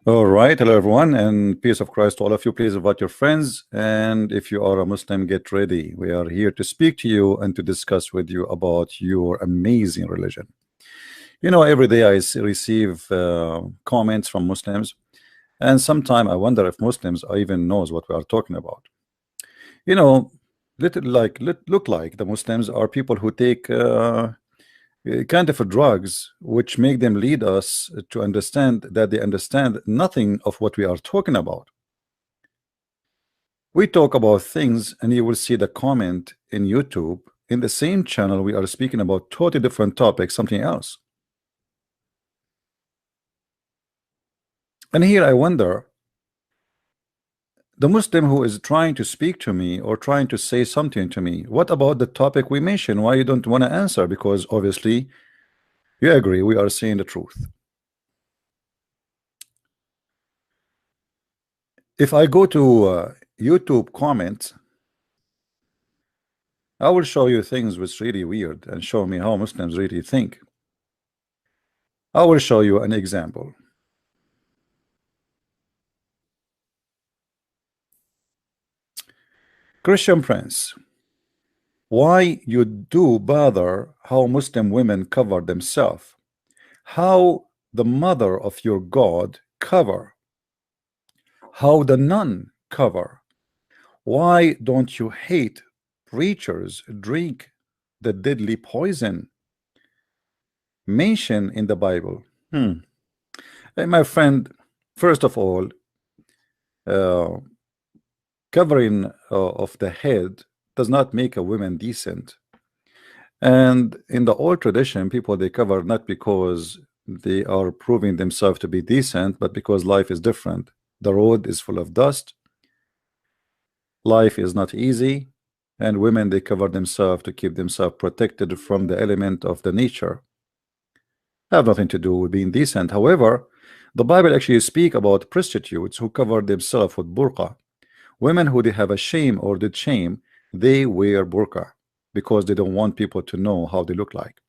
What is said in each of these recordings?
All right, hello everyone, and peace of Christ to all of you. Please invite your friends, and if you are a Muslim, get ready. We are here to speak to you and to discuss with you about your amazing religion. You know, every day I receive comments from Muslims, and sometimes I wonder if Muslims even knows what we are talking about. You know, look like the Muslims are people who take kind of drugs which make them lead us to understand that they understand nothing of what we are talking about. We talk about things and you will see the comment in YouTube. In the same channel we are speaking about totally different topics, something else. And here I wonder, the Muslim who is trying to speak to me or trying to say something to me, what about the topic we mentioned? Why you don't want to answer? Because obviously you agree we are saying the truth. If I go to YouTube comments, I will show you things which really weird and show me how Muslims really think. I will show you an example. Christian Prince, why you do bother how Muslim women cover themselves? How the mother of your God cover? How the nun cover? Why don't you hate preachers drink the deadly poison mentioned in the Bible? Hey, my friend, first of all, covering of the head does not make a woman decent. And in the old tradition, people they cover not because they are proving themselves to be decent, but because life is different. The road is full of dust. Life is not easy, and women they cover themselves to keep themselves protected from the element of the nature. Have nothing to do with being decent. However, the Bible actually speak about prostitutes who cover themselves with burqa. Women who they have a shame or did shame, they wear burqa because they don't want people to know how they look like.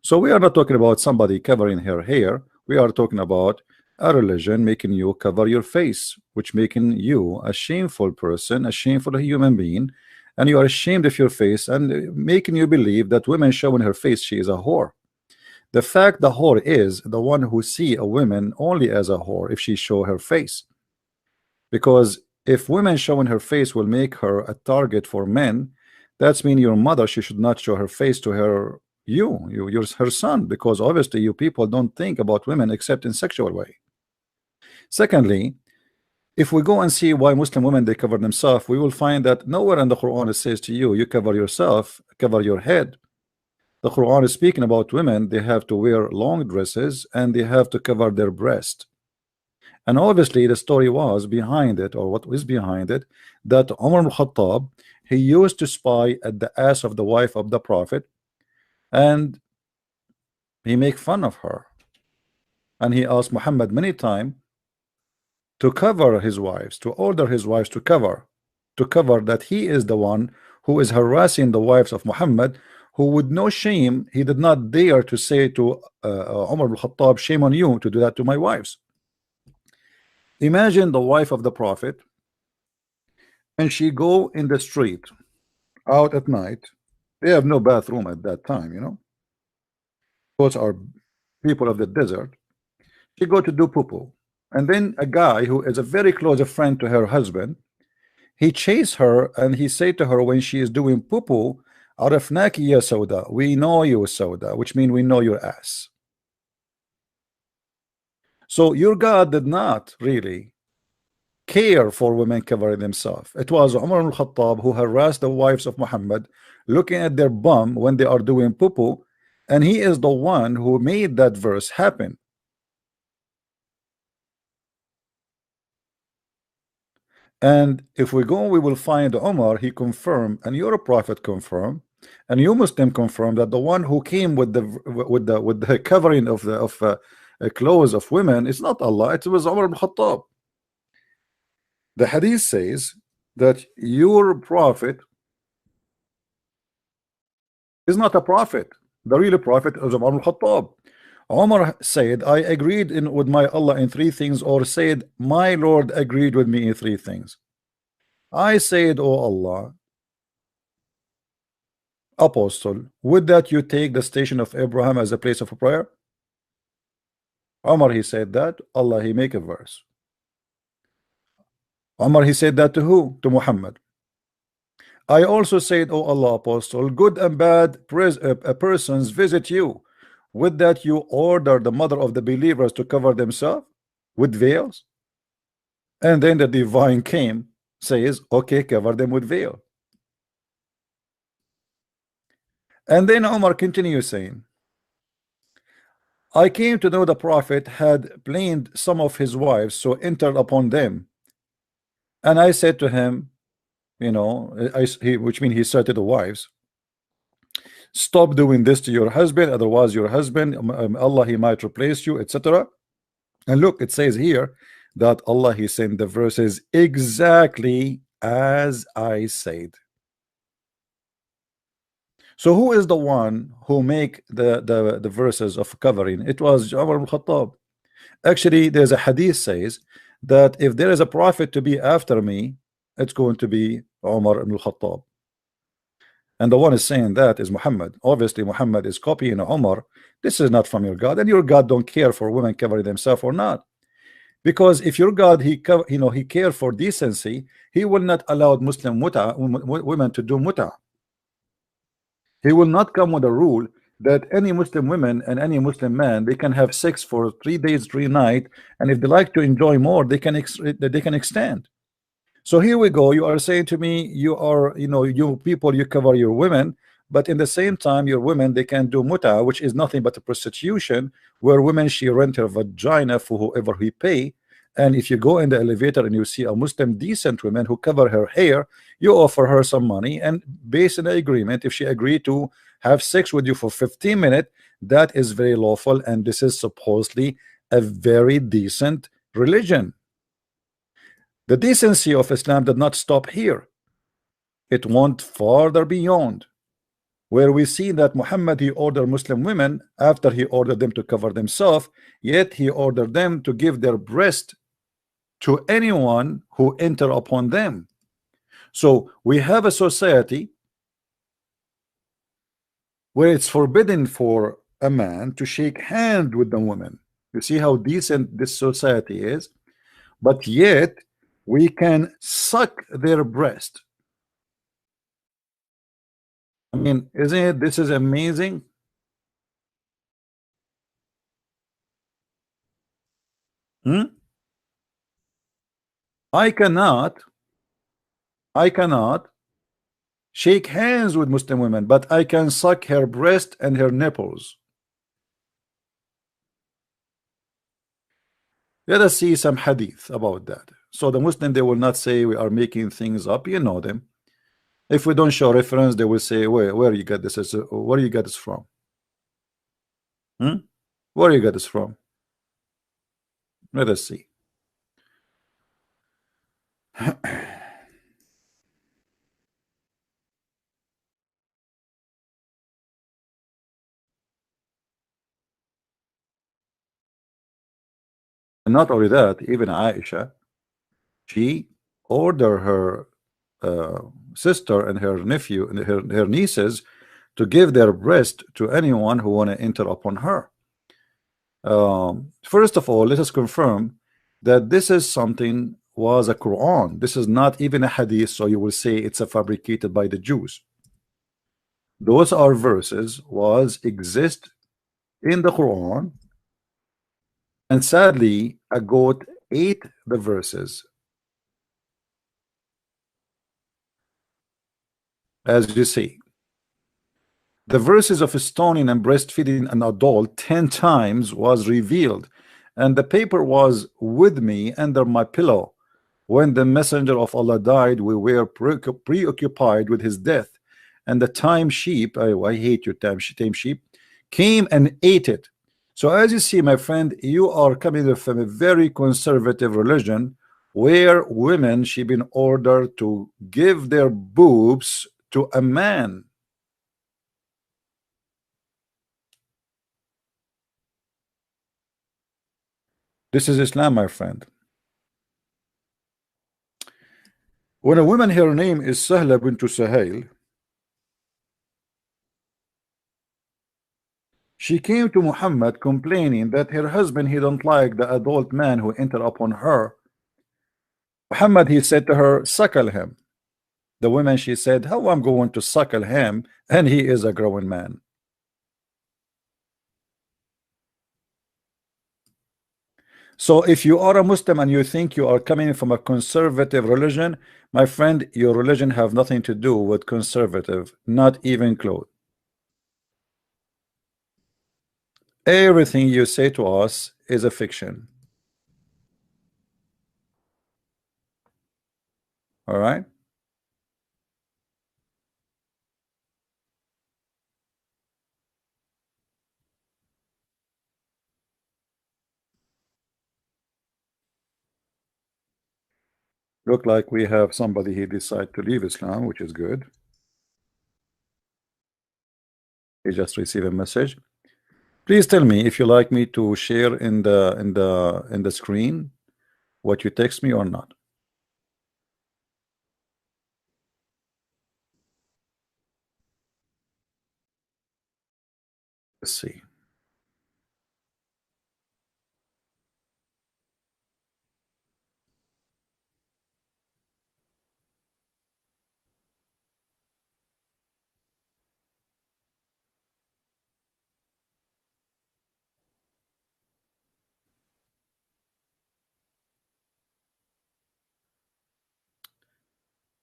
So we are not talking about somebody covering her hair. We are talking about a religion making you cover your face, which making you a shameful person, a shameful human being, and you are ashamed of your face and making you believe that women showing her face, she is a whore. The fact the whore is the one who see a woman only as a whore if she show her face. Because if women showing her face will make her a target for men, that's mean your mother, she should not show her face to you're her son, because obviously you people don't think about women except in sexual way. Secondly, if we go and see why Muslim women they cover themselves, we will find that nowhere in the Quran it says to you cover yourself, cover your head. The Quran is speaking about women, they have to wear long dresses and they have to cover their breast. And obviously the story was behind it, or what was behind it, that Umar al-Khattab, he used to spy at the ass of the wife of the Prophet, and he make fun of her. And he asked Muhammad many times to cover his wives, to order his wives to cover that he is the one who is harassing the wives of Muhammad, who with no shame, he did not dare to say to Umar al-Khattab, shame on you to do that to my wives. Imagine the wife of the Prophet, and she go in the street out at night. They have no bathroom at that time, you know. Those are people of the desert. She go to do poo-poo, and then a guy who is a very close friend to her husband, he chase her and he say to her when she is doing poo-poo, Arafnaki ya Sauda, we know you Sauda, which means we know your ass. So your God did not really care for women covering themselves. It was Umar al-Khattab who harassed the wives of Muhammad, looking at their bum when they are doing poo-poo, and he is the one who made that verse happen. And if we go, we will find Omar, he confirmed, and your prophet confirmed, and you Muslim confirmed that the one who came with the covering of the clothes of women is not Allah, it was Umar ibn Khattab. The hadith says that your prophet is not a prophet. The real prophet is Umar al-Khattab. Umar said, I agreed with my Allah in three things, or said, my Lord agreed with me in three things. I said, oh Allah, Apostle, would that you take the station of Abraham as a place of prayer? Umar, he said that. Allah, he make a verse. Umar, he said that to who? To Muhammad. I also said, oh Allah, Apostle, good and bad persons visit you. Would that you order the mother of the believers to cover themselves with veils? And then the divine came, says, okay, cover them with veil. And then Umar continues saying, I came to know the prophet had blamed some of his wives, so entered upon them. And I said to him, you know, which means he said to the wives, stop doing this to your husband, otherwise your husband, Allah, he might replace you, etc. And look, it says here that Allah, he sent the verses exactly as I said. So who is the one who make the verses of covering? It was Umar ibn Khattab. Actually, there's a hadith says that if there is a prophet to be after me, it's going to be Umar ibn Khattab. And the one is saying that is Muhammad. Obviously, Muhammad is copying Umar. This is not from your God, and your God don't care for women covering themselves or not. Because if your God, he care for decency, he will not allow Muslim women to do muta. He will not come with a rule that any Muslim women and any Muslim man, they can have sex for 3 days 3 nights, and if they like to enjoy more, they can extend. So here we go. You are saying to me, you are, you people, you cover your women, but in the same time, your women, they can do muta, which is nothing but a prostitution, where women, she rent her vagina for whoever he pay. And if you go in the elevator and you see a Muslim decent woman who cover her hair, you offer her some money, and based on the agreement, if she agreed to have sex with you for 15 minutes, that is very lawful, and this is supposedly a very decent religion. The decency of Islam did not stop here. It went farther beyond, where we see that Muhammad, he ordered Muslim women after he ordered them to cover themselves, yet he ordered them to give their breast to anyone who enter upon them. So we have a society where it's forbidden for a man to shake hand with the woman. You see how decent this society is, but yet we can suck their breast. I mean, isn't it? This is amazing. I cannot shake hands with Muslim women, but I can suck her breast and her nipples. Let us see some hadith about that. So the Muslim, they will not say we are making things up. You know them. If we don't show reference, they will say, where you get this? Where you get this from? Where you get this from? Let us see. And not only that, even Aisha, she ordered her sister and her nephew and her nieces to give their breast to anyone who want to enter upon her. First of all, let us confirm that this is something was a Quran. This is not even a hadith, so you will say it's a fabricated by the Jews. Those are verses was exist in the Quran, and sadly a goat ate the verses. As you see, the verses of stoning and breastfeeding an adult 10 times was revealed, and the paper was with me under my pillow. When the messenger of Allah died, we were preoccupied with his death, and the tame sheep, I hate you, tame sheep, came and ate it. So as you see, my friend, you are coming from a very conservative religion where women should be ordered to give their boobs to a man. This is Islam, my friend. When a woman, her name is Sahla bint Suhail, she came to Muhammad complaining that her husband, he don't like the adult man who entered upon her. Muhammad, he said to her, suckle him. The woman, she said, how I'm going to suckle him and he is a grown man? So if you are a Muslim and you think you are coming from a conservative religion, my friend, your religion have nothing to do with conservative, not even close. Everything you say to us is a fiction. All right? Look like we have somebody he decided to leave Islam, which is good. He just received a message. Please tell me if you like me to share in the screen what you text me or not. Let's see.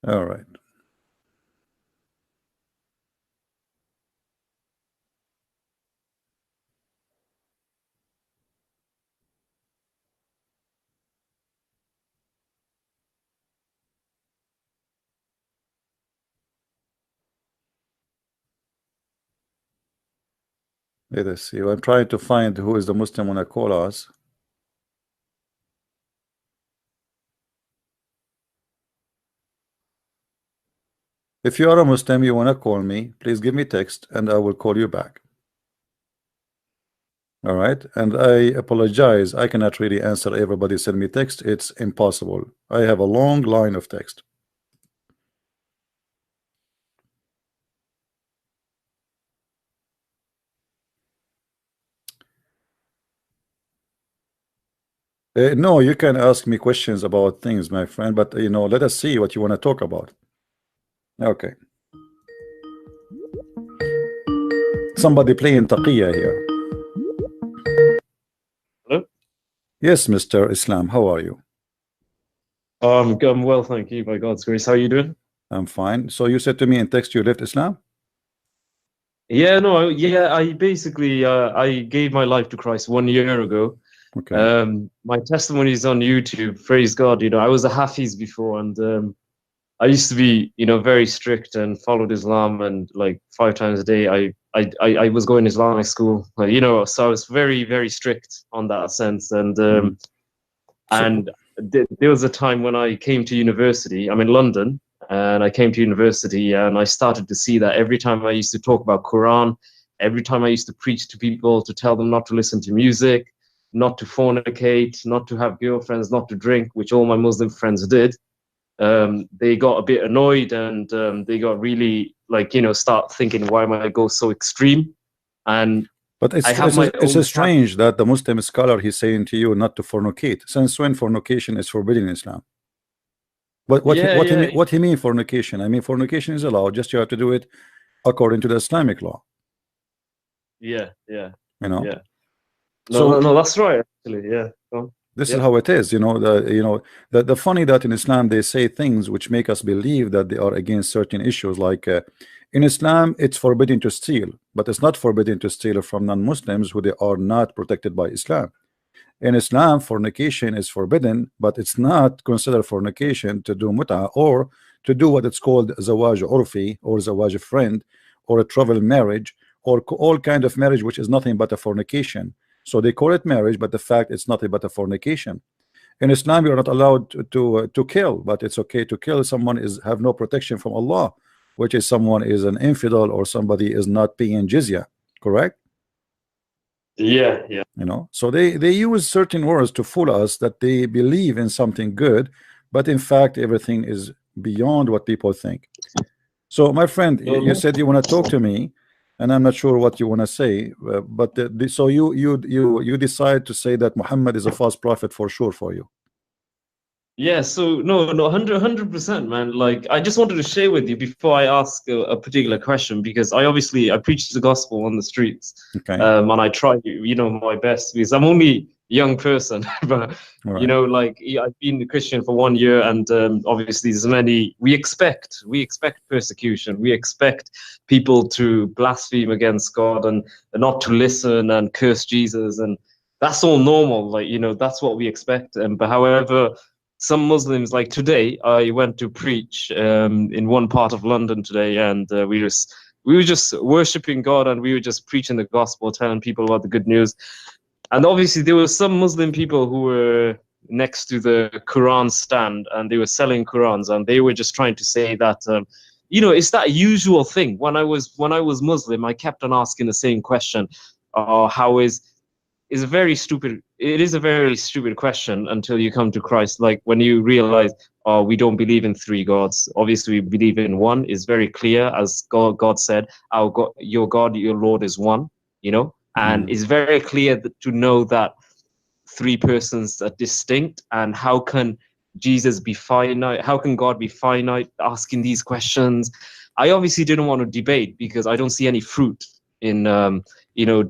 All right. Let us see. I'm trying to find who is the Muslim when I call us. If you are a Muslim, you want to call me, please give me text and I will call you back. All right. And I apologize. I cannot really answer everybody send me text. It's impossible. I have a long line of text. No, you can ask me questions about things, my friend, but you know, let us see what you want to talk about. Okay. Somebody playing Taqiyya here. Hello? Yes, Mr. Islam, how are you? I'm well, thank you, by God's grace. How are you doing? I'm fine. So you said to me in text you left Islam? Yeah, no, I basically I gave my life to Christ 1 year ago. Okay. My testimony is on YouTube. Praise God. I was a Hafiz before, and I used to be, very strict and followed Islam, and like 5 times a day, I was going to Islamic school, so I was very, very strict on that sense, and So, there was a time when I came to university. I'm in London, and I came to university, and I started to see that every time I used to talk about Quran, every time I used to preach to people to tell them not to listen to music, not to fornicate, not to have girlfriends, not to drink, which all my Muslim friends did. They got a bit annoyed, and they got really start thinking, why am I go so extreme? And but I have my it's own strange that the Muslim scholar he's saying to you not to fornicate. Since when fornication is forbidden in Islam? yeah, What he mean fornication? I mean fornication is allowed, just you have to do it according to the Islamic law. yeah. You know. Yeah. So No, that's right. Actually, yeah. this is Yeah. how it is. The funny that in Islam they say things which make us believe that they are against certain issues. Like in Islam, it's forbidden to steal, but it's not forbidden to steal from non-Muslims who they are not protected by Islam. In Islam, fornication is forbidden, but it's not considered fornication to do mut'a or to do what it's called zawaj urfi or zawaj friend or a travel marriage or all kind of marriage which is nothing but a fornication. So they call it marriage, but the fact it's nothing but a fornication. In Islam, you're not allowed to kill, but it's okay to kill someone is have no protection from Allah, which is someone is an infidel or somebody is not paying jizya, correct? Yeah, yeah. You know, so they use certain words to fool us that they believe in something good, but in fact everything is beyond what people think. So my friend, you said you want to talk to me, and I'm not sure what you want to say, but so you decide to say that Muhammad is a false prophet for sure for you. Yeah, so no, 100%, man. Like, I just wanted to share with you before I ask a particular question, because I preach the gospel on the streets, Okay. and I try, my best, because I'm only a young person, but All right. like, I've been a Christian for 1 year, and obviously there's many. We expect persecution. We expect people to blaspheme against God and not to listen and curse Jesus, and that's all normal. Like, that's what we expect. But however, some Muslims, like today, I went to preach in one part of London today, and we were just worshiping God, and we were just preaching the gospel, telling people about the good news. And obviously, there were some Muslim people who were next to the Quran stand, and they were selling Qurans, and they were just trying to say that, it's that usual thing. When I was Muslim, I kept on asking the same question: how is a very stupid. It is a very stupid question until you come to Christ. Like, when you realize, oh, we don't believe in three gods. Obviously, we believe in one. It's very clear, as God said, our God, your Lord is one. And it's very clear to know that three persons are distinct. And how can Jesus be finite? How can God be finite? Asking these questions, I obviously didn't want to debate, because I don't see any fruit in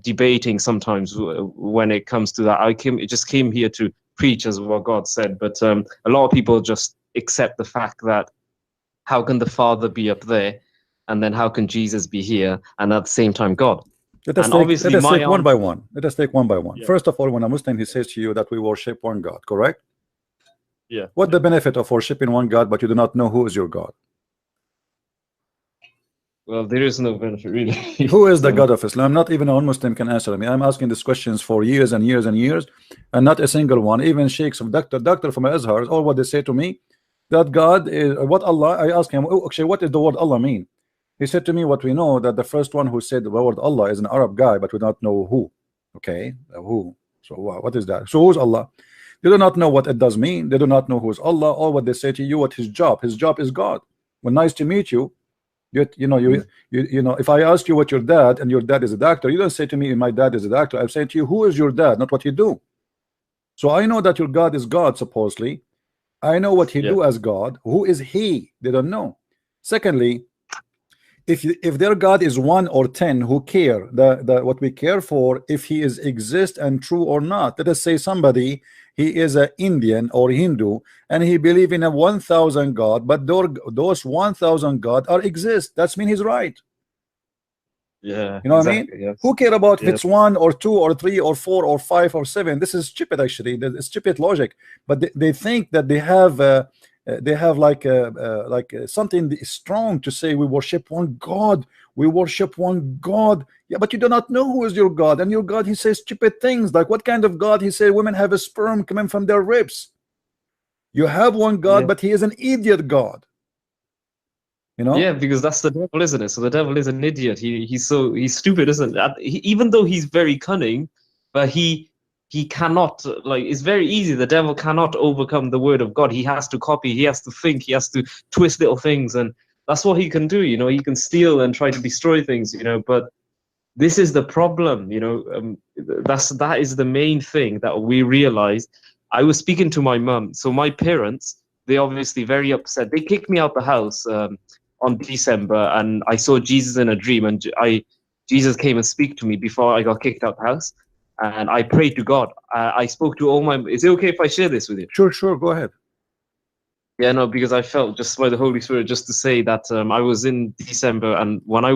debating sometimes when it comes to that. I just came here to preach as what God said. But a lot of people just accept the fact that how can the Father be up there, and then how can Jesus be here, and at the same time God? Let us take one by one. Let us take one by one. Yeah. First of all, when a Muslim, he says to you that we worship one God, correct? Yeah. What the benefit of worshiping one God, but you do not know who is your God? Well, there is no benefit, really. Who is the God of Islam? Not even a non-Muslim can answer me. I'm asking these questions for years and years and years, and not a single one, even sheikhs of doctor from Azhar, all what they say to me, that God is what Allah. I ask him, oh, actually, what does the word Allah mean? He said to me, what we know, that the first one who said the word Allah is an Arab guy, but we don't know who. Okay, who? So what is that? So who's Allah? They do not know what it does mean. They do not know who's Allah, or what they say to you, what his job. His job is God. Well, nice to meet you. You know, if I ask you what your dad, and your dad is a doctor, you don't say to me, my dad is a doctor. I'm saying to you, who is your dad, not what you do. So I know that your God is God, supposedly. I know what he do as God. Who is he? They don't know. Secondly, if their God is 1 or 10, who care? What we care for, if he is exist and true or not. Let us say somebody, he is an Indian or Hindu, and he believe in a 1,000 God, but those 1,000 God are exist. That's mean he's right. Yeah, you know exactly, what I mean? Yes. Who care about if it's 1 or 2 or 3 or 4 or 5 or 7? This is stupid, actually. It's stupid logic. But they think that they have like something strong to say, we worship one God. We worship one God. Yeah, but you do not know who is your God. And your God, he says stupid things. Like, what kind of God? He said women have a sperm coming from their ribs. You have one God, but he is an idiot God. You know? Yeah, because that's the devil, isn't it? So the devil is an idiot. He's stupid, isn't it? Even though he's very cunning, but he cannot, like, it's very easy. The devil cannot overcome the word of God. He has to copy, he has to think, he has to twist little things, and that's what he can do. He can steal and try to destroy things, but this is the problem. That is the main thing that we realized. I was speaking to my mum. So my parents, they obviously very upset. They kicked me out the house on December, and I saw Jesus in a dream, and Jesus came and speak to me before I got kicked out the house, and I prayed to God. I spoke to all my. Is it okay if I share this with you? Sure, go ahead. Yeah, no, because I felt just by the Holy Spirit just to say that I was in December, and when I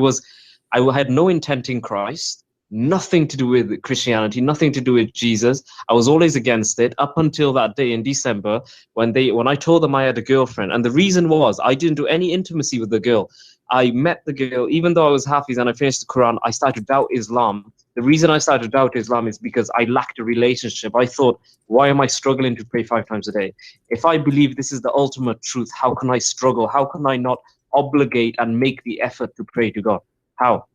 had no intent in Christ, nothing to do with Christianity, nothing to do with Jesus. I was always against it up until that day in December when I told them I had a girlfriend. And the reason was I didn't do any intimacy with the girl. I met the girl, even though I was Hafiz and I finished the Quran, I started to doubt Islam. The reason I started to doubt Islam is because I lacked a relationship. I thought, why am I struggling to pray 5 times a day? If I believe this is the ultimate truth, how can I struggle? How can I not obligate and make the effort to pray to God? How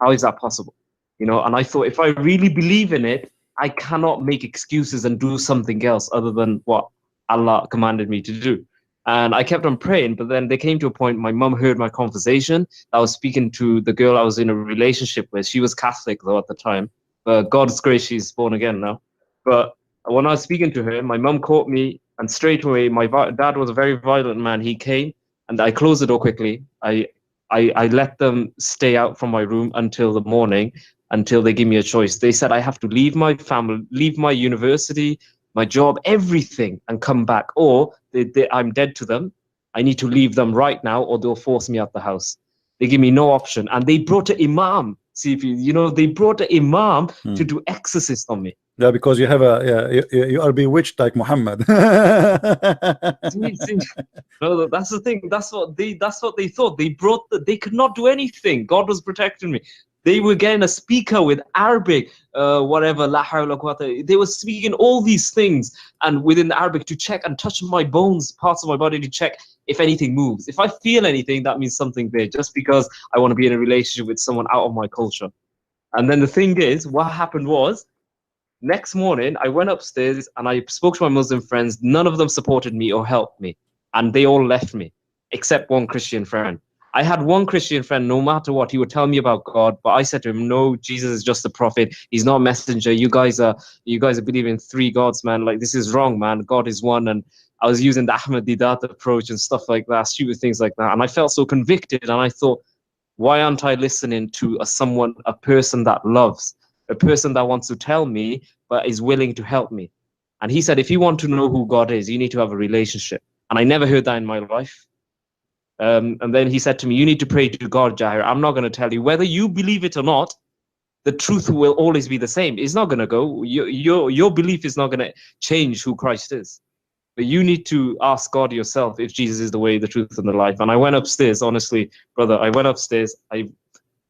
is that possible? you know. And I thought, if I really believe in it, I cannot make excuses and do something else other than what Allah commanded me to do. And I kept on praying, but then they came to a point, my mum heard my conversation. I was speaking to the girl I was in a relationship with. She was Catholic, though, at the time. But God's grace, she's born again now. But when I was speaking to her, my mum caught me, and straight away, my dad was a very violent man. He came, and I closed the door quickly. I let them stay out from my room until the morning, until they give me a choice. They said I have to leave my family, leave my university, my job, everything, and come back, or I'm dead to them. I need to leave them right now, or they'll force me out the house. They give me no option, and they brought an imam. See, if you know, they brought an imam to do exorcist on me. Yeah, because you have you are bewitched like Muhammad. See, no, that's the thing. That's what they thought. They could not do anything. God was protecting me. They were getting a speaker with Arabic, whatever, la hawla quwwata. They were speaking all these things, and within the Arabic, to check and touch my bones, parts of my body, to check if anything moves. If I feel anything, that means something there, just because I want to be in a relationship with someone out of my culture. And then the thing is, what happened was, next morning, I went upstairs and I spoke to my Muslim friends. None of them supported me or helped me, and they all left me, except one Christian friend. I had one Christian friend, no matter what, he would tell me about God, but I said to him, no, Jesus is just a prophet. He's not a messenger. You guys are believing in 3 gods, man. Like, this is wrong, man. God is one. And I was using the Ahmed Didat approach and stuff like that, stupid things like that. And I felt so convicted, and I thought, why aren't I listening to a person that loves, a person that wants to tell me, but is willing to help me? And he said, if you want to know who God is, you need to have a relationship. And I never heard that in my life. And then he said to me, you need to pray to God, Jahir. I'm not going to tell you. Whether you believe it or not, the truth will always be the same. It's not going to go. Your belief is not going to change who Christ is. But you need to ask God yourself if Jesus is the way, the truth, and the life. And I went upstairs, honestly, brother, I went upstairs. I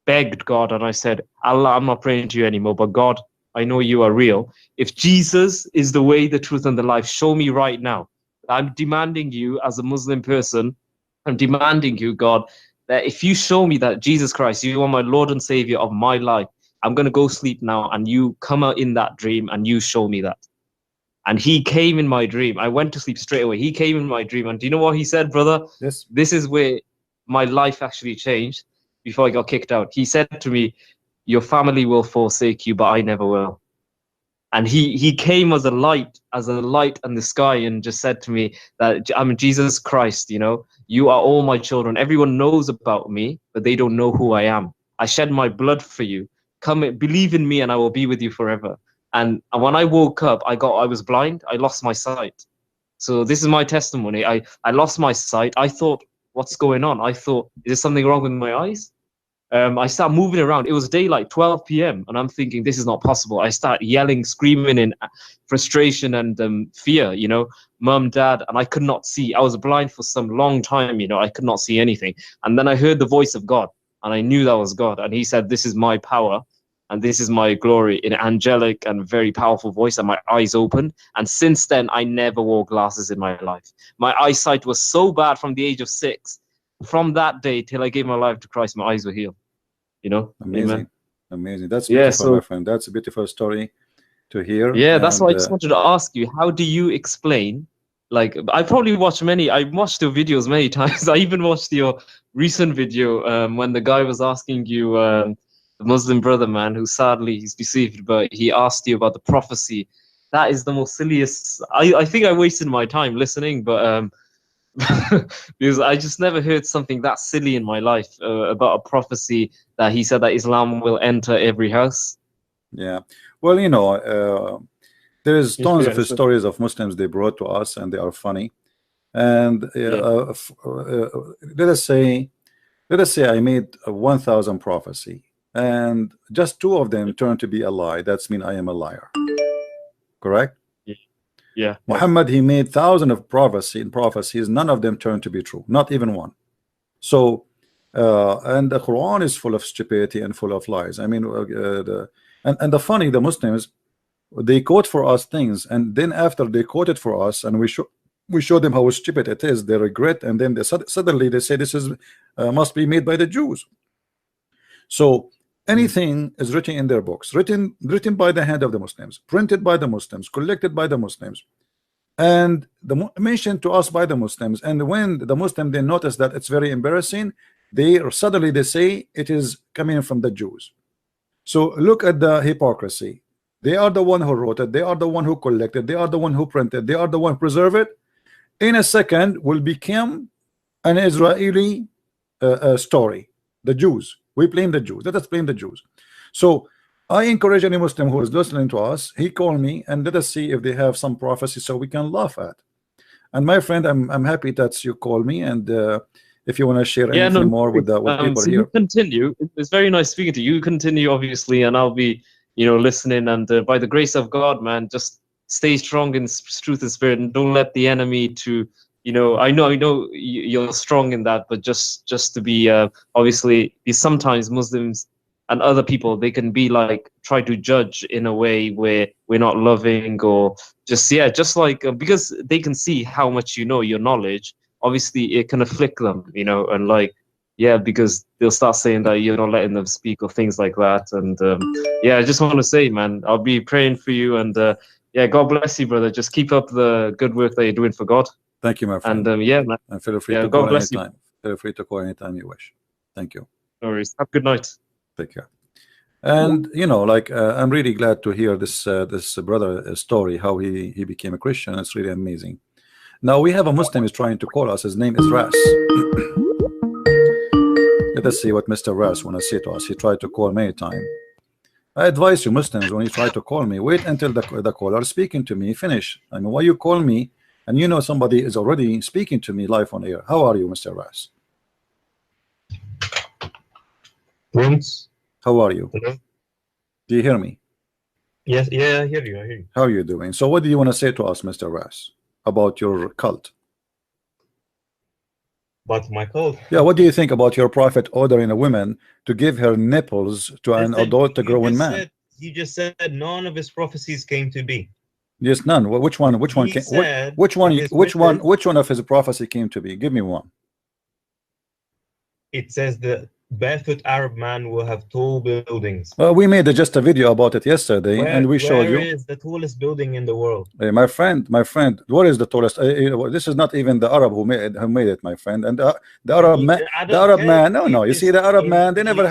begged God, and I said, Allah, I'm not praying to you anymore, but God, I know you are real. If Jesus is the way, the truth, and the life, show me right now. I'm demanding you as a Muslim person, I'm demanding you, God, that if you show me that Jesus Christ, you are my Lord and Savior of my life, I'm going to go sleep now, and you come out in that dream and you show me that. And he came in my dream. I went to sleep straight away. He came in my dream. And do you know what he said, brother? Yes. This is where my life actually changed before I got kicked out. He said to me, your family will forsake you, but I never will. And he came as a light in the sky, and just said to me that I'm Jesus Christ, you know, you are all my children. Everyone knows about me, but they don't know who I am. I shed my blood for you. Come, believe in me, and I will be with you forever. And when I woke up, I was blind. I lost my sight. So this is my testimony. I lost my sight. I thought, what's going on? I thought, is there something wrong with my eyes? I start moving around. It was daylight, 12 p.m. And I'm thinking, this is not possible. I start yelling, screaming in frustration and fear, you know, mom, dad, and I could not see. I was blind for some long time, you know, I could not see anything. And then I heard the voice of God, and I knew that was God. And he said, this is my power, and this is my glory, in an angelic and very powerful voice, and my eyes opened. And since then, I never wore glasses in my life. My eyesight was so bad from the age of 6. From that day till I gave my life to Christ, my eyes were healed. You know, amazing. Amen. Amazing. That's beautiful, my friend. That's a beautiful story to hear. Yeah, that's why I just wanted to ask you, how do you explain? Like, I probably watched your videos many times. I even watched your recent video when the guy was asking you, the Muslim brother, man, who sadly he's deceived, but he asked you about the prophecy. That is the most silliest. I think I wasted my time listening, but because I just never heard something that silly in my life about a prophecy that he said that Islam will enter every house. Yeah, well, you know, there is tons of stories of Muslims they brought to us, and they are funny. And let us say I made 1,000 prophecy, and just 2 of them turned to be a lie. That's mean I am a liar. Correct? Yeah. Muhammad, he made thousands of prophecies. None of them turned to be true, not even one. So, and the Quran is full of stupidity and full of lies. I mean, the funny, the Muslims, they quote for us things, and then after they quote it for us, and we show them how stupid it is, they regret, and then suddenly they say this is must be made by the Jews. So anything is written in their books, written by the hand of the Muslims, printed by the Muslims, collected by the Muslims, and mentioned to us by the Muslims, and when the Muslim they notice that it's very embarrassing, they suddenly they say it is coming from the Jews. So look at the hypocrisy. They are the one who wrote it, they are the one who collected, they are the one who printed, they are the one who preserve it. In a second will become an Israeli story. The Jews, we blame the Jews, let us blame the Jews. So I encourage any Muslim who is listening to us, he called me and let us see if they have some prophecy so we can laugh at. And my friend, I'm happy that you called me, and if you want to share anything more with the people so here. you continue. It's very nice speaking to you. You continue, obviously, and I'll be, listening. And by the grace of God, man, just stay strong in truth and spirit, and don't let the enemy to, I know you're strong in that, but just to be, obviously, sometimes Muslims and other people, they can be like, try to judge in a way where we're not loving, or just like, because they can see how much your knowledge, obviously it can afflict them, and like, because they'll start saying that you're not letting them speak or things like that. And I just want to say, man, I'll be praying for you, and God bless you, brother. Just keep up the good work that you're doing for God. Thank you, my friend. And man. And feel free to call anytime. Feel free to call anytime you wish. Thank you. No worries. Have a good night. Take care. And like I'm really glad to hear this brother story, how he became a Christian. It's really amazing. Now we have a Muslim is trying to call us. His name is Ras. Let us see what Mr. Ras want to say to us. He tried to call many times. I advise you Muslims, when you try to call me, wait until the caller speaking to me finish. I mean, why you call me and somebody is already speaking to me live on air? How are you, Mr. Ras? Prince. How are you? Hello? Do you hear me? Yes, I hear you. How are you doing? So what do you want to say to us, Mr. Ras, about your cult? But my cult? Yeah, what do you think about your prophet ordering a woman to give her nipples to an adult growing man? You just said none of his prophecies came to be. Yes, none. Which one of his prophecy came to be? Give me one. It says the barefoot Arab man will have tall buildings. Well, we made just a video about it yesterday, and we showed you. Where is the tallest building in the world? Hey, my friend, what is the tallest? This is not even the Arab who made it, my friend. And the Arab man, no. You see, the Arab man, they never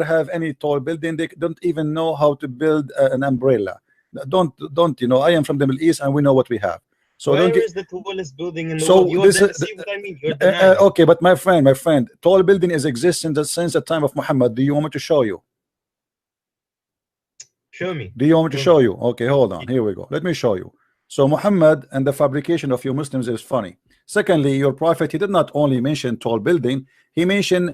have any tall building. They don't even know how to build an umbrella. Don't I am from the Middle East, and we know what we have. So where is the tallest building in the world? See what I mean? Okay, but my friend, tall building is existing since the time of Muhammad. Do you want me to show you? Show me. Do you want me to show you? Okay, hold on. Here we go. Let me show you. So Muhammad and the fabrication of you Muslims is funny. Secondly, your prophet, he did not only mention tall building, he mentioned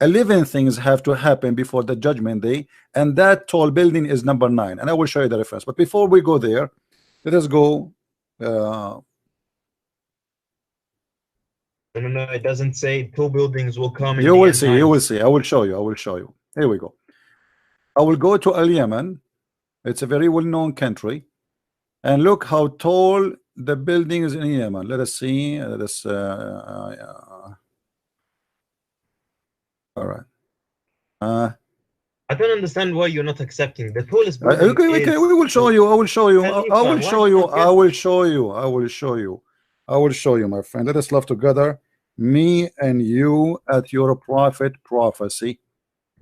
11 things have to happen before the judgment day, and that tall building is number 9. And I will show you the reference. But before we go there, let us go. No, it doesn't say tall buildings will come. You will see. I will show you. Here we go. I will go to Al-Yemen. It's a very well-known country, and look how tall the building is in Yemen. Let us see. All right. I don't understand why you're not accepting the tallest building. Okay, we will show you. I will show you. I will show you, my friend. Let us love together, me and you, at your prophet prophecy.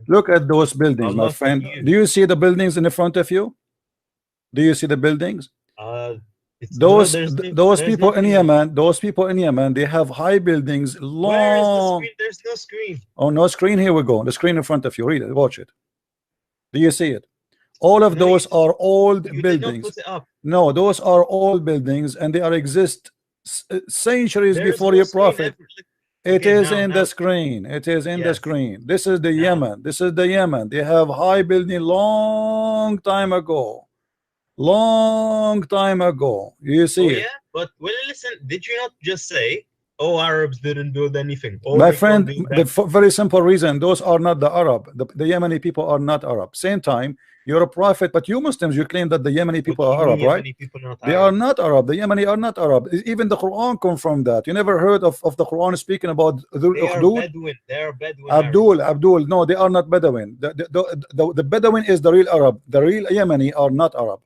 Look at those buildings, my friend. Do you see the buildings in the front of you? Do you see the buildings? Those people in Yemen, they have high buildings, long. Where is the screen? There's no screen. Oh, no screen. Here we go. The screen in front of you. Read it. Watch it. Do you see it? All of those are old buildings. Put it up. No, those are old buildings, and they exist centuries before your prophet. It is in the screen. It is in the screen. This is the Yemen. This is the Yemen. They have high building long time ago. You see it. Yeah, but well, listen. Did you not just say all Arabs didn't build anything. All My they friend, can do the that- very simple reason, those are not the Arab. The Yemeni people are not Arab. Same time, you're a prophet, but you Muslims, you claim that the Yemeni people what are do you mean Arab, right? Yemeni people not They Arab? are not Arab. The Yemeni are not Arab. Even the Quran confirmed that. You never heard of the Quran speaking about Dhul They are Ukhdud? Bedouin. They are Bedouin. Arabs. Abdul, no, they are not Bedouin. The Bedouin is the real Arab. The real Yemeni are not Arab.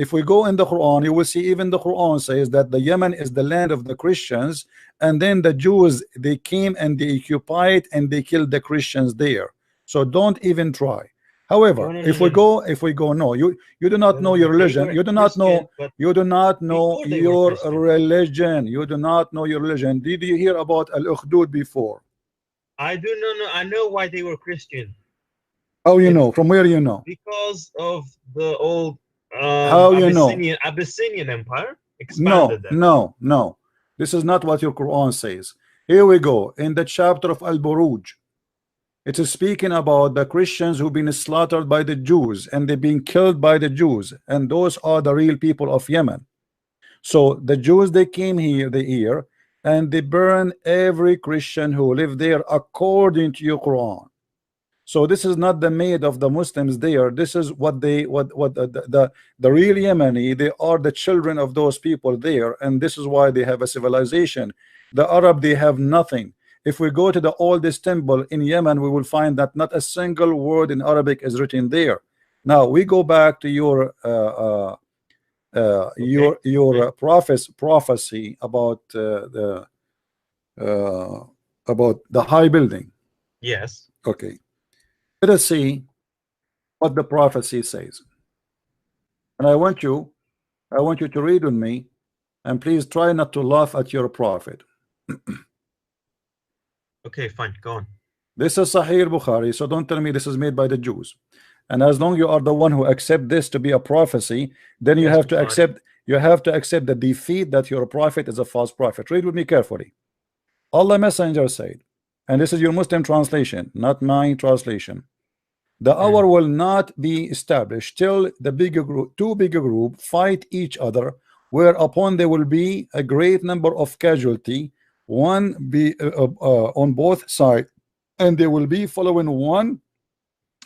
If we go in the Quran, you will see even the Quran says that the Yemen is the land of the Christians, and then the Jews, they came and they occupied and they killed the Christians there. So don't even try. However, No, if we go, no, you do not know your They religion. were You do not know. Christian, but You do not know Before they were your Christian. religion. You do not know your religion. Did you hear about Al-Ukhdud before? I do not know. I know why they were Christian. How you know? From where you know? Because of the old How you know? Abyssinian Empire expanded them. No. This is not what your Quran says. Here we go. In the chapter of Al-Buruj, it is speaking about the Christians who've been slaughtered by the Jews, and they've been killed by the Jews, and those are the real people of Yemen. So the Jews, they came here, and they burn every Christian who lived there according to your Quran. So this is not the made of the Muslims there. This is what the real Yemeni, they are the children of those people there, and this is why they have a civilization. The Arab, they have nothing. If we go to the oldest temple in Yemen, we will find that not a single word in Arabic is written there. Now we go back to your prophecy about the high building. Yes. Okay. Let us see what the prophecy says. And I want you to read with me, and please try not to laugh at your prophet. Okay, fine. Go on. This is Sahih Bukhari, so don't tell me this is made by the Jews. And as long you are the one who accept this to be a prophecy, then you Yes, have to Bukhari. accept the defeat that your prophet is a false prophet. Read with me carefully. Allah Messenger said, and this is your Muslim translation, not my translation. The hour will not be established till the two bigger group fight each other, whereupon there will be a great number of casualty, one be on both sides, and they will be following one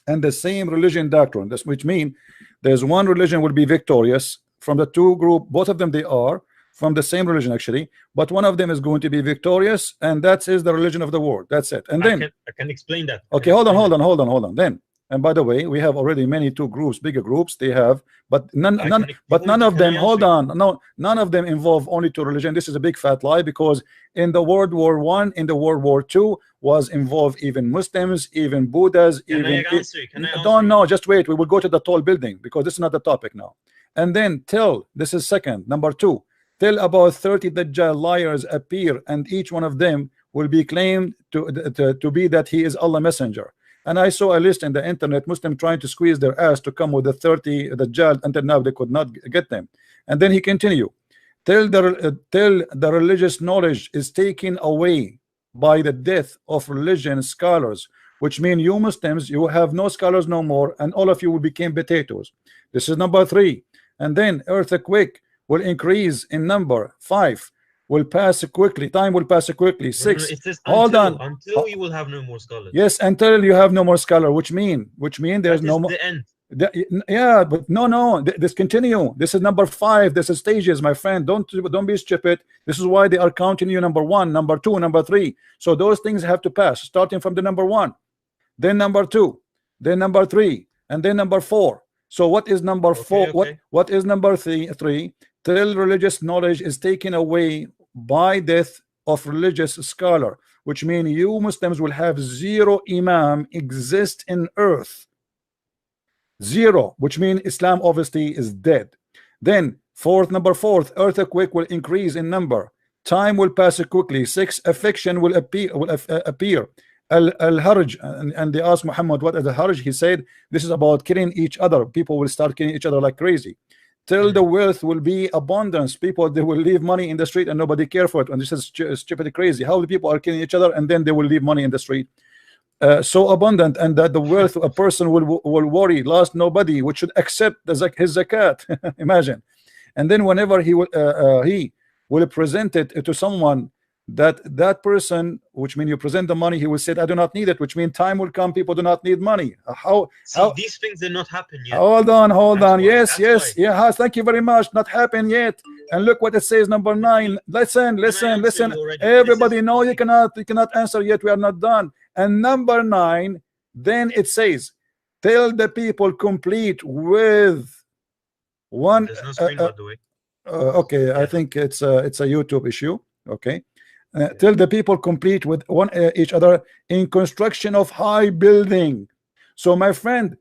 and the same religion doctrine. This which means there's one religion will be victorious from the two group. Both of them, they are from the same religion actually, but one of them is going to be victorious, and that is the religion of the world. That's it. And then I can explain that. okay, hold on. Then, and by the way, we have already many two groups, bigger groups. They have, but none of them. Hold on, no, none of them involve only two religion. This is a big fat lie, because in the World War I, in the World War II, was involved even Muslims, even Buddhas, Can even. I answer you? Can I Don't answer know. Just wait. We will go to the tall building because this is not the topic now. And then till this is second. Number two, till about 30 Dajjal liars appear, and each one of them will be claimed to be that he is Allah Messenger. And I saw a list in the internet, Muslim trying to squeeze their ass to come with the 30 Dajjal, until now they could not get them. And then he continue, till the religious knowledge is taken away by the death of religion scholars, which mean you Muslims, you have no scholars no more, and all of you will become potatoes. This is number three. And then earthquake will increase in number. 5 will pass quickly. Time will pass quickly. 6. It says Hold on. Until you will have no more scholars. Yes, until you have no more scholar, which mean there's no more. The end. Yeah, but no. This continue. This is number 5. This is stages, my friend. Don't be stupid. This is why they are counting you number 1, number 2, number 3. So those things have to pass, starting from the number 1, then number 2, then number 3, and then number 4. So what is number 4? Okay. What is number 3? Till religious knowledge is taken away by death of religious scholar, which means you Muslims will have 0 imam exist in earth. 0, which means Islam obviously is dead. Then number 4, earthquake will increase in number. Time will pass quickly. 6, affliction will appear. Al-Harj, and they asked Muhammad what is the Harj. He said this is about killing each other. People will start killing each other like crazy. Till the wealth will be abundance. People, they will leave money in the street and nobody care for it. And this is stupid crazy. How the people are killing each other and then they will leave money in the street. So abundant, and that the wealth a person will worry, lost nobody, which should accept his zakat. Imagine. And then whenever he will present it to someone that person, which means you present the money, he will say, I do not need it, which means time will come, people do not need money. How these things did not happen yet. Hold on. That's Yes, why. yeah, thank you very much. Not happened yet. And look what it says, number 9. Listen. Everybody, no, you cannot answer yet. We are not done. And number 9, then it says, tell the people complete with one. There's no screen, by the way. Okay, I think it's a YouTube issue. Okay. Tell the people complete with one each other in construction of high building. So my friend,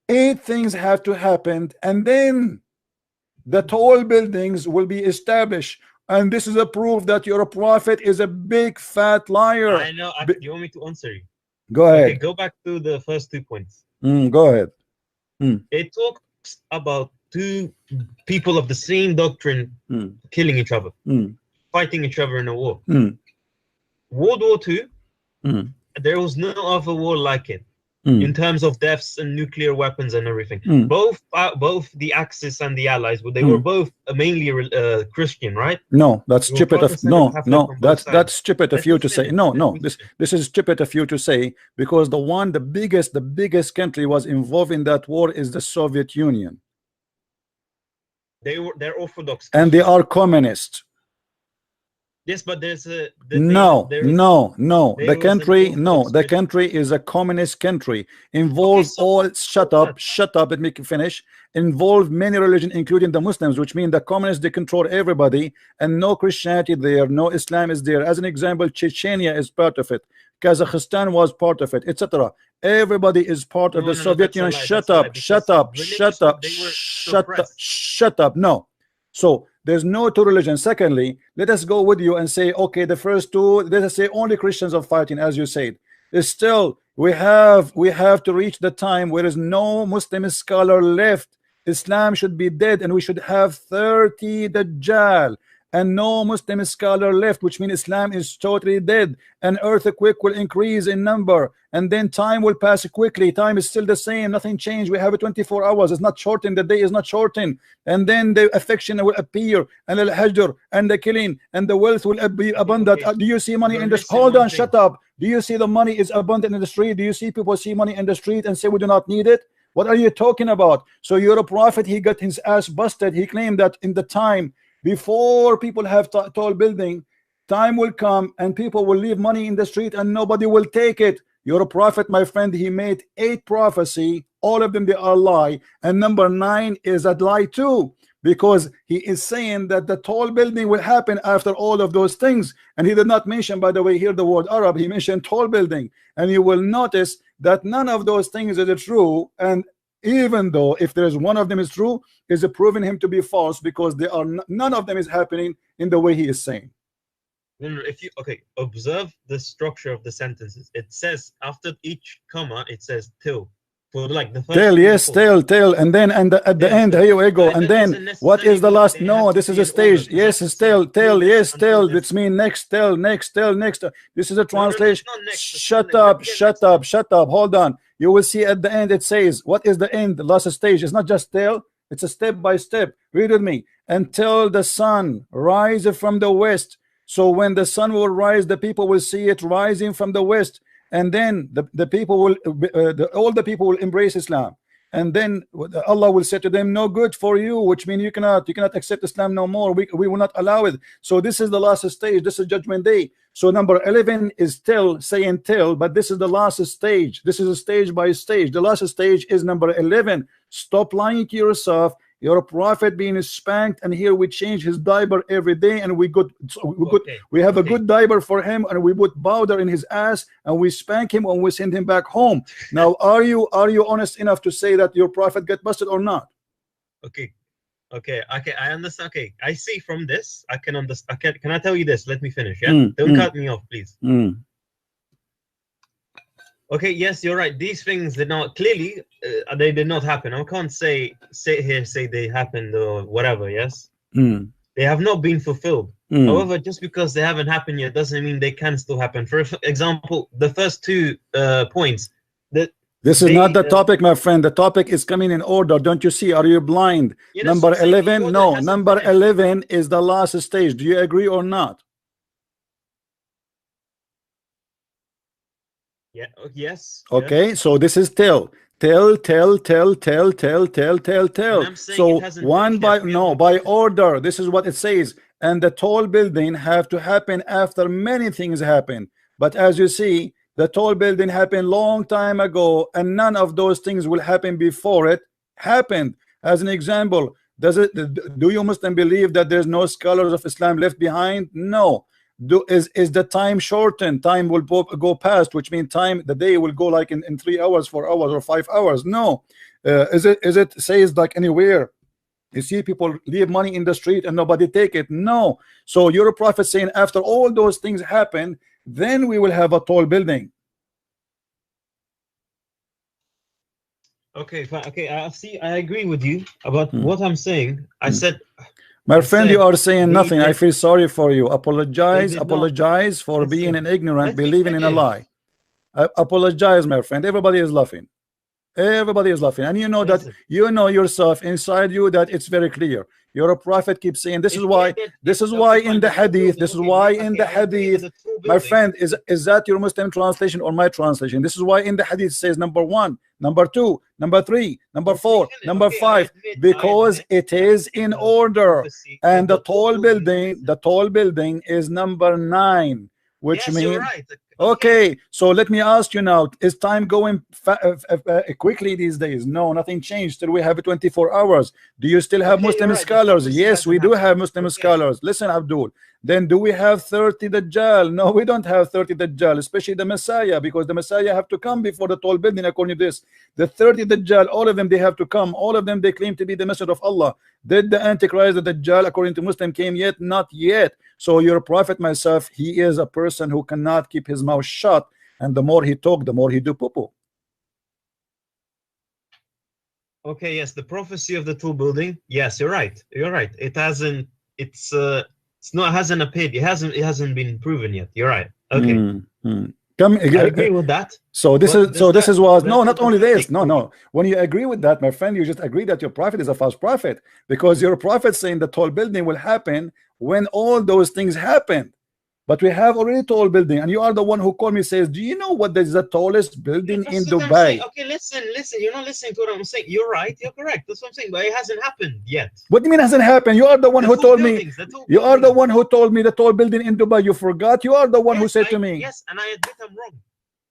8 things have to happen, and then the tall buildings will be established. And this is a proof that your prophet is a big fat liar. I know. You want me to answer you? Go ahead. Okay, go back to the first 2 points. Go ahead. It talks about 2 people of the same doctrine killing each other, fighting each other in a war. World War II, there was no other war like it in terms of deaths and nuclear weapons and everything. Both the Axis and the Allies, they were both mainly Christian, right? No, that's stupid of that's stupid of you to say. No, This this is stupid of you to say, because the biggest country was involved in that war is the Soviet Union. They're Orthodox, and they are communist. Yes, but there's a the country is a communist country. Involves shut up, let me finish. Involve many religions, including the Muslims, which mean the communists, they control everybody, and no Christianity there, no Islam is there. As an example, Chechnya is part of it, Kazakhstan was part of it, etc. Everybody is part of the Soviet Union. Shut up. No. So there's no 2 religions. Secondly, let us go with you and say, okay, the first 2, let us say only Christians are fighting, as you said. It's still, we have to reach the time where there is no Muslim scholar left. Islam should be dead, and we should have 30 Dajjal and no Muslim scholar left, which means Islam is totally dead. An earthquake will increase in number, and then time will pass quickly. Time is still the same, nothing changed. We have 24 hours, it's not shortened, the day is not shortened. And then the affection will appear, and the hajr and the killing and the wealth will be abundant. Do you see money in the street? Hold on, shut up. Do you see the money is abundant in the street? Do you see people see money in the street and say we do not need it? What are you talking about? So you're a prophet, he got his ass busted. He claimed that in the time before people have tall building, time will come and people will leave money in the street and nobody will take it. You're a prophet, my friend. He made 8 prophecy, all of them they are lie, and number 9 is a lie too, because he is saying that the tall building will happen after all of those things. And he did not mention, by the way, here the word Arab. He mentioned tall building, and you will notice that none of those things is true. And even though if there is one of them is true, is proving him to be false, because they are none of them is happening in the way he is saying. If you observe the structure of the sentences, it says after each comma it says till. For like the first till, and then at the end, here we go. And then what is the last? No, this is a stage. Yes, it's till, yes, till. It's mean next, till, next. This is a translation. Shut up. Hold on. You will see at the end it says, what is the end? The last stage. It's not just till, it's a step by step. Read with me. Until the sun rises from the west. So when the sun will rise, the people will see it rising from the west. And then the people will all the people will embrace Islam, and then Allah will say to them, no good for you, which means you cannot accept Islam no more. We will not allow it. So this is the last stage. This is judgment day. So number 11 is till, saying till, but this is the last stage. This is a stage by stage. The last stage is number 11. Stop lying to yourself. You're a prophet being spanked, and here we change his diaper every day, and we have a good diaper for him, and we put powder in his ass, and we spank him, and we send him back home. Now, are you honest enough to say that your prophet get busted or not? Okay, I understand. Okay, I see from this, I can understand. Can I tell you this? Let me finish. Yeah, don't cut me off, please. Okay, yes, you're right. These things did not clearly they did not happen. I can't say they happened or whatever. Yes, they have not been fulfilled. However, just because they haven't happened yet doesn't mean they can still happen. For example, the first 2 points. This is not the topic, my friend. The topic is coming in order. Don't you see? Are you blind? Number 11. No, number 11 is the last stage. Do you agree or not? Yeah. Yes. Okay, yes. so this is tell. So one by by order, this is what it says. And the tall building have to happen after many things happen. But as you see, the tall building happened long time ago, and none of those things will happen before it happened. As an example, do you Muslim believe that there's no scholars of Islam left behind? No. Is the time shortened? Time will go past, which means time, the day will go like in 3 hours, 4 hours, or 5 hours. No. Is it says like anywhere you see people leave money in the street and nobody take it? No. So you're a prophet saying after all those things happen, then we will have a tall building. Okay, fine. Okay, I agree with you about what I'm saying. I said, my friend, you are saying nothing. I feel sorry for you. Apologize for being an ignorant, believing in a lie. Apologize, my friend. Everybody is laughing. Everybody is laughing, and you know that you know yourself inside you that it's very clear. Your prophet keeps saying this is why in the hadith, my friend, is that your Muslim translation or my translation? This is why in the hadith says number 1, number 2, number 3, number 4, number 5, because it is in order. And the tall building is number 9, which means okay, so let me ask you now, is time going quickly these days? No, nothing changed. Still we have 24 hours. Do you still have Muslim scholars? Yes, we do have Muslim scholars. Listen, Abdul, then do we have 30 Dajjal? No, we don't have 30 Dajjal, especially the Messiah, because the Messiah have to come before the tall building. According to this, the 30 Dajjal, all of them, they have to come. All of them, they claim to be the messenger of Allah. Did the Antichrist, the Dajjal, according to Muslim, came yet? Not yet. So your prophet, myself, he is a person who cannot keep his mouth shut, and the more he talk, the more he do poo-poo. Okay, yes, the prophecy of the tall building. Yes, you're right. You're right. It hasn't. It hasn't appeared. It hasn't been proven yet. You're right. Okay. Come I agree with that. So this is not only this. No. When you agree with that, my friend, you just agree that your prophet is a false prophet, because your prophet saying the tall building will happen when all those things happen. But we have already tall building, and you are the one who called me, says, do you know what is the tallest building in Dubai? Okay, listen, you're not listening to what I'm saying. You're right, you're correct, that's what I'm saying, but it hasn't happened yet. What do you mean hasn't happened? You are the one who told me. You are the one who told me the tall building in Dubai. You forgot. You are the one who said to me. Yes, and I admit I'm wrong.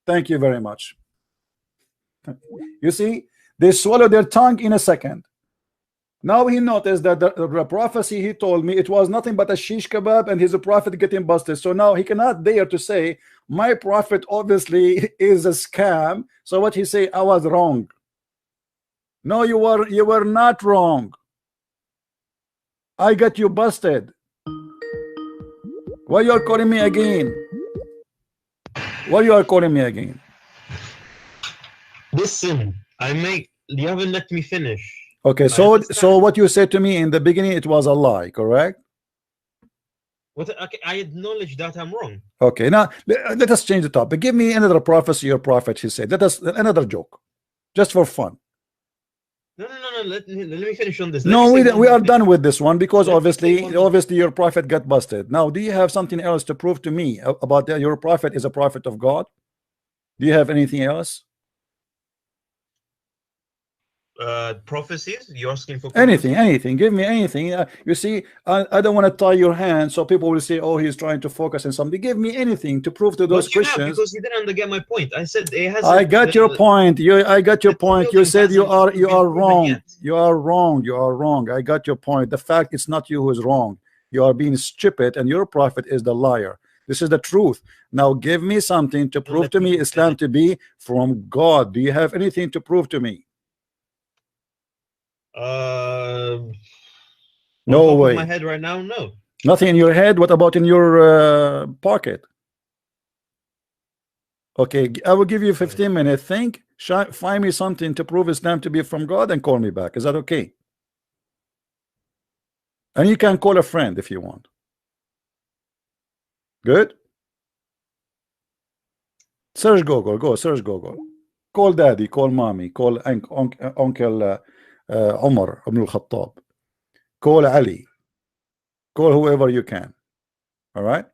Thank you very much. You see, they swallow their tongue in a second. Now he noticed that the prophecy he told me, it was nothing but a shish kebab, and he's a prophet getting busted. So now he cannot dare to say my prophet obviously is a scam. So what he say? I was wrong. No, you were not wrong. I got you busted. Why you are calling me again? Why you are calling me again? Listen, you haven't let me finish. Okay, so what you said to me in the beginning, it was a lie, correct? Okay, I acknowledge that I'm wrong. Okay, now let us change the topic. Give me another prophecy or prophet, he said. Let us another joke, just for fun. No. Let me finish on this. No, we are done with this one, because obviously your prophet got busted. Now, do you have something else to prove to me about that your prophet is a prophet of God? Do you have anything else? Prophecies? You're asking for anything. Give me anything. You see, I don't want to tie your hands so people will say, oh, he's trying to focus on something. Give me anything to prove to those Christians. Because you didn't get my point. I said it has. I got your point. I got your point. You said you are wrong. You are wrong. I got your point. The fact it's not you who is wrong. You are being stupid, and your prophet is the liar. This is the truth. Now give me something to prove to me Islam to be from God. Do you have anything to prove to me? No way. In my head right now, no. Nothing in your head. What about in your pocket? Okay, I will give you 15 minutes. Think, find me something to prove Islam to be from God, and call me back. Is that okay? And you can call a friend if you want. Good. Search Google. Go search Google. Call daddy. Call mommy. Call uncle. Umar ibn al-Khattab. Call Ali. Call whoever you can. All right.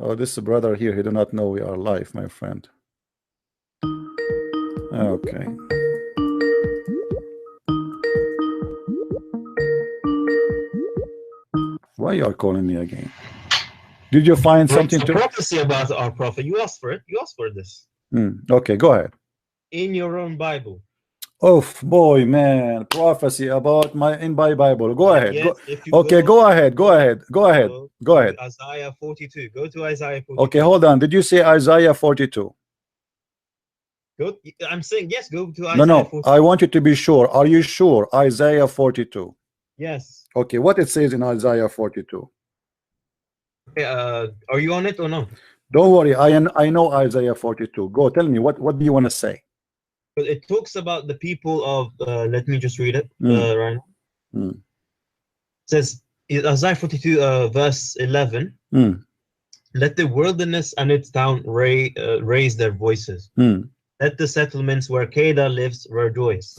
Oh, this brother here, he do not know we are live, my friend. Okay. Why you are calling me again? Did you find something to prophecy about our prophet? You asked for it. You asked for this. Okay, go ahead. In your own Bible. Oh boy, man, prophecy about my Bible. Go ahead. Yes, okay, go ahead. Go ahead. Isaiah 42. Go to Isaiah 42. Okay, hold on. Did you say Isaiah 42? Go. I'm saying yes. Go to Isaiah. No, 42. I want you to be sure. Are you sure? Isaiah 42. Yes. Okay, what it says in Isaiah 42? Okay, are you on it or no? Don't worry. I know Isaiah 42. Go. Tell me what do you want to say? It talks about the people of. Let me just read it right now. It says Isaiah 42, verse 11. Let the wilderness and its town raise their voices. Let the settlements where Kedar lives rejoice.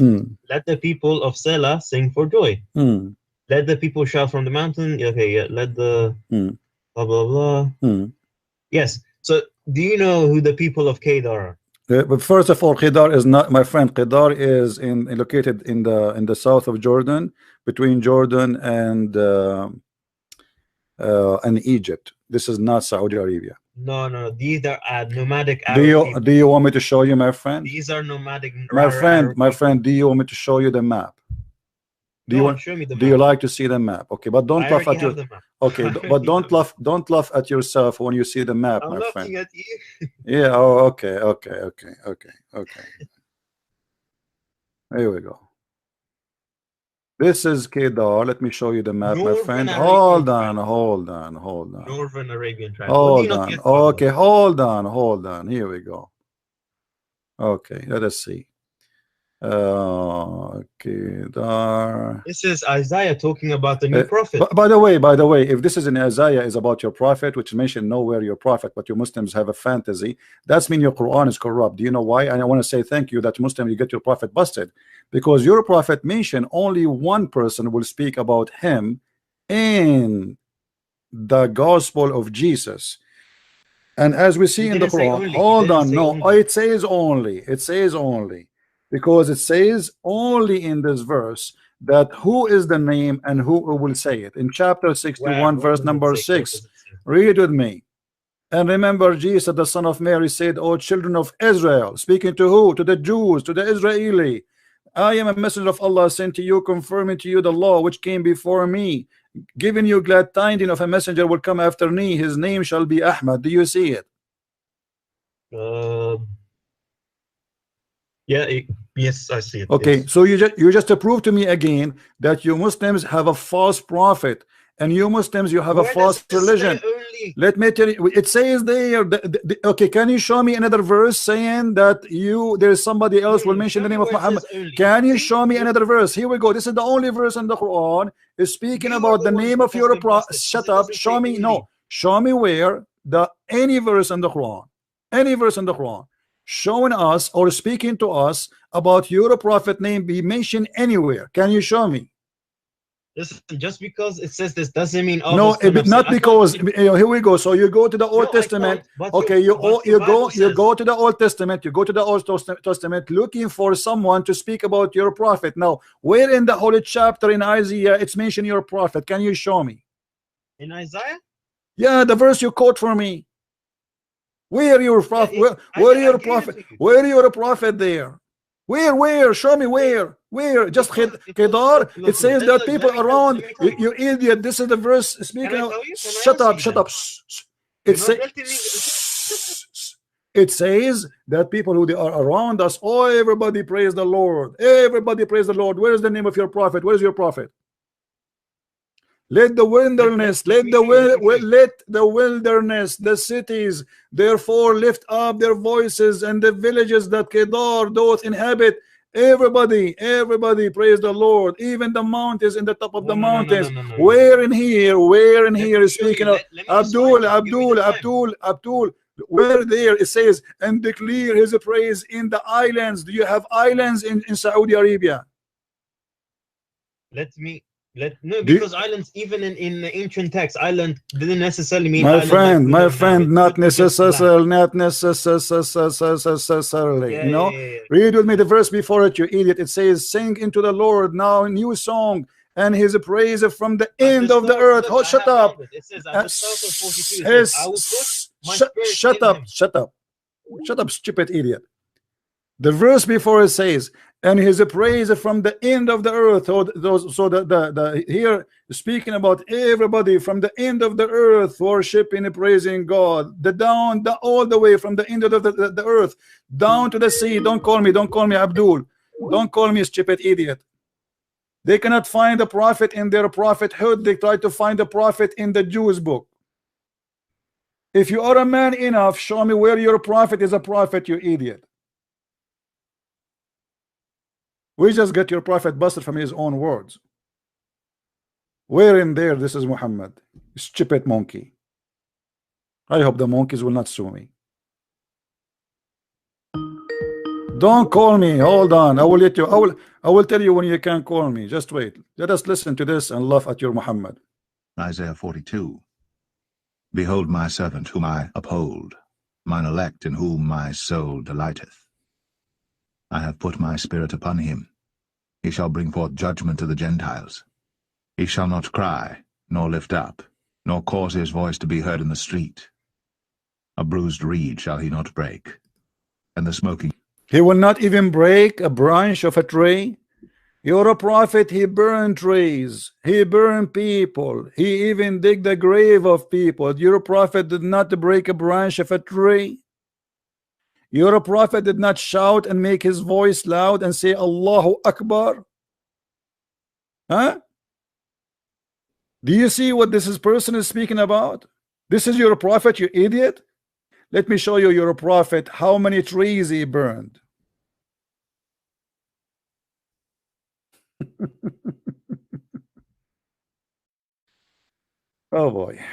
Let the people of Selah sing for joy. Let the people shout from the mountain. Okay, yeah. Let the blah blah blah. Yes. So, do you know who the people of Kedar are? But first of all, Kedar is not my friend. Kedar is located in the south of Jordan, between Jordan and Egypt. This is not Saudi Arabia. No. These are nomadic Arab. Do you want me to show you, my friend? These are nomadic. My friend. Do you want me to show you the map? Do you like to see the map? Okay, but don't laugh at your. Okay, but don't laugh at yourself when you see the map, I'm my laughing friend. at you. Yeah. Oh, okay. Here we go. This is Kedar. Let me show you the map, my friend. Hold on. Northern Arabian tribe. Hold on. Okay, hold on. Here we go. Okay, let us see. Kedar. This is Isaiah talking about the new prophet. By the way, if this is in Isaiah is about your prophet, which mentioned nowhere your prophet, but you Muslims have a fantasy, that's mean your Quran is corrupt. Do you know why? And I want to say thank you that Muslim you get your prophet busted, because your prophet mentioned only one person will speak about him in the gospel of Jesus. And as we see in the Quran, hold on, no, it says only. Because it says only in this verse that who is the name and who will say it. In chapter 61, verse number 6, read with me. And remember, Jesus, the son of Mary, said, O children of Israel, speaking to who? To the Jews, to the Israeli. I am a messenger of Allah sent to you, confirming to you the law which came before me, giving you glad tidings of a messenger will come after me. His name shall be Ahmad. Do you see it? Yeah, yes, I see it. Okay, yes. so you just prove to me again that you Muslims have a false prophet, and you Muslims you have a false religion. Let me tell you, it says there. Okay, can you show me another verse saying that there is somebody else will mention the name of Muhammad? Can you show me another verse? Here we go. This is the only verse in the Quran is speaking about the name of your prophet. Shut up. Show me. No. Show me where any verse in the Quran. Showing us or speaking to us about your prophet name be mentioned anywhere. Can you show me? Listen, just because it says this doesn't mean no, not because here we go. So you go to the Old Testament. Okay, you go to the Old Testament. You go to the Old Testament looking for someone to speak about your prophet. Now, where in the holy chapter in Isaiah it's mentioned your prophet? Can you show me? In Isaiah? Yeah, the verse you quote for me. Where your prophet? Where your prophet? Where your prophet there? Where? Show me where? Where? Just Kedar. It says that people around. You idiot! This is the verse speaking. Of, shut up! It says that people who they are around us. Oh, everybody praise the Lord! Everybody praise the Lord! Where is the name of your prophet? Where is your prophet? Let the wilderness, let the wilderness, the cities, therefore lift up their voices, and the villages that Kedar doth inhabit. Everybody praise the Lord. Even the mountains in the top of the mountains. Where in here is speaking of Abdul. Where there it says, and declare his praise in the islands. Do you have islands in Saudi Arabia? Let me No, because islands, even in the ancient text, island didn't necessarily mean my island. My friend, not necessarily, you know. Read with me the verse before it, you idiot. It says, sing into the Lord now a new song, and his praise from the end of the earth. Oh, shut up. It says at the start of 42, it says, I will put my spirit shut in up, him. shut up, stupid idiot. The verse before it says, and his praise from the end of the earth. So the here speaking about everybody from the end of the earth worshiping and praising God, all the way from the end of the earth down to the sea. Don't call me Abdul. Don't call me a stupid idiot. They cannot find a prophet in their prophethood. They try to find a prophet in the Jews book. If you are a man enough, show me where your prophet is a prophet, you idiot. We just get your prophet busted from his own words. Where in there this is Muhammad? Stupid monkey. I hope the monkeys will not sue me. Don't call me. Hold on. I will let you. I will tell you when you can call me. Just wait. Let us listen to this and laugh at your Muhammad. Isaiah 42. Behold my servant whom I uphold, mine elect in whom my soul delighteth. I have put my spirit upon him. He shall bring forth judgment to the Gentiles. He shall not cry, nor lift up, nor cause his voice to be heard in the street. A bruised reed shall he not break, and the smoking. He will not even break a branch of a tree. You're a prophet. He burned trees. He burned people. He even dig the grave of people. Your prophet did not break a branch of a tree. Your prophet did not shout and make his voice loud and say Allahu Akbar. Huh? Do you see what this person is speaking about? This is your prophet, you idiot. Let me show you your prophet how many trees he burned. Oh boy.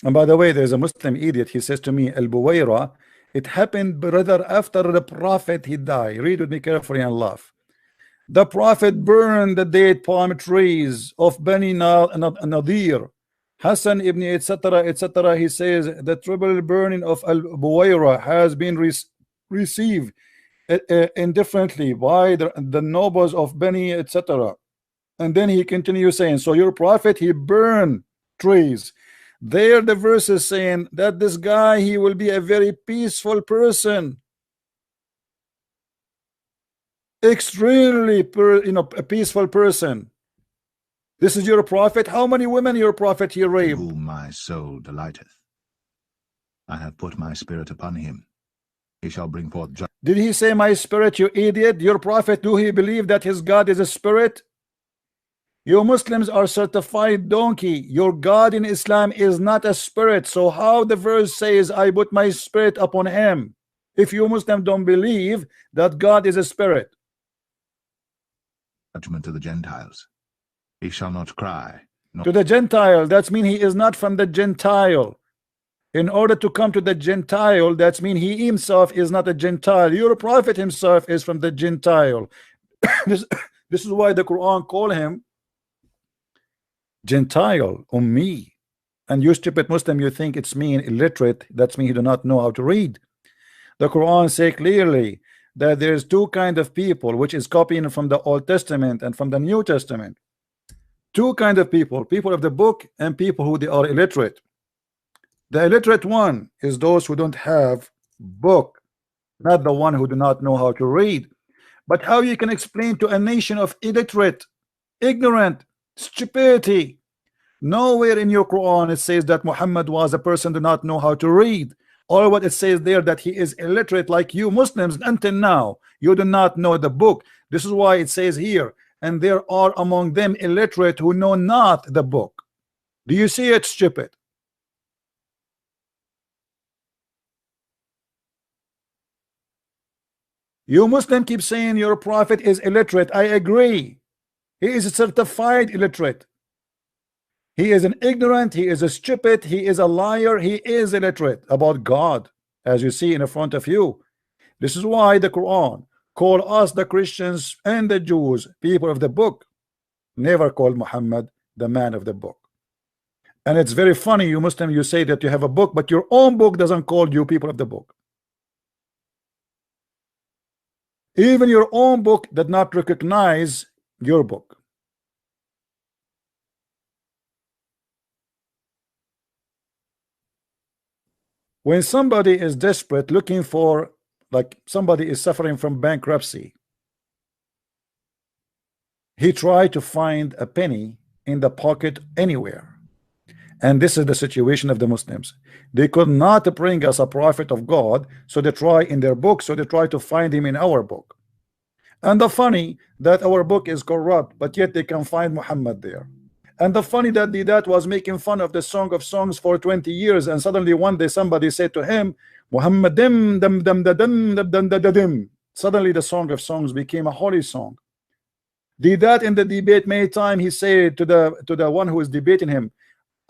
And by the way, there's a Muslim idiot. He says to me, Al Buwaira, it happened, brother, after the prophet he died. Read with me carefully and laugh. The prophet burned the date palm trees of Bani Nadir, Hassan ibn etc. etc. He says the triple burning of Al Buwaira has been received indifferently by the nobles of Bani etc. And then he continues saying, so your prophet, he burned trees. There the verse is saying that this guy, he will be a very peaceful person, extremely a peaceful person. This is your prophet. How many women your prophet he raped? Whom my soul delighteth. I have put my spirit upon him. He shall bring forth judgment. Did he say my spirit, you idiot? Your prophet, do he believe that his God is a spirit? You Muslims are certified donkey. Your God in Islam is not a spirit. So how the verse says I put my spirit upon him, if you Muslims don't believe that God is a spirit? Judgment to the Gentiles. He shall not cry. To the Gentile, that means he is not from the Gentile. In order to come to the Gentile, that means he himself is not a Gentile. Your prophet himself is from the Gentile. This is why the Quran call him Gentile, Ummi. And you stupid Muslim, you think it's mean illiterate. That's mean you do not know how to read. The Quran say clearly that there's two kind of people, which is copying from the Old Testament and from the New Testament. Two kind of people of the book and people who they are illiterate. The illiterate one is those who don't have book, not the one who do not know how to read. But how you can explain to a nation of illiterate, ignorant, stupidity? Nowhere in your Quran it says that Muhammad was a person who do not know how to read. Or what it says there that he is illiterate like you Muslims. Until now you do not know the book. This is why it says here, and there are among them illiterate who know not the book. Do you see it, stupid? You Muslim keep saying your prophet is illiterate. I agree. He is a certified illiterate. He is an ignorant, he is a stupid, he is a liar, he is illiterate about God, as you see in front of you. This is why the Quran call us, the Christians and the Jews, people of the book. Never call Muhammad the man of the book. And it's very funny, you Muslim, you say that you have a book, but your own book doesn't call you people of the book. Even your own book did not recognize your book. When somebody is desperate, looking for, like somebody is suffering from bankruptcy, he tried to find a penny in the pocket anywhere. And this is the situation of the Muslims. They could not bring us a prophet of God, so they try in their book, so they try to find him in our book. And the funny that our book is corrupt, but yet they can find Muhammad there. And the funny that Deedat was making fun of the Song of Songs for 20 years, and suddenly one day somebody said to him, Muhammad dim dum dum da dum dum dum da dim. Suddenly the Song of Songs became a holy song. Deedat in the debate many times he said to the one who is debating him,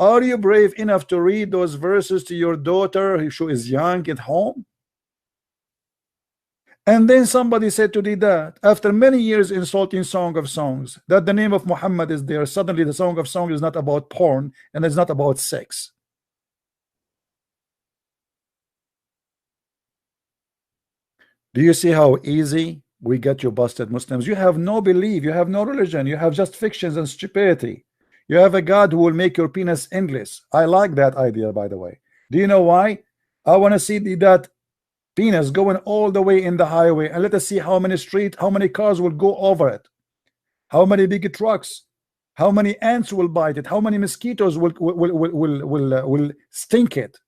are you brave enough to read those verses to your daughter who is young at home? And then somebody said to Deedat, after many years insulting Song of Songs, that the name of Muhammad is there. Suddenly the Song of Songs is not about porn and it's not about sex. Do you see how easy we get you busted, Muslims? You have no belief, you have no religion, you have just fictions and stupidity. You have a God who will make your penis endless. I like that idea, by the way. Do you know why? I want to see that penis going all the way in the highway, and let us see how many how many cars will go over it, how many big trucks, how many ants will bite it, how many mosquitoes will stink it.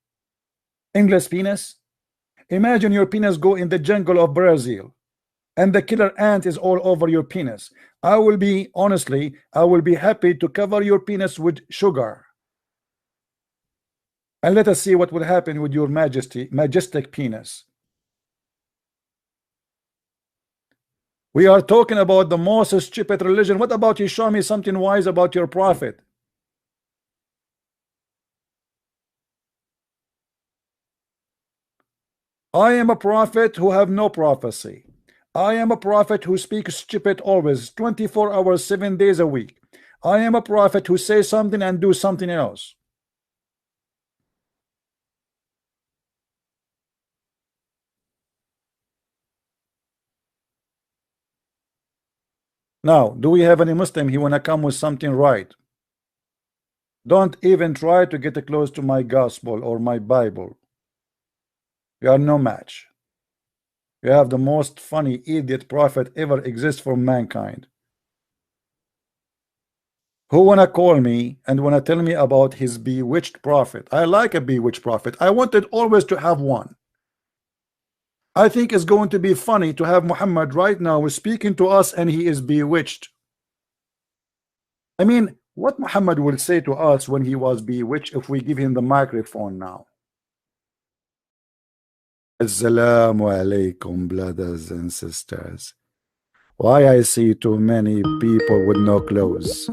Endless penis. Imagine your penis go in the jungle of Brazil, and the killer ant is all over your penis. I will be, honestly, I will be happy to cover your penis with sugar. And let us see what will happen with your majestic penis. We are talking about the most stupid religion. What about you? Show me something wise about your prophet. I am a prophet who have no prophecy. I am a prophet who speaks stupid always, 24 hours, 7 days a week. I am a prophet who says something and do something else. Now, do we have any Muslim he wanna come with something right? Don't even try to get close to my gospel or my Bible. You are no match. You have the most funny idiot prophet ever exists for mankind. Who wanna call me and wanna tell me about his bewitched prophet? I like a bewitched prophet. I wanted always to have one. I think it's going to be funny to have Muhammad right now speaking to us and he is bewitched. I mean, what Muhammad will say to us when he was bewitched if we give him the microphone now? Assalamu alaikum, brothers and sisters. Why I see too many people with no clothes?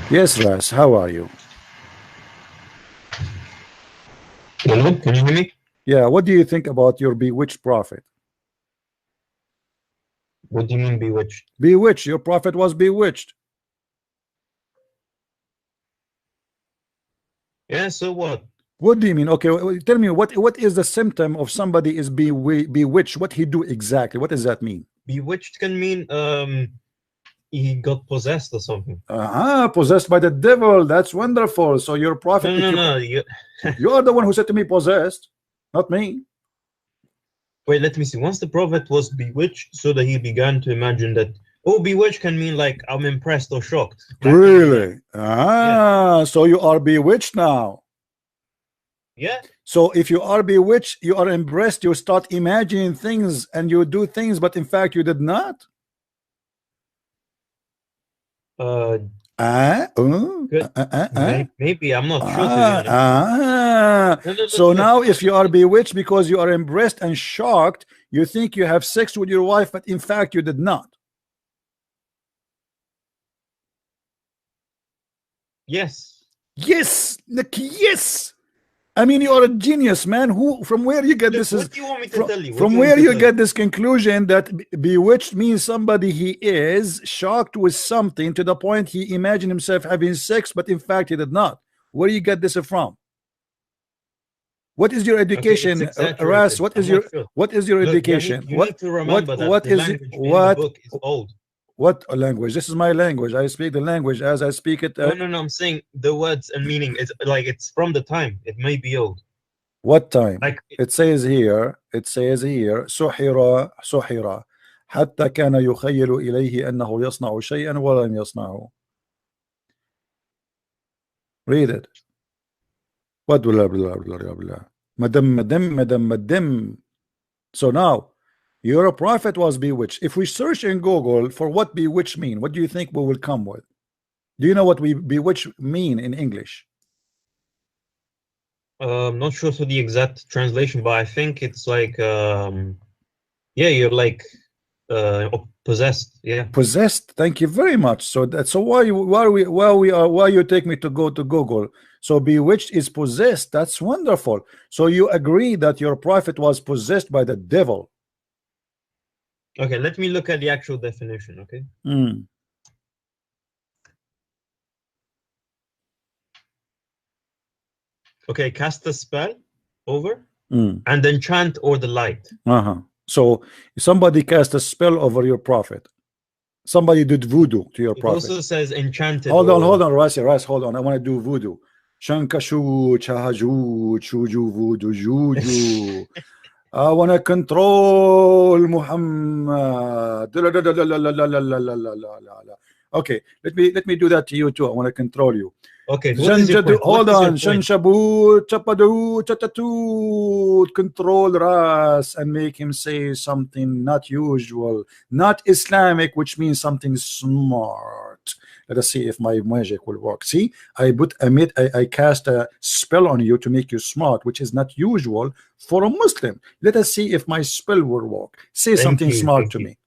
Yes, Ras, how are you? Hello, can you hear me? Yeah, what do you think about your bewitched prophet? What do you mean bewitched? Bewitched, your prophet was bewitched. Yeah, so what? What do you mean? Okay, tell me what is the symptom of somebody is bewitched? What he do exactly? What does that mean? Bewitched can mean he got possessed or something. Possessed by the devil. That's wonderful. So your prophet, No. You are the one who said to me possessed, not me. Wait, let me see. Once the prophet was bewitched, so that he began to imagine that, oh, bewitched can mean like I'm impressed or shocked. Really? Yeah. So you are bewitched now. Yeah. So if you are bewitched, you are impressed, you start imagining things and you do things, but in fact you did not. Maybe I'm not sure. So now if you are bewitched because you are impressed and shocked, you think you have sex with your wife, but in fact you did not. Yes. Yes, like, yes. I mean, you are a genius, man. Who, from where you get Look, this? Is what do you want me to tell you? What from do you want where me to you tell get this conclusion that bewitched means somebody he is shocked with something to the point he imagined himself having sex, but in fact he did not. Where you get this from? What is your education, Ras? What is your Look, education? You need to remember that the language in the book is old. What language? This is my language. I speak the language as I speak it. No, I'm saying the words and meaning is like it's from the time. It may be old. What time? Like it says here. سحر حتى كان يخيل إليه أنه يصنع شيئا ولم يصنعه. Read it. What blah blah blah blah blah. Madam. So now your prophet was bewitched. If we search in Google for what bewitched mean, what do you think we will come with? Do you know what we bewitched mean in English? I'm not sure for the exact translation, but I think it's like yeah, you're like possessed. Yeah, possessed. Thank you very much. So that's so why you take me to go to Google. So bewitched is possessed. That's wonderful. So you agree that your prophet was possessed by the devil? Okay, let me look at the actual definition. Okay. Okay, cast a spell over and enchant or the light. So somebody cast a spell over your prophet. Somebody did voodoo to your prophet. It also says enchanted. Hold on, Ras, hold on. I want to do voodoo. Shankashu, Chahaju, Chuju, voodoo, Juju. I want to control Muhammad. Okay, let me do that to you too. I want to control you. Okay, hold on. Shanshabu, Chapadu, Chatatut, control Ras and make him say something not usual, not Islamic, which means something smart. Let us see if my magic will work. See, I cast a spell on you to make you smart, which is not usual for a Muslim. Let us see if my spell will work. Say something smart to me.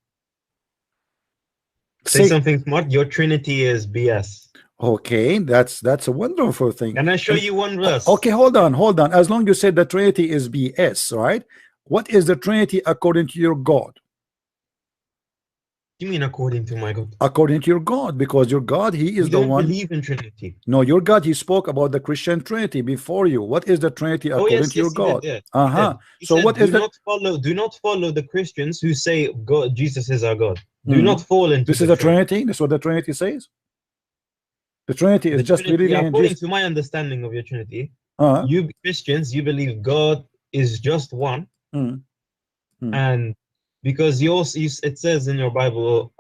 Say something smart. Your Trinity is BS. Okay, that's a wonderful thing. Can I show you one verse? Okay, hold on. As long as you said the Trinity is BS, right? What is the Trinity according to your God? You mean according to my God? According to your God, because your God, he is the one. Believe in Trinity. No, your God, he spoke about the Christian Trinity before you. What is the Trinity according to your God? So what is that? Do not follow the Christians who say God, Jesus is our God. Do not fall into this is the Trinity. This is what the Trinity says. The Trinity is just believing in Jesus. According to my understanding of your Trinity, you Christians, you believe God is just one, and because it says in your Bible,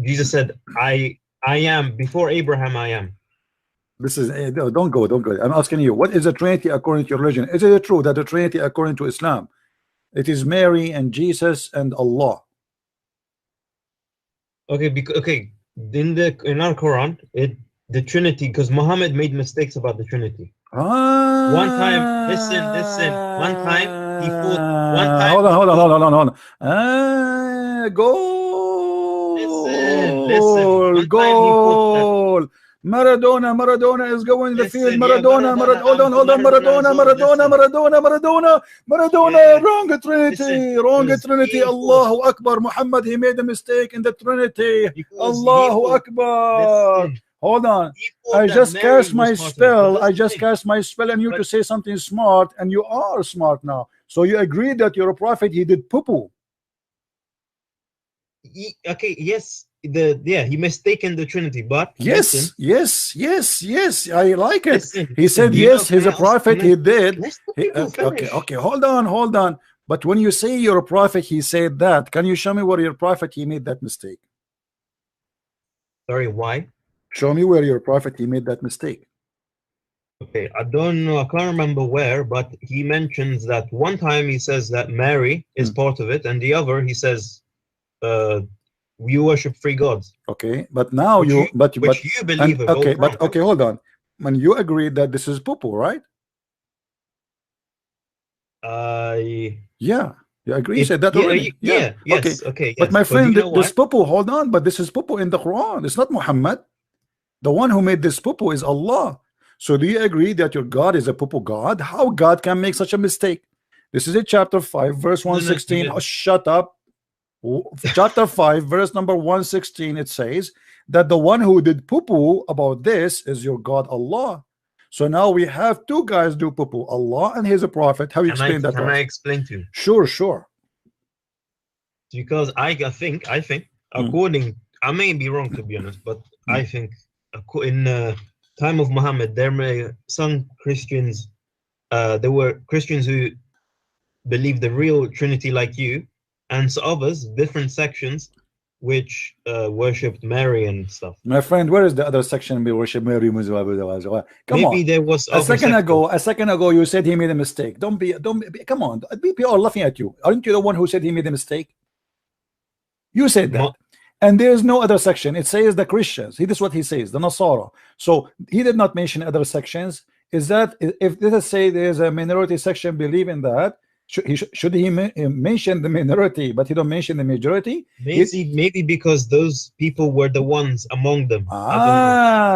Jesus said, "I am before Abraham. I am." This is don't go. I'm asking you, what is the Trinity according to your religion? Is it true that the Trinity according to Islam, it is Mary and Jesus and Allah? Okay, in our Quran, the Trinity, because Muhammad made mistakes about the Trinity. One time, listen. One time he fought. Hold on. Goal. Goal. Maradona is going in the field. Maradona. Hold on. Maradona. Wrong Trinity. Allahu Akbar. Muhammad, he made a mistake in the Trinity. Allahu Akbar. Hold on. I just cast my spell. And you to say something smart, and you are smart now. So you agree that you're a prophet, he did poo-poo. Okay, yes. He mistaken the Trinity, but yes, I like it. He said yes, he's a prophet, he did. Okay, hold on. But when you say you're a prophet, he said that. Can you show me where your prophet he made that mistake? Sorry, why? Show me where your prophet he made that mistake. Okay, I don't know, I can't remember where, but he mentions that one time he says that Mary is part of it, and the other he says we worship three gods. Okay, but now you believe okay, hold on. When you agree that this is poo-poo, right? Yeah, you agree. You said that already. Yes, okay. But my friend, this poo-poo, hold on, but this is poo-poo in the Quran. It's not Muhammad. The one who made this poo-poo is Allah. So do you agree that your God is a poo-poo God? How God can make such a mistake? This is in chapter 5 verse 116. Oh, shut up. Chapter 5 verse number 116, it says that the one who did poo-poo about this is your God Allah. So now we have two guys do poo-poo, Allah and his prophet. How you explain that? Can I explain to you? Sure. Because I think according, I may be wrong to be honest, but I think in time of Muhammad there may some Christians, there were Christians who believe the real Trinity like you, and so others, different sections, which worshipped Mary and stuff. My friend, where is the other section we worship Mary? Come Maybe on. There was a second ago you said he made a mistake. Don't be come on. People are laughing at you. Aren't you the one who said he made a mistake? You said that. And there's no other section. It says the Christians. This is what he says, the Nasara. So he did not mention other sections. Is that, if let us say there's a minority section believe in that, should he mention the minority, but he don't mention the majority? Maybe because those people were the ones among them.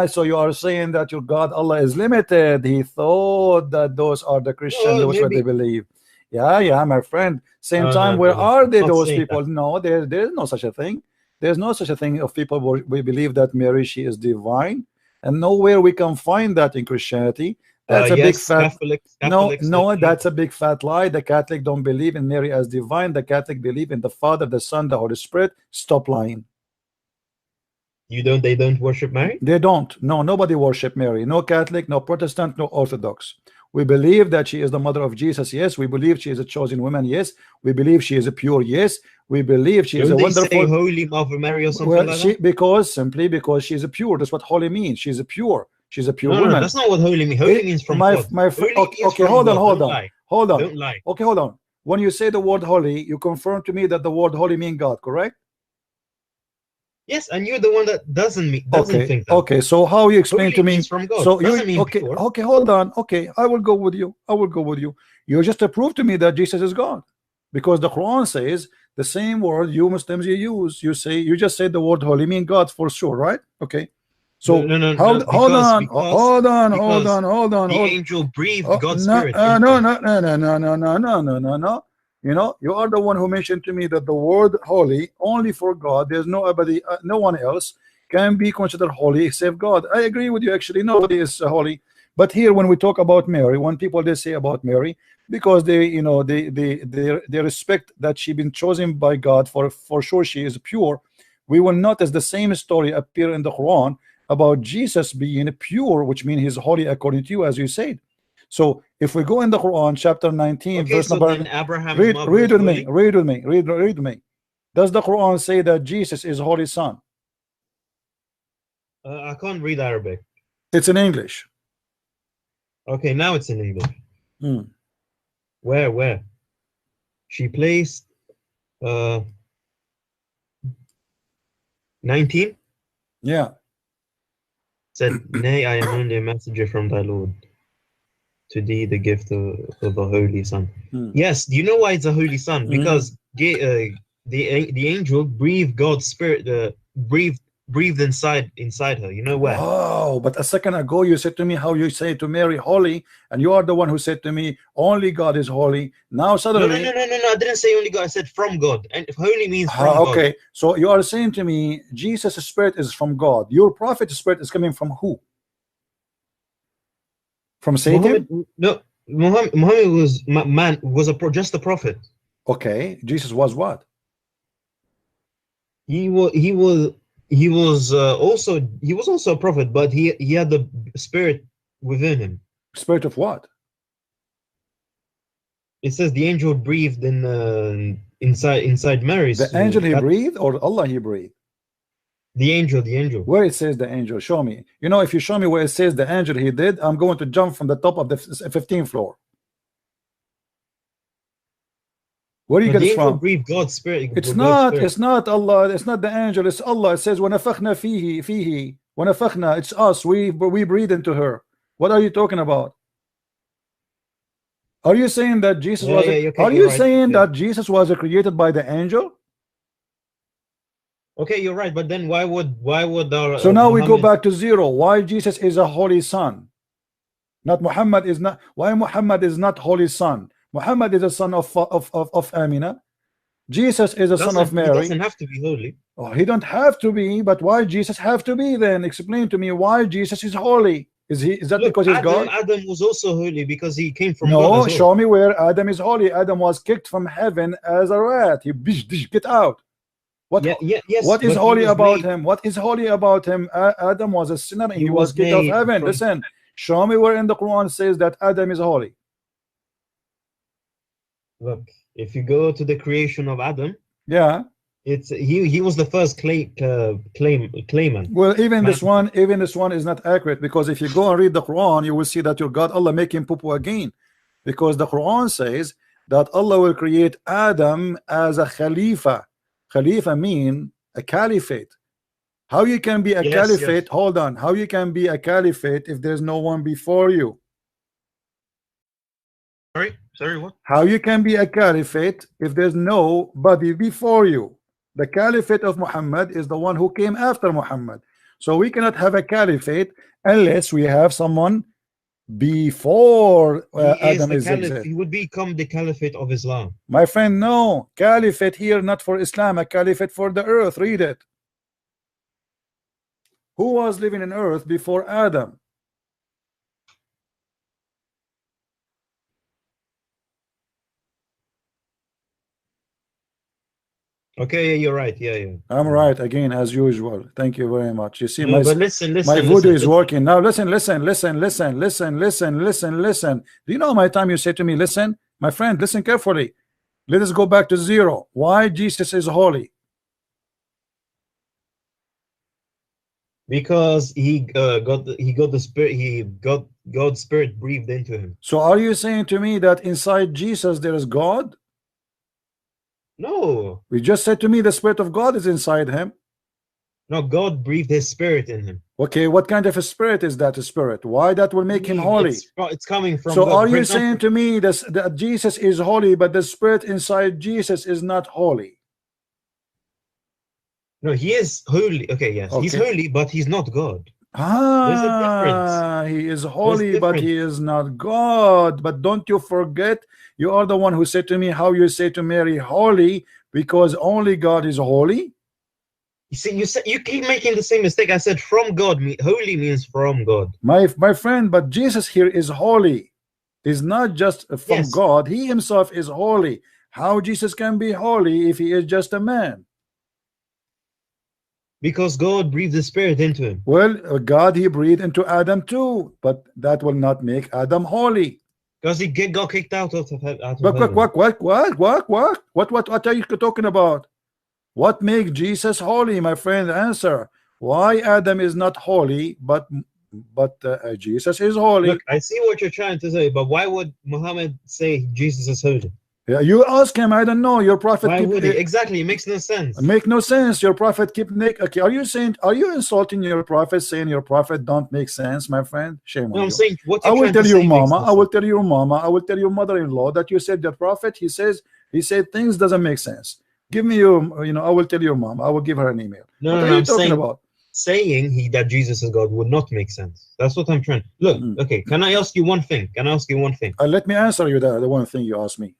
So you are saying that your God Allah is limited. He thought that those are the Christians, those what they believe. Yeah, my friend. Same time, where are they, those people? No, there's no such a thing. There's no such a thing of people we believe that Mary, she is divine, and nowhere we can find that in Christianity. That's a big fat no, that's a big fat lie. The Catholic don't believe in Mary as divine. The Catholic believe in the Father, the Son, the Holy Spirit. Stop lying. They don't worship Mary? They don't. No, nobody worship Mary. No Catholic, no Protestant, no Orthodox. We believe that she is the mother of Jesus. Yes. We believe she is a chosen woman. Yes. We believe she is a pure. Yes. We believe she is a wonderful. Say Holy Mother Mary or something like that? Simply because she is a pure. That's what holy means. She's a pure. She's a pure woman. No, that's not what holy means. Holy means from God. Okay, hold on. Don't lie. Okay, hold on. When you say the word holy, you confirm to me that the word holy means God, correct? Yes, and you're the one that doesn't think that. Okay, so how you explain holy to me? Means from God. So doesn't mean okay, pure. Okay, hold on. Okay, I will go with you. You just prove to me that Jesus is God, because the Quran says the same word you Muslims you use. You just said the word holy means God for sure, right? Okay. So hold on. The angel breathed God's spirit. No. You are the one who mentioned to me that the word holy only for God. There's nobody, no one else can be considered holy except God. I agree with you. Actually, nobody is holy. But here, when we talk about Mary, when people they say about Mary, because they respect that she been chosen by God for sure she is pure. We will notice the same story appear in the Quran about Jesus being pure, which means he's holy according to you, as you said. So if we go in the Quran, chapter 19, verse number, read with me. Does the Quran say that Jesus is holy son? I can't read Arabic. It's in English. Okay, now it's in English. Where? She placed 19? Yeah. Said, nay, I am only a messenger from thy Lord. To thee the gift of the Holy Son. Yes, do you know why it's a Holy Son? Because the angel breathed God's spirit, breathed inside her. You know where? Oh, but a second ago you said to me how you say to Mary holy, and you are the one who said to me only God is holy. Now suddenly no, I didn't say only God. I said from God, and holy means from God. Okay, so you are saying to me Jesus' spirit is from God. Your prophet's spirit is coming from who? From Satan? Muhammad was just a prophet. Okay, Jesus was what? He was also a prophet, but he had the spirit within him. Spirit of what? It says the angel breathed inside Mary. The angel he breathed, or Allah he breathed? The angel. Where it says the angel, show me. If you show me where it says the angel he did, I'm going to jump from the top of the 15th floor. Where do you get it from? Breathe God's spirit. It's not Allah. It's not the angel. It's Allah. It says وَنَفَخْنَا فِيهِ وَنَفَخْنَا. It's us. We breathe into her. What are you talking about? Are you saying that Jesus was? Are you saying that Jesus was created by the angel? Okay, you're right, but then why would our So now we go Muhammad... back to zero. Why Jesus is a holy son? Not Muhammad is not. Why Muhammad is not holy son? Muhammad is a son of Amina. Jesus is a son of Mary. He doesn't have to be holy. Oh, he don't have to be, but why Jesus have to be then? Explain to me why Jesus is holy. Is that Look, because he's God? Adam was also holy because he came from no, God as well. Show me where Adam is holy. Adam was kicked from heaven as a rat. He get out. What? Yes, what is holy about him? What is holy about him? Adam was a sinner and he was kicked out of heaven. Listen, show me where in the Quran says that Adam is holy. Look, if you go to the creation of Adam, yeah, it's he was the first claimant. Well, even this one is not accurate, because if you go and read the Quran, you will see that your God Allah make him poo-poo again, because the Quran says that Allah will create Adam as a Khalifa. Khalifa mean a caliphate. How you can be a caliphate? Yes. Hold on. How you can be a caliphate if there's no one before you? Sorry, what? How you can be a caliphate if there's nobody before you? The caliphate of Muhammad is the one who came after Muhammad. So we cannot have a caliphate unless we have someone before Adam is existed. He would become the caliphate of Islam. My friend, no. Caliphate here, not for Islam, a caliphate for the earth. Read it. Who was living in earth before Adam? Okay, yeah, you're right. Yeah. I'm right again, as usual. Thank you very much. You see, but listen, my voodoo is working now. Listen. Do you know how many times you say to me, listen, my friend, listen carefully. Let us go back to zero. Why Jesus is holy? Because he got the spirit. God's spirit breathed into him. So are you saying to me that inside Jesus there is God? No. We just said to me the spirit of God is inside him. No, God breathed his spirit in him. Okay, what kind of a spirit is that? A spirit? Why that will make him holy? It's coming from so God. Are you saying to me that Jesus is holy, but the spirit inside Jesus is not holy? No, he is holy. Okay, yes, okay. He's holy, but he's not God. There's a difference. He is holy, but he is not God. But don't you forget, you are the one who said to me how you say to Mary holy because only God is holy. You see, you keep making the same mistake. I said from God. Holy means from God. My friend, but Jesus here is holy. He's not just from God. He himself is holy. How Jesus can be holy if he is just a man? Because God breathed the spirit into him. Well, God, he breathed into Adam too, but that will not make Adam holy. Because he got kicked out of heaven. What are you talking about? What makes Jesus holy, my friend? Answer. Why Adam is not holy, but Jesus is holy? Look, I see what you're trying to say, but why would Muhammad say Jesus is holy? Yeah, you ask him. I don't know. Your prophet. Why would he? Exactly, it makes no sense. Make no sense. Your prophet keep okay. Are you insulting your prophet, saying your prophet don't make sense, my friend? Shame on you. I'm saying what I will tell your mama. I will tell your mama. I will tell your mother-in-law that you said the prophet. He said things doesn't make sense. Give me your. I will tell your mom. I will give her an email. No, what are you talking about? Saying that Jesus is God would not make sense. That's what I'm trying. Look, okay. Can I ask you one thing? Let me answer you the one thing you asked me.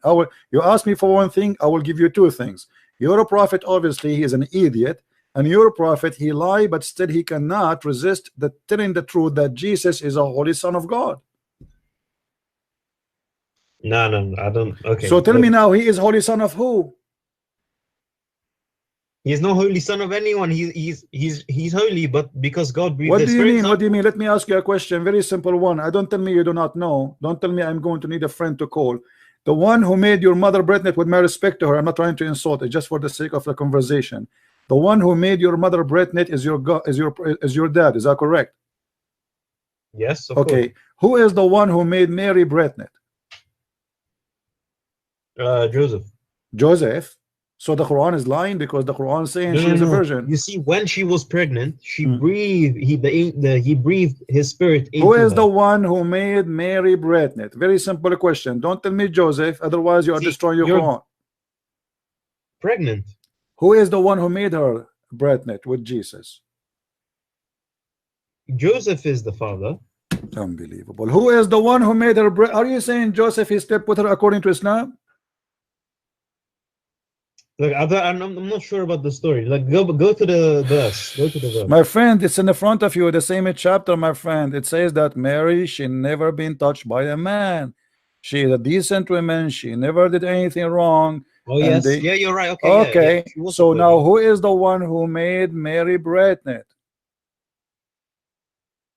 You asked me for one thing. I will give you two things. Your prophet, obviously, he is an idiot, and your prophet, he lied, but still he cannot resist telling the truth that Jesus is a holy son of God. No, I don't. Okay. So tell me now, he is holy son of who? He's no holy son of anyone. He's holy, but because God breathed. What do you mean? What do you mean? Let me ask you a question. Very simple one. Don't tell me you do not know. Don't tell me I'm going to need a friend to call. The one who made your mother pregnant, with my respect to her, I'm not trying to insult it, just for the sake of the conversation. The one who made your mother pregnant is your dad. Is that correct? Yes. Okay. Who is the one who made Mary pregnant? Joseph. Joseph. So the Quran is lying because the Quran is saying she is a virgin. You see, when she was pregnant, she breathed. He breathed his spirit into Who is her. the one who made Mary pregnant? Very simple question. Don't tell me Joseph, otherwise you are destroying your Quran. Pregnant. Who is the one who made her pregnant with Jesus? Joseph is the father. Unbelievable. Who is the one who made her? Are you saying Joseph is slept with her according to Islam? Like I'm not sure about the story. Like go to the verse. Go to the verse. My friend, it's in the front of you, the same chapter, my friend. It says that Mary, she never been touched by a man. She is a decent woman. She never did anything wrong. Oh yes, yeah, you're right. Okay. Okay. Yeah. So now, who is the one who made Mary pregnant?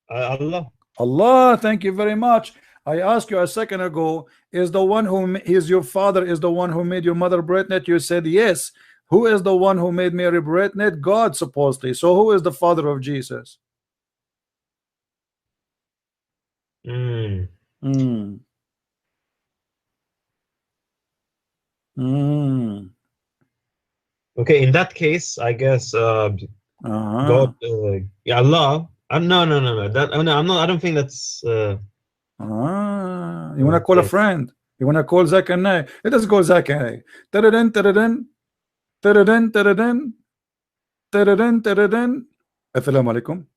Allah. Allah. Thank you very much. I asked you a second ago, is the one who is your father is the one who made your mother pregnant? You said yes. Who is the one who made Mary pregnant? God, supposedly. So who is the father of Jesus? Mm. Okay, in that case, I guess God, Allah. No. That I'm not. I don't think that's. You want to call a friend? You want to call Zakir Naik? Let us go Zakir Naik. Taradan, taradan, taradan, taradan, taradan, taradan. Assalamu alaikum.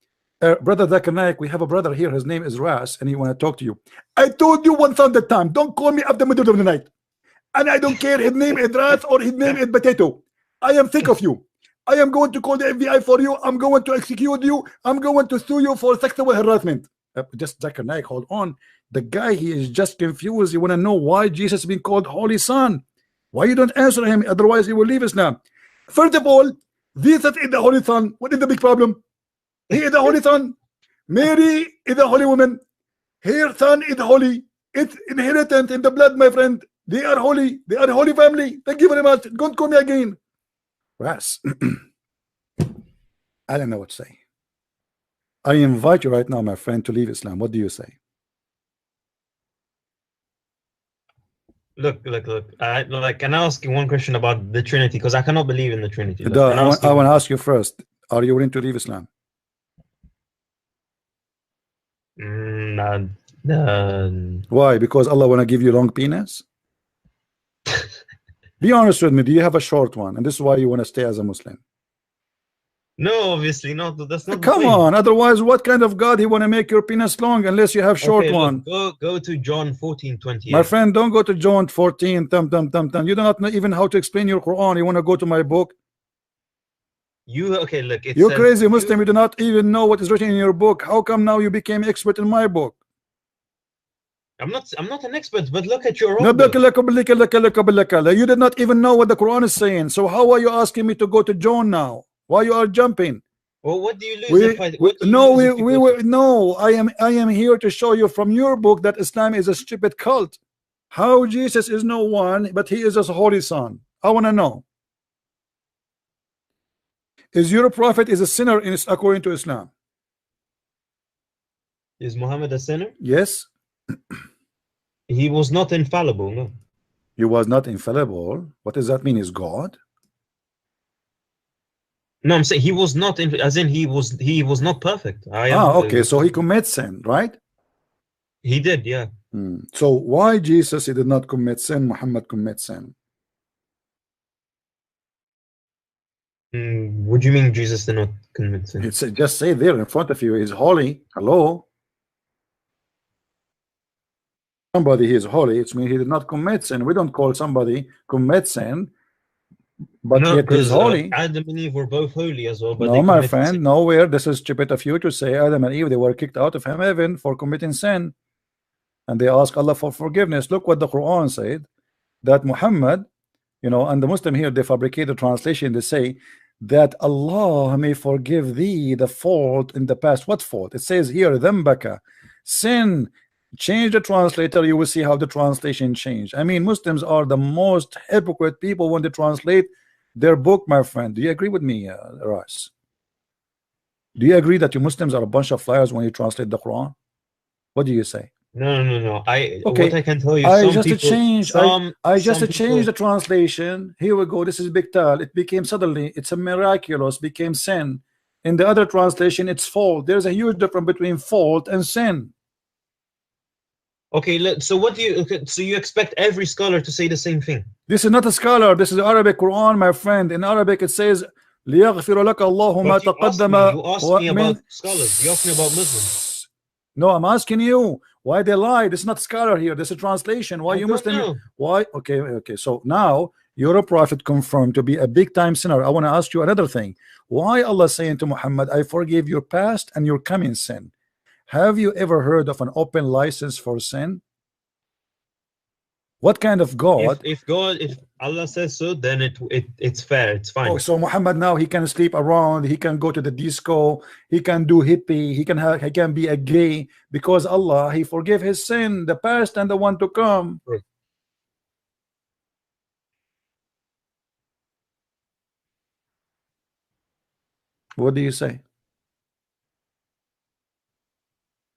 Brother Zakir Naik, we have a brother here. His name is Ras, and he want to talk to you. I told you 1,000 times, don't call me after the middle of the night. And I don't care his name is Ras or his name is Potato. I am sick of you. I am going to call the FBI for you. I'm going to execute you. I'm going to sue you for sexual harassment. Just Zakir Naik, hold on. The guy, he is just confused. You want to know why Jesus has been called Holy Son? Why you don't answer him? Otherwise, he will leave Islam. First of all, Jesus is the Holy Son. What is the big problem? He is the Holy Son. Mary is a holy woman. Her son is holy. It's inheritance in the blood, my friend. They are holy. They are a holy family. Thank you very much. Don't call me again. Ras. I don't know what to say. I invite you right now, my friend, to leave Islam. What do you say? Look. Can I ask you one question about the Trinity? Because I cannot believe in the Trinity. I want to ask you first. Are you willing to leave Islam? Why? Because Allah want to give you long penis? Be honest with me. Do you have a short one? And this is why you want to stay as a Muslim? No, obviously not. That's not. Come on. Otherwise, what kind of God he want to make your penis long unless you have short one? Go to John 14:28. My friend, don't go to John 14. You do not know even how to explain your Quran. You want to go to my book? Look. You're crazy Muslim. You do not even know what is written in your book. How come now you became expert in my book? I'm not an expert, but look at your own. You did not even know what the Quran is saying. So how are you asking me to go to John now? Why you are jumping? Well, what do you lose? I am here to show you from your book that Islam is a stupid cult. How Jesus is no one, but he is a holy son. I want to know. Is your prophet is a sinner according to Islam? Is Muhammad a sinner? Yes. He was not infallible, no. He was not infallible. What does that mean? Is God? No, I'm saying he was not as in he was not perfect. Okay, so he commits sin, right? He did, yeah. So why Jesus he did not commit sin, Muhammad commits sin? What do you mean Jesus did not commit sin? It's just say there in front of you, he's holy. Hello? Somebody is holy, it means he did not commit sin. We don't call somebody commit sin, but no, yet he's holy. Adam and Eve were both holy as well. But no, my friend, sin. Nowhere. This is stupid of you to say Adam and Eve, they were kicked out of heaven for committing sin. And they ask Allah for forgiveness. Look what the Quran said, that Muhammad, and the Muslim here, they fabricate the translation. They say that Allah may forgive thee the fault in the past. What fault? It says here, dhambaka, sin. Change the translator, you will see how the translation changed. I mean, Muslims are the most hypocrite people when they translate their book, my friend. Do you agree with me, Ras? Do you agree that you Muslims are a bunch of liars when you translate the Quran? What do you say? No. Okay. What I can tell you, I just changed the translation. Here we go. This is Biktal. It became suddenly, it's a miraculous, became sin. In the other translation, it's fault. There's a huge difference between fault and sin. Okay, so what do you? So you expect every scholar to say the same thing? This is not a scholar. This is Arabic Quran, my friend. In Arabic, it says ليغفر لك الله ما تقدم. You asked me about scholars. You asked me about Muslims. No, I'm asking you why they lied. It's not scholar here. This is a translation. Why you Muslim? Why? Okay. So now you're a prophet confirmed to be a big time sinner. I want to ask you another thing. Why Allah saying to Muhammad, I forgive your past and your coming sin? Have you ever heard of an open license for sin? What kind of God? If Allah says so, then it's fair. It's fine. Oh, so Muhammad now he can sleep around, he can go to the disco, he can do hippie, he can be a gay because Allah he forgive his sin, the past and the one to come. Right. What do you say?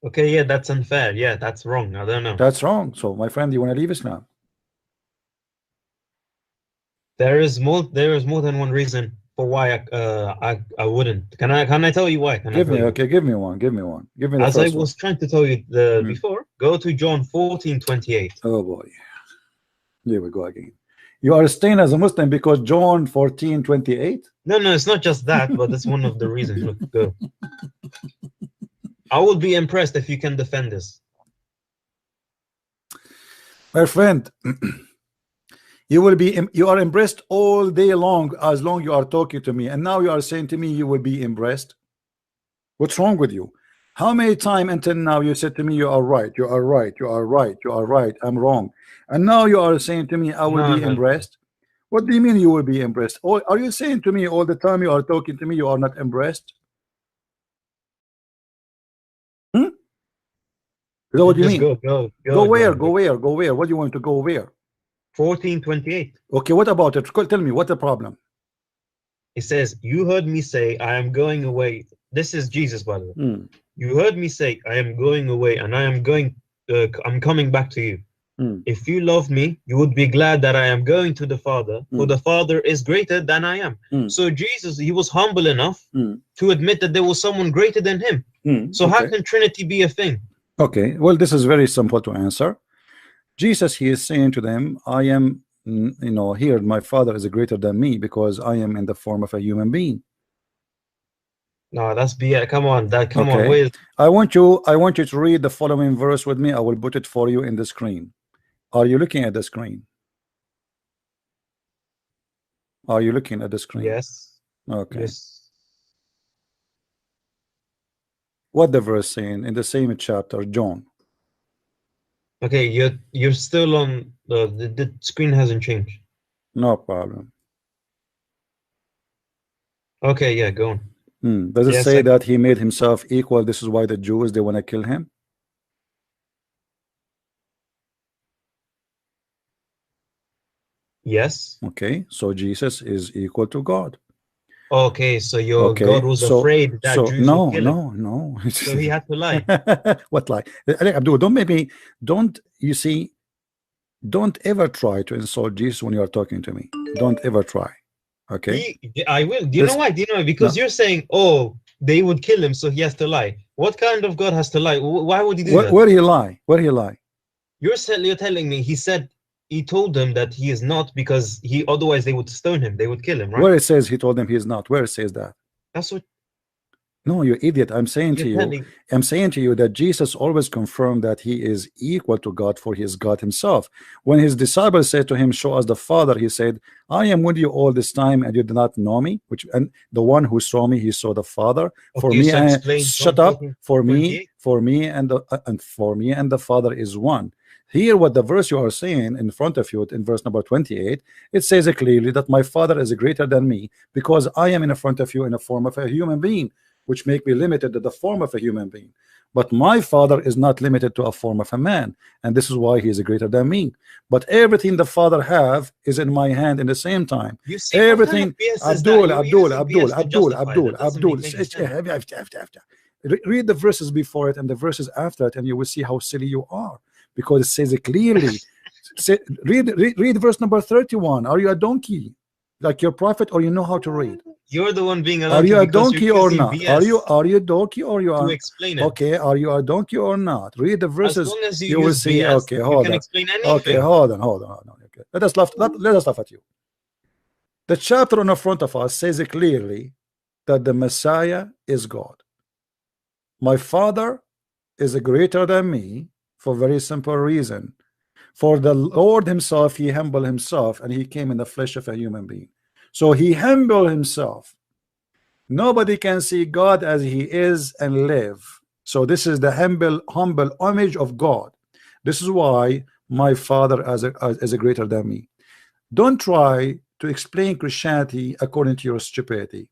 Okay, yeah, that's unfair. Yeah, that's wrong. I don't know. That's wrong. So my friend, you want to leave Islam? There is more than one reason for why I wouldn't. Can I tell you why? Give me one. Give me the As first I was trying to tell you before, go to John 14:28. Oh boy, here we go again. You are staying as a Muslim because John 14:28. No, it's not just that, but that's one of the reasons. Look, go. I would be impressed if you can defend this. My friend, you are impressed all day long as long you are talking to me, and now you are saying to me you will be impressed. What's wrong with you? How many times until now you said to me you are right, you are right, you are right, you are right, I'm wrong, and now you are saying to me I will be impressed? What do you mean you will be impressed? Or are you saying to me all the time you are talking to me you are not impressed? Is that what you mean? Go where? Go where? Go where? What do you want to go where? 14:28. Okay, what about it? Tell me, what's the problem? It says, you heard me say, I am going away. This is Jesus, by the way. You heard me say, I am going away, and I'm coming back to you. If you love me, you would be glad that I am going to the Father, for the Father is greater than I am. So Jesus, he was humble enough to admit that there was someone greater than him. So how can Trinity be a thing? Okay, well, this is very simple to answer. Jesus, he is saying to them, I am, here, my Father is greater than me because I am in the form of a human being. No, that's BS. Come on, come on. Wait. I want you to read the following verse with me. I will put it for you in the screen. Are you looking at the screen? Are you looking at the screen? Yes. Okay. Yes. What the verse saying in the same chapter, John? Okay, you're still on the screen hasn't changed. No problem. Okay, yeah, go on. Does it say that he made himself equal? This is why the Jews they want to kill him. Yes. Okay, so Jesus is equal to God. Okay, so your God was afraid that Jews would kill him. No. So he had to lie. What lie? Abdul, don't ever try to insult Jesus when you are talking to me. Don't ever try. Okay. I will. Do you know why? Because you're saying, oh, they would kill him, so he has to lie. What kind of God has to lie? Why would he do that? Where he lie? You're telling me he told them that he is not because otherwise they would stone him. They would kill him, right? Where it says he told them he is not. Where it says that? That's what. No, you idiot. I'm saying to you that Jesus always confirmed that he is equal to God, for he is God himself. When his disciples said to him, show us the Father, he said, I am with you all this time and you do not know me, and the one who saw me, he saw the Father. For me, shut up. For me and the Father is one. Here, what the verse you are saying in front of you in verse number 28, it says clearly that my Father is greater than me because I am in front of you in the form of a human being, which make me limited to the form of a human being. But my Father is not limited to a form of a man, and this is why he is greater than me. But everything the Father have is in my hand in the same time. You see, everything. Abdul. Read the verses before it and the verses after it, and you will see how silly you are. Because it says it clearly. read verse number 31. Are you a donkey like your prophet, or you know how to read? You're the one being a donkey. Are you a donkey or not? Are you a donkey or you are? To explain it. Okay, are you a donkey or not? Read the verses. As long as you will see. BS, okay, hold on. Explain anything. Okay, hold on. Okay. Let us laugh at you. The chapter on the front of us says it clearly that the Messiah is God. My Father is greater than me for a very simple reason. For the Lord himself, he humbled himself, and he came in the flesh of a human being. So he humbled himself. Nobody can see God as he is and live. So this is the humble image of God. This is why my Father is greater than me. Don't try to explain Christianity according to your stupidity.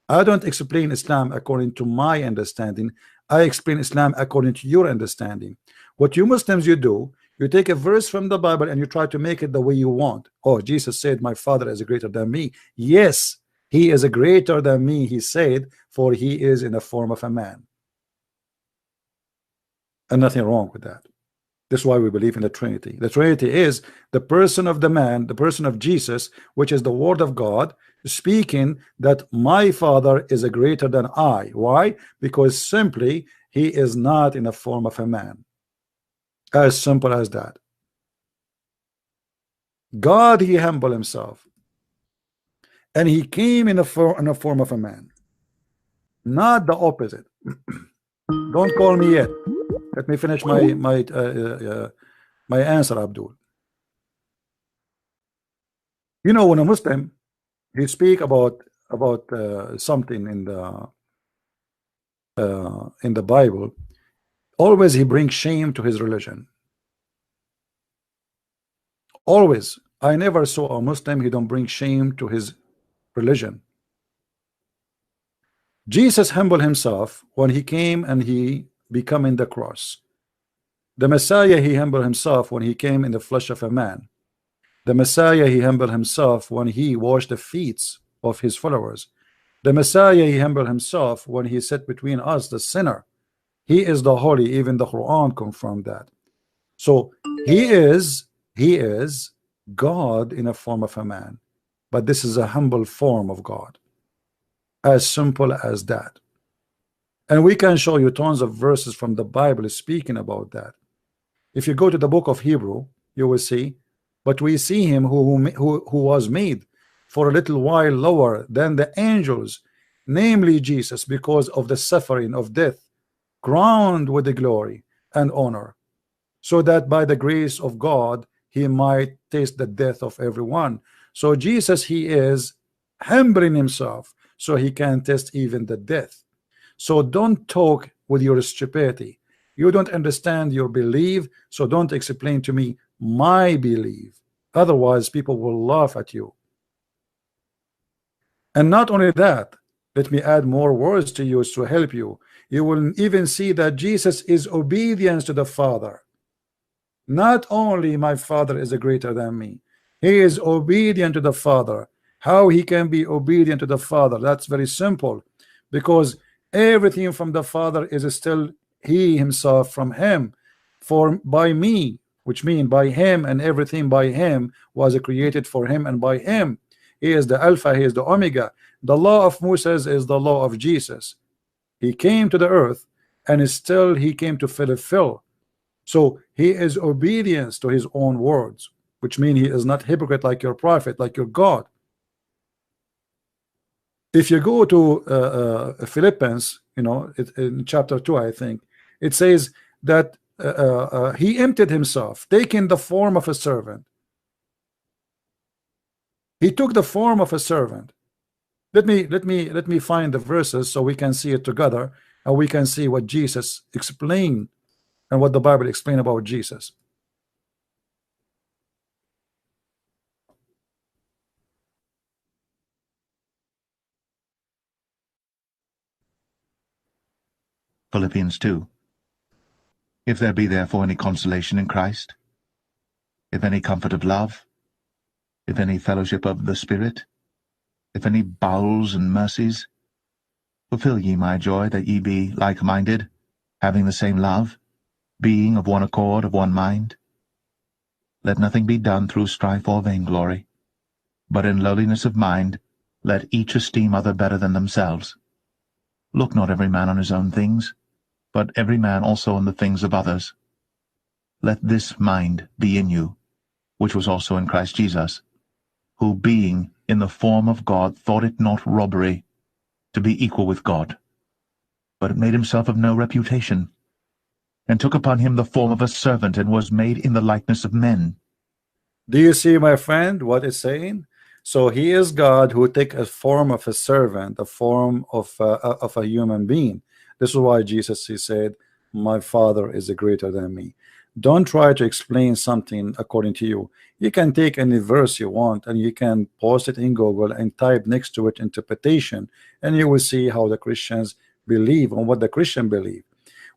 I don't explain Islam according to my understanding. I explain Islam according to your understanding. What you Muslims you do, you take a verse from the Bible and you try to make it the way you want. Oh, Jesus said my Father is greater than me. Yes, he is greater than me, he said, for he is in the form of a man. And nothing wrong with that. That's why we believe in the Trinity. The Trinity is the person of the man, the person of Jesus, which is the Word of God, speaking that my Father is a greater than I. Why? Because simply he is not in the form of a man. As simple as that. God, he humbled himself, and he came in the form of a man, not the opposite. Don't call me yet. Let me finish my answer, Abdul. You know, when a Muslim he speak about something in the Bible, always he brings shame to his religion. Always. I never saw a Muslim he don't bring shame to his religion. Jesus humbled himself when he came and he became in the cross. The Messiah, he humbled himself when he came in the flesh of a man. The Messiah, he humbled himself when he washed the feet of his followers. The Messiah, he humbled himself when he sat between us, the sinner. He is the holy. Even the Quran confirmed that. So he is God in a form of a man, but this is a humble form of God. As simple as that. And we can show you tons of verses from the Bible speaking about that. If you go to the book of Hebrew, you will see, but we see him who was made for a little while lower than the angels, namely Jesus, because of the suffering of death, crowned with the glory and honor, so that by the grace of God he might taste the death of everyone. So Jesus, he is humbling himself so he can taste even the death. So don't talk with your stupidity. You don't understand your belief, so don't explain to me my belief. Otherwise people will laugh at you. And not only that, let me add more words to you to help you. You will even see that Jesus is obedience to the Father. Not only my Father is greater than me, he is obedient to the Father. How he can be obedient to the Father? That's very simple, because everything from the Father is still he himself from him. For by me, which means by him, and everything by him was created for him and by him. He is the Alpha, he is the Omega. The law of Moses is the law of Jesus. He came to the earth and still he came to fulfill. So he is obedience to his own words, which means he is not hypocrite like your prophet, like your God. If you go to Philippians, you know, in chapter 2, I think it says that he emptied himself, taking the form of a servant. He took the form of a servant. Let me find the verses so we can see it together, and we can see what Jesus explained and what the Bible explained about Jesus. Philippians 2. If there be therefore any consolation in Christ, if any comfort of love, if any fellowship of the Spirit, if any bowels and mercies, fulfill ye my joy, that ye be like-minded, having the same love, being of one accord, of one mind. Let nothing be done through strife or vainglory, but in lowliness of mind let each esteem other better than themselves. Look not every man on his own things, but every man also on the things of others. Let this mind be in you, which was also in Christ Jesus, who being in the form of God, thought it not robbery to be equal with God, but made himself of no reputation, and took upon him the form of a servant, and was made in the likeness of men. Do you see, my friend, what it's saying? So he is God who take a form of a servant, a form of a human being. This is why Jesus, he said, my Father is greater than me. Don't try to explain something according to you. You can take any verse you want and you can post it in Google and type next to it interpretation, and you will see how the Christians believe and what the Christian believe.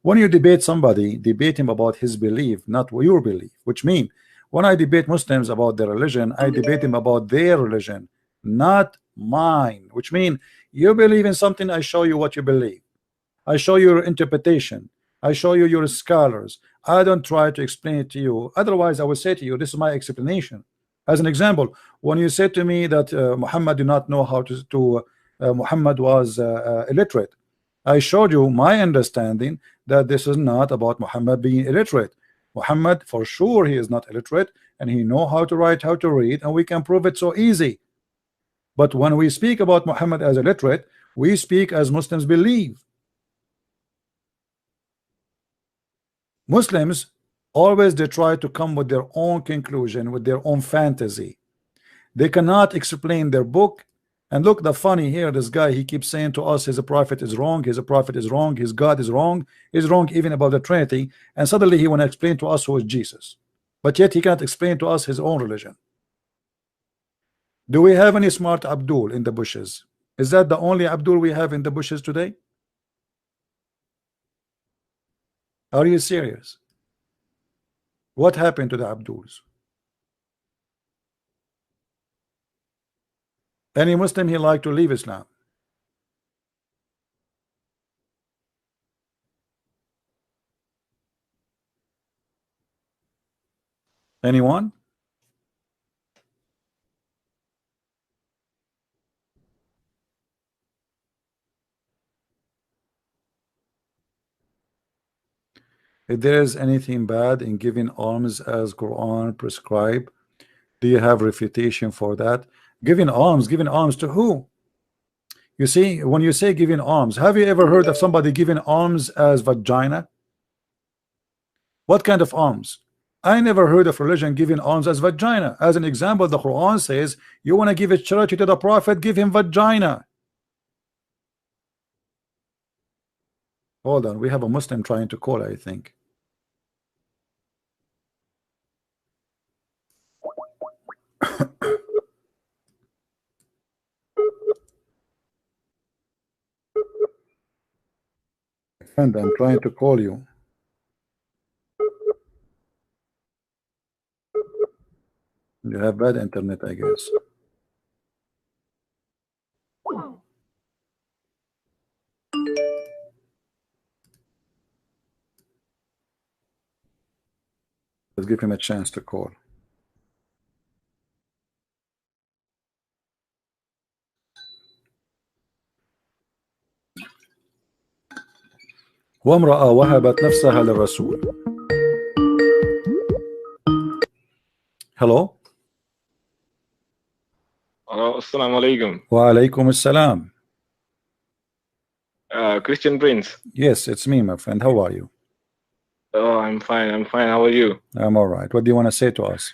When you debate somebody, debate him about his belief, not your belief. Which means when I debate Muslims about their religion, I debate them about their religion, not mine. Which means you believe in something, I show you what you believe. I show you your interpretation. I show you your scholars. I don't try to explain it to you. Otherwise, I will say to you, this is my explanation. As an example, when you said to me that Muhammad did not know how to Muhammad was illiterate, I showed you my understanding that this is not about Muhammad being illiterate. Muhammad, for sure, he is not illiterate, and he know how to write, how to read, and we can prove it so easy. But when we speak about Muhammad as illiterate, we speak as Muslims believe. Muslims always they try to come with their own conclusion, with their own fantasy. They cannot explain their book. And look, the funny here, this guy, he keeps saying to us his prophet is wrong, his prophet is wrong, his God is wrong, he's wrong even about the Trinity, and suddenly he want to explain to us who is Jesus, but yet he can't explain to us his own religion. Do we have any smart Abdul in the bushes? Is that the only Abdul we have in the bushes today? Are you serious? What happened to the Abduls? Any Muslim he like to leave Islam? Anyone? If there is anything bad in giving alms as Quran prescribe, do you have refutation for that? Giving alms to who? You see, when you say giving alms, have you ever heard of somebody giving alms as vagina? What kind of alms? I never heard of religion giving alms as vagina. As an example, the Quran says you want to give a charity to the Prophet, give him vagina. Hold on, we have a Muslim trying to call, I think. Friend, I'm trying to call you. You have bad internet, I guess. Let's give him a chance to call. وامرأة وهبت نفسها للرسول. Hello. Assalamu alaikum. Wa alaikum assalam. Christian Prince. Yes, it's me, my friend. How are you? Oh, I'm fine. I'm fine. How are you? I'm all right. What do you want to say to us?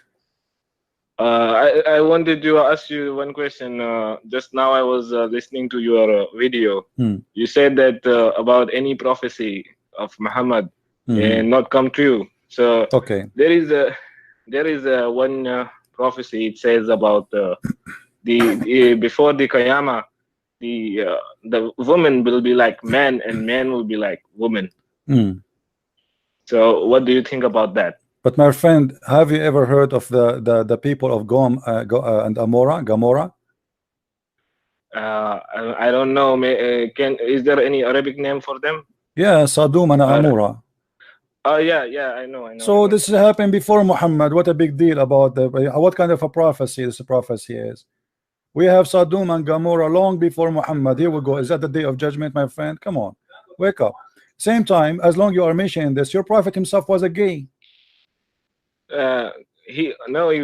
I wanted to ask you one question. Just now I was listening to your video. You said that about any prophecy of Muhammad and not come true. So okay, there is a one prophecy. It says about the before the Qiyamah, the woman will be like man and man will be like woman. So what do you think about that? But my friend, have you ever heard of the people of and Gomorrah? I don't know. Is there any Arabic name for them? Yeah, Sodom and Amorah. Oh yeah, I know. So this happened before Muhammad. What a big deal about what kind of a prophecy this prophecy is? We have Sodom and Gomorrah long before Muhammad. Here we go. Is that the day of judgment, my friend? Come on, wake up. Same time, as long you are mentioning this, your prophet himself was a gay. he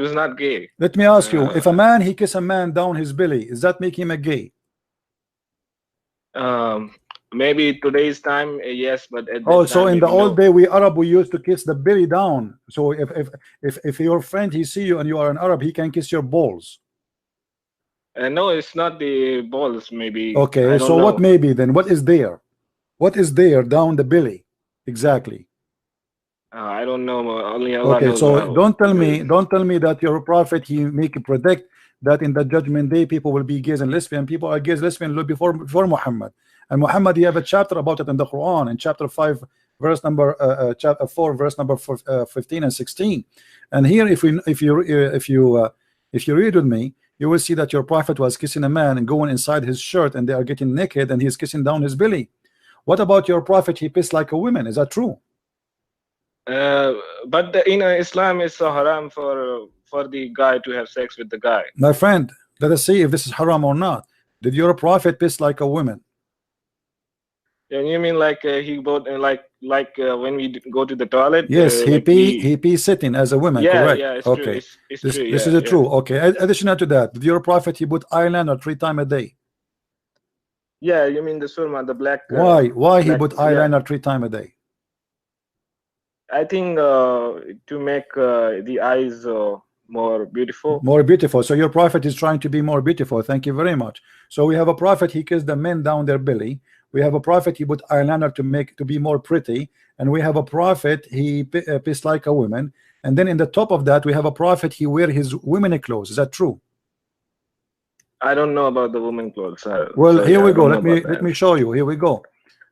was not gay. Let me ask you, if a man he kiss a man down his belly, does that make him a gay? Maybe today's time, yes, but at oh, that so time, in the maybe old no. day, we Arab, we used to kiss the belly down. So if your friend he see you and you are an Arab, he can kiss your balls. No, it's not the balls. Maybe. Okay, so what maybe then? What is there? What is there down the belly exactly? I don't know. Only Allah okay, knows. So don't tell me that your prophet he make a predict that in the judgment day people will be gays and lesbian. People are gays, lesbian before Muhammad. And Muhammad, he have a chapter about it in the Quran, in chapter 5, verse number chapter 4, verse number 15 and 16. And here, if you read with me, you will see that your prophet was kissing a man and going inside his shirt, and they are getting naked, and he's kissing down his belly. What about your prophet? He pissed like a woman. Is that true? But in Islam, it's so haram for the guy to have sex with the guy. My friend, let us see if this is haram or not. Did your prophet piss like a woman? And you mean like he both like when we go to the toilet? Yes, he like pee sitting as a woman. Yeah, correct. yeah, it's okay. True. It's this true. This yeah, is true. Okay. Additional to that, did your prophet he put eyeliner 3 times a day? Yeah, you mean the surma, the black. Why? Why black, he put eyeliner 3 times a day? I think to make the eyes more beautiful. More beautiful. So your prophet is trying to be more beautiful. Thank you very much. So we have a prophet, he kissed the men down their belly. We have a prophet, he put eyeliner to be more pretty. And we have a prophet, he pissed like a woman. And then in the top of that, we have a prophet, he wear his women clothes. Is that true? I don't know about the women clothes. Well, sorry, here we go. Let me show you. Here we go.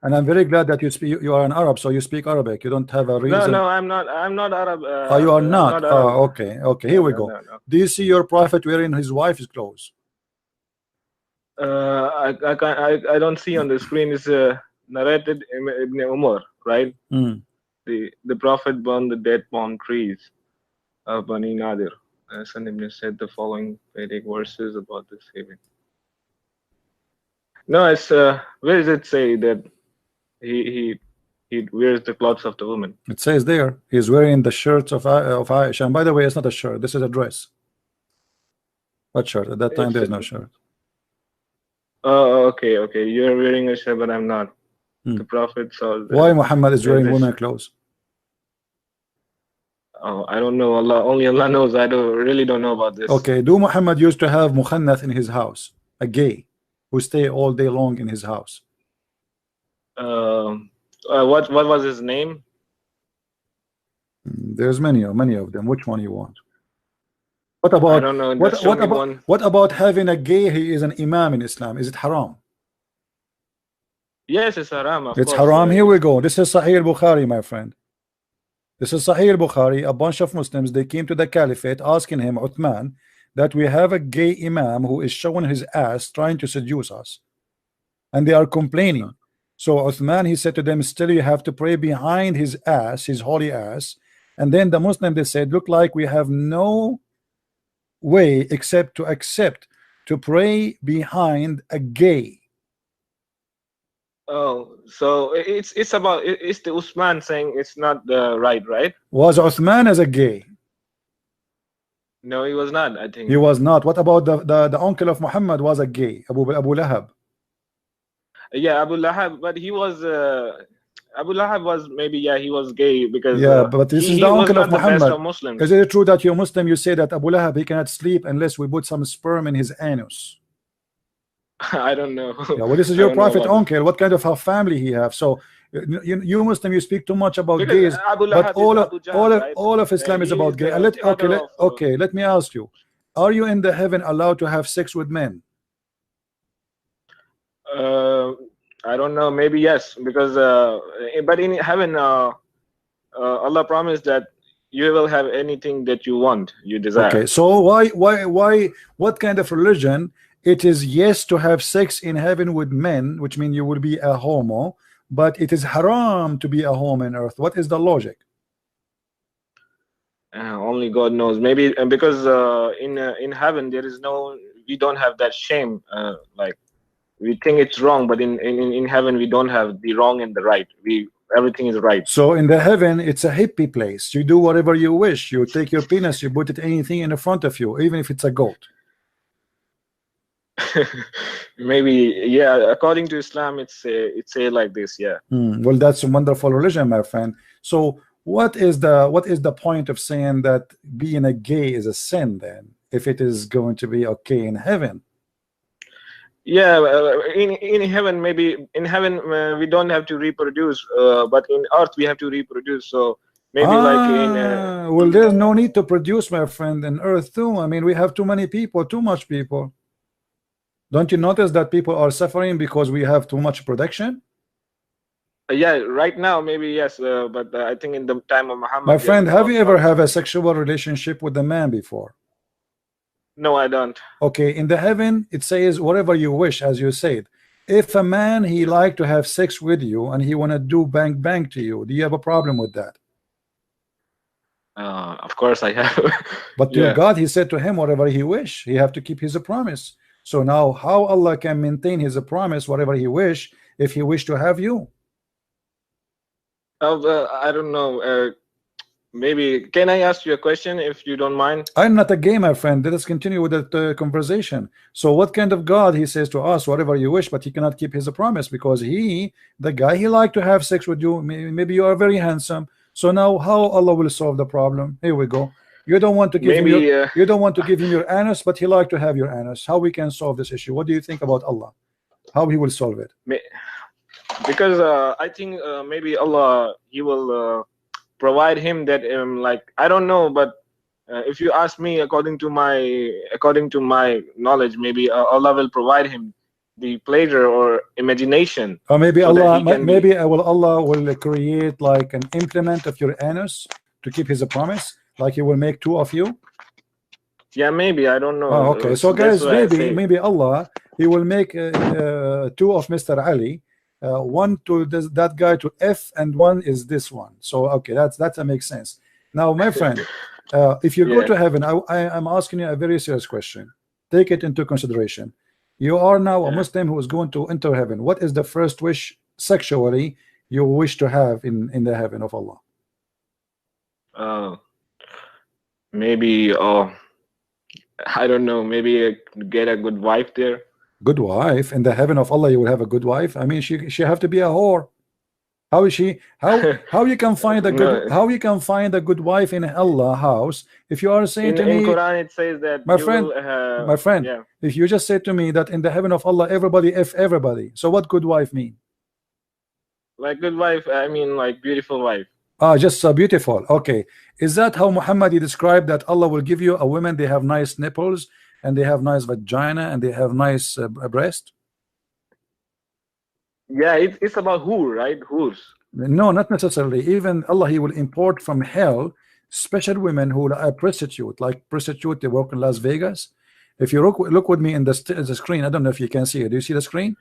And I'm very glad that you are an Arab, so you speak Arabic. You don't have a reason. No, I'm not Arab. Oh, you are not. Oh, okay. Here we go. No. Do you see your prophet wearing his wife's clothes? I don't see on the screen. It's narrated Ibn Umar, right? The prophet burned the dead palm trees of Bani Nadir. Hassan ibn said the following Vedic verses about this event. No, it's where does it say that he wears the clothes of the woman? It says there he's wearing the shirts of Aisha. And by the way, it's not a shirt. This is a dress. What shirt? At that time, there's no shirt. Oh, okay. You're wearing a shirt, but I'm not. The prophet saw. Why Muhammad is wearing women clothes? Oh, I don't know. Only Allah knows. I really don't know about this. Okay. Do Muhammad used to have mukhannath in his house, a gay who stay all day long in his house? What was his name? There's many of them. Which one you want? What about? I don't know. What about having a gay? He is an imam in Islam. Is it haram? Yes, it's haram. It's haram. Here we go. This is Sahih al-Bukhari, my friend. This is Sahih al-Bukhari. A bunch of Muslims, they came to the Caliphate asking him, Uthman, that we have a gay imam who is showing his ass trying to seduce us, and they are complaining. So Uthman, he said to them, still you have to pray behind his ass, his holy ass. And then the Muslim, they said, look like we have no way except to accept to pray behind a gay. Oh, so it's the Uthman saying it's not right? Was Uthman as a gay? No, he was not. I think he was not. What about the uncle of Muhammad was a gay, Abu Lahab? Yeah, Abu Lahab, but he was Abu Lahab was maybe he was gay because but this is the uncle of Muhammad. Muslims. Is it true that you're Muslim? You say that Abu Lahab he cannot sleep unless we put some sperm in his anus. I don't know. Yeah, well, this is your prophet uncle. What kind of a family he have? So you Muslim, you speak too much about gays, but all of Islam is about gay. Let me ask you: are you in the heaven allowed to have sex with men? I don't know. Maybe yes, because but in heaven, Allah promised that you will have anything that you want, you desire. Okay, so why? What kind of religion? It is yes to have sex in heaven with men, which means you will be a homo, but it is haram to be a homo on earth. What is the logic? Only God knows. Maybe because in heaven we don't have that shame. Like we think it's wrong, but in heaven we don't have the wrong and the right. We everything is right. So in the heaven, it's a hippie place. You do whatever you wish. You take your penis, you put it anything in front of you, even if it's a goat. Maybe, yeah. According to Islam, it's a like this, yeah. Well, that's a wonderful religion, my friend. So what is the point of saying that being a gay is a sin then, if it is going to be okay in heaven? Yeah, in heaven, maybe in heaven we don't have to reproduce, but in earth we have to reproduce. So maybe like in well, there's no need to produce, my friend, in earth too. I mean, we have too many people, too much people. Don't you notice that people are suffering because we have too much production? Yeah, right now maybe yes, but I think in the time of Muhammad. My friend, have you ever have a sexual relationship with a man before? No, I don't. Okay, in the heaven it says whatever you wish, as you said. If a man he like to have sex with you and he want to do bang bang to you, do you have a problem with that? Of course I have. But to God, he said to him whatever he wish. He have to keep his promise. So now how Allah can maintain his promise whatever he wish if he wish to have you? I don't know. Maybe can I ask you a question if you don't mind? I'm not a gay, my friend. Let us continue with the conversation. So what kind of God he says to us whatever you wish, but he cannot keep his promise because the guy he like to have sex with you. Maybe you are very handsome. So now how Allah will solve the problem? Here we go. You don't want to give him you don't want to give him your anus, but he like to have your anus. How we can solve this issue? What do you think about Allah? How he will solve it? Because I think maybe Allah he will provide him that like I don't know, but if you ask me, according to my knowledge, maybe Allah will provide him the pleasure or imagination. Or maybe Allah Allah will create like an implement of your anus to keep his promise, like he will make two of you. Yeah, maybe, I don't know. Oh, okay, so guys, maybe Allah he will make two of Mr. Ali. One to that guy to F and one is this one. So okay, that makes sense. Now my friend, if you go to heaven, I'm asking you a very serious question. Take it into consideration. You are now a Muslim who is going to enter heaven. What is the first wish sexually you wish to have in the heaven of Allah? Maybe I don't know, maybe get a good wife there. Good wife in the heaven of Allah? You will have a good wife? I mean, she have to be a whore. How is she? How you can find a good how you can find a good wife in Allah house if you are saying to me in Quran it says that my friend, yeah. If you just say to me that in the heaven of Allah everybody F everybody, so what good wife mean? Like good wife, I mean like beautiful wife. Just beautiful. Okay, is that how Muhammad described that Allah will give you a woman? They have nice nipples and they have nice vagina and they have nice breast. Yeah, it's about who, right? Who's? No, not necessarily. Even Allah, he will import from hell special women who are prostitute, like prostitute. They work in Las Vegas. If you look with me in the screen, I don't know if you can see it. Do you see the screen?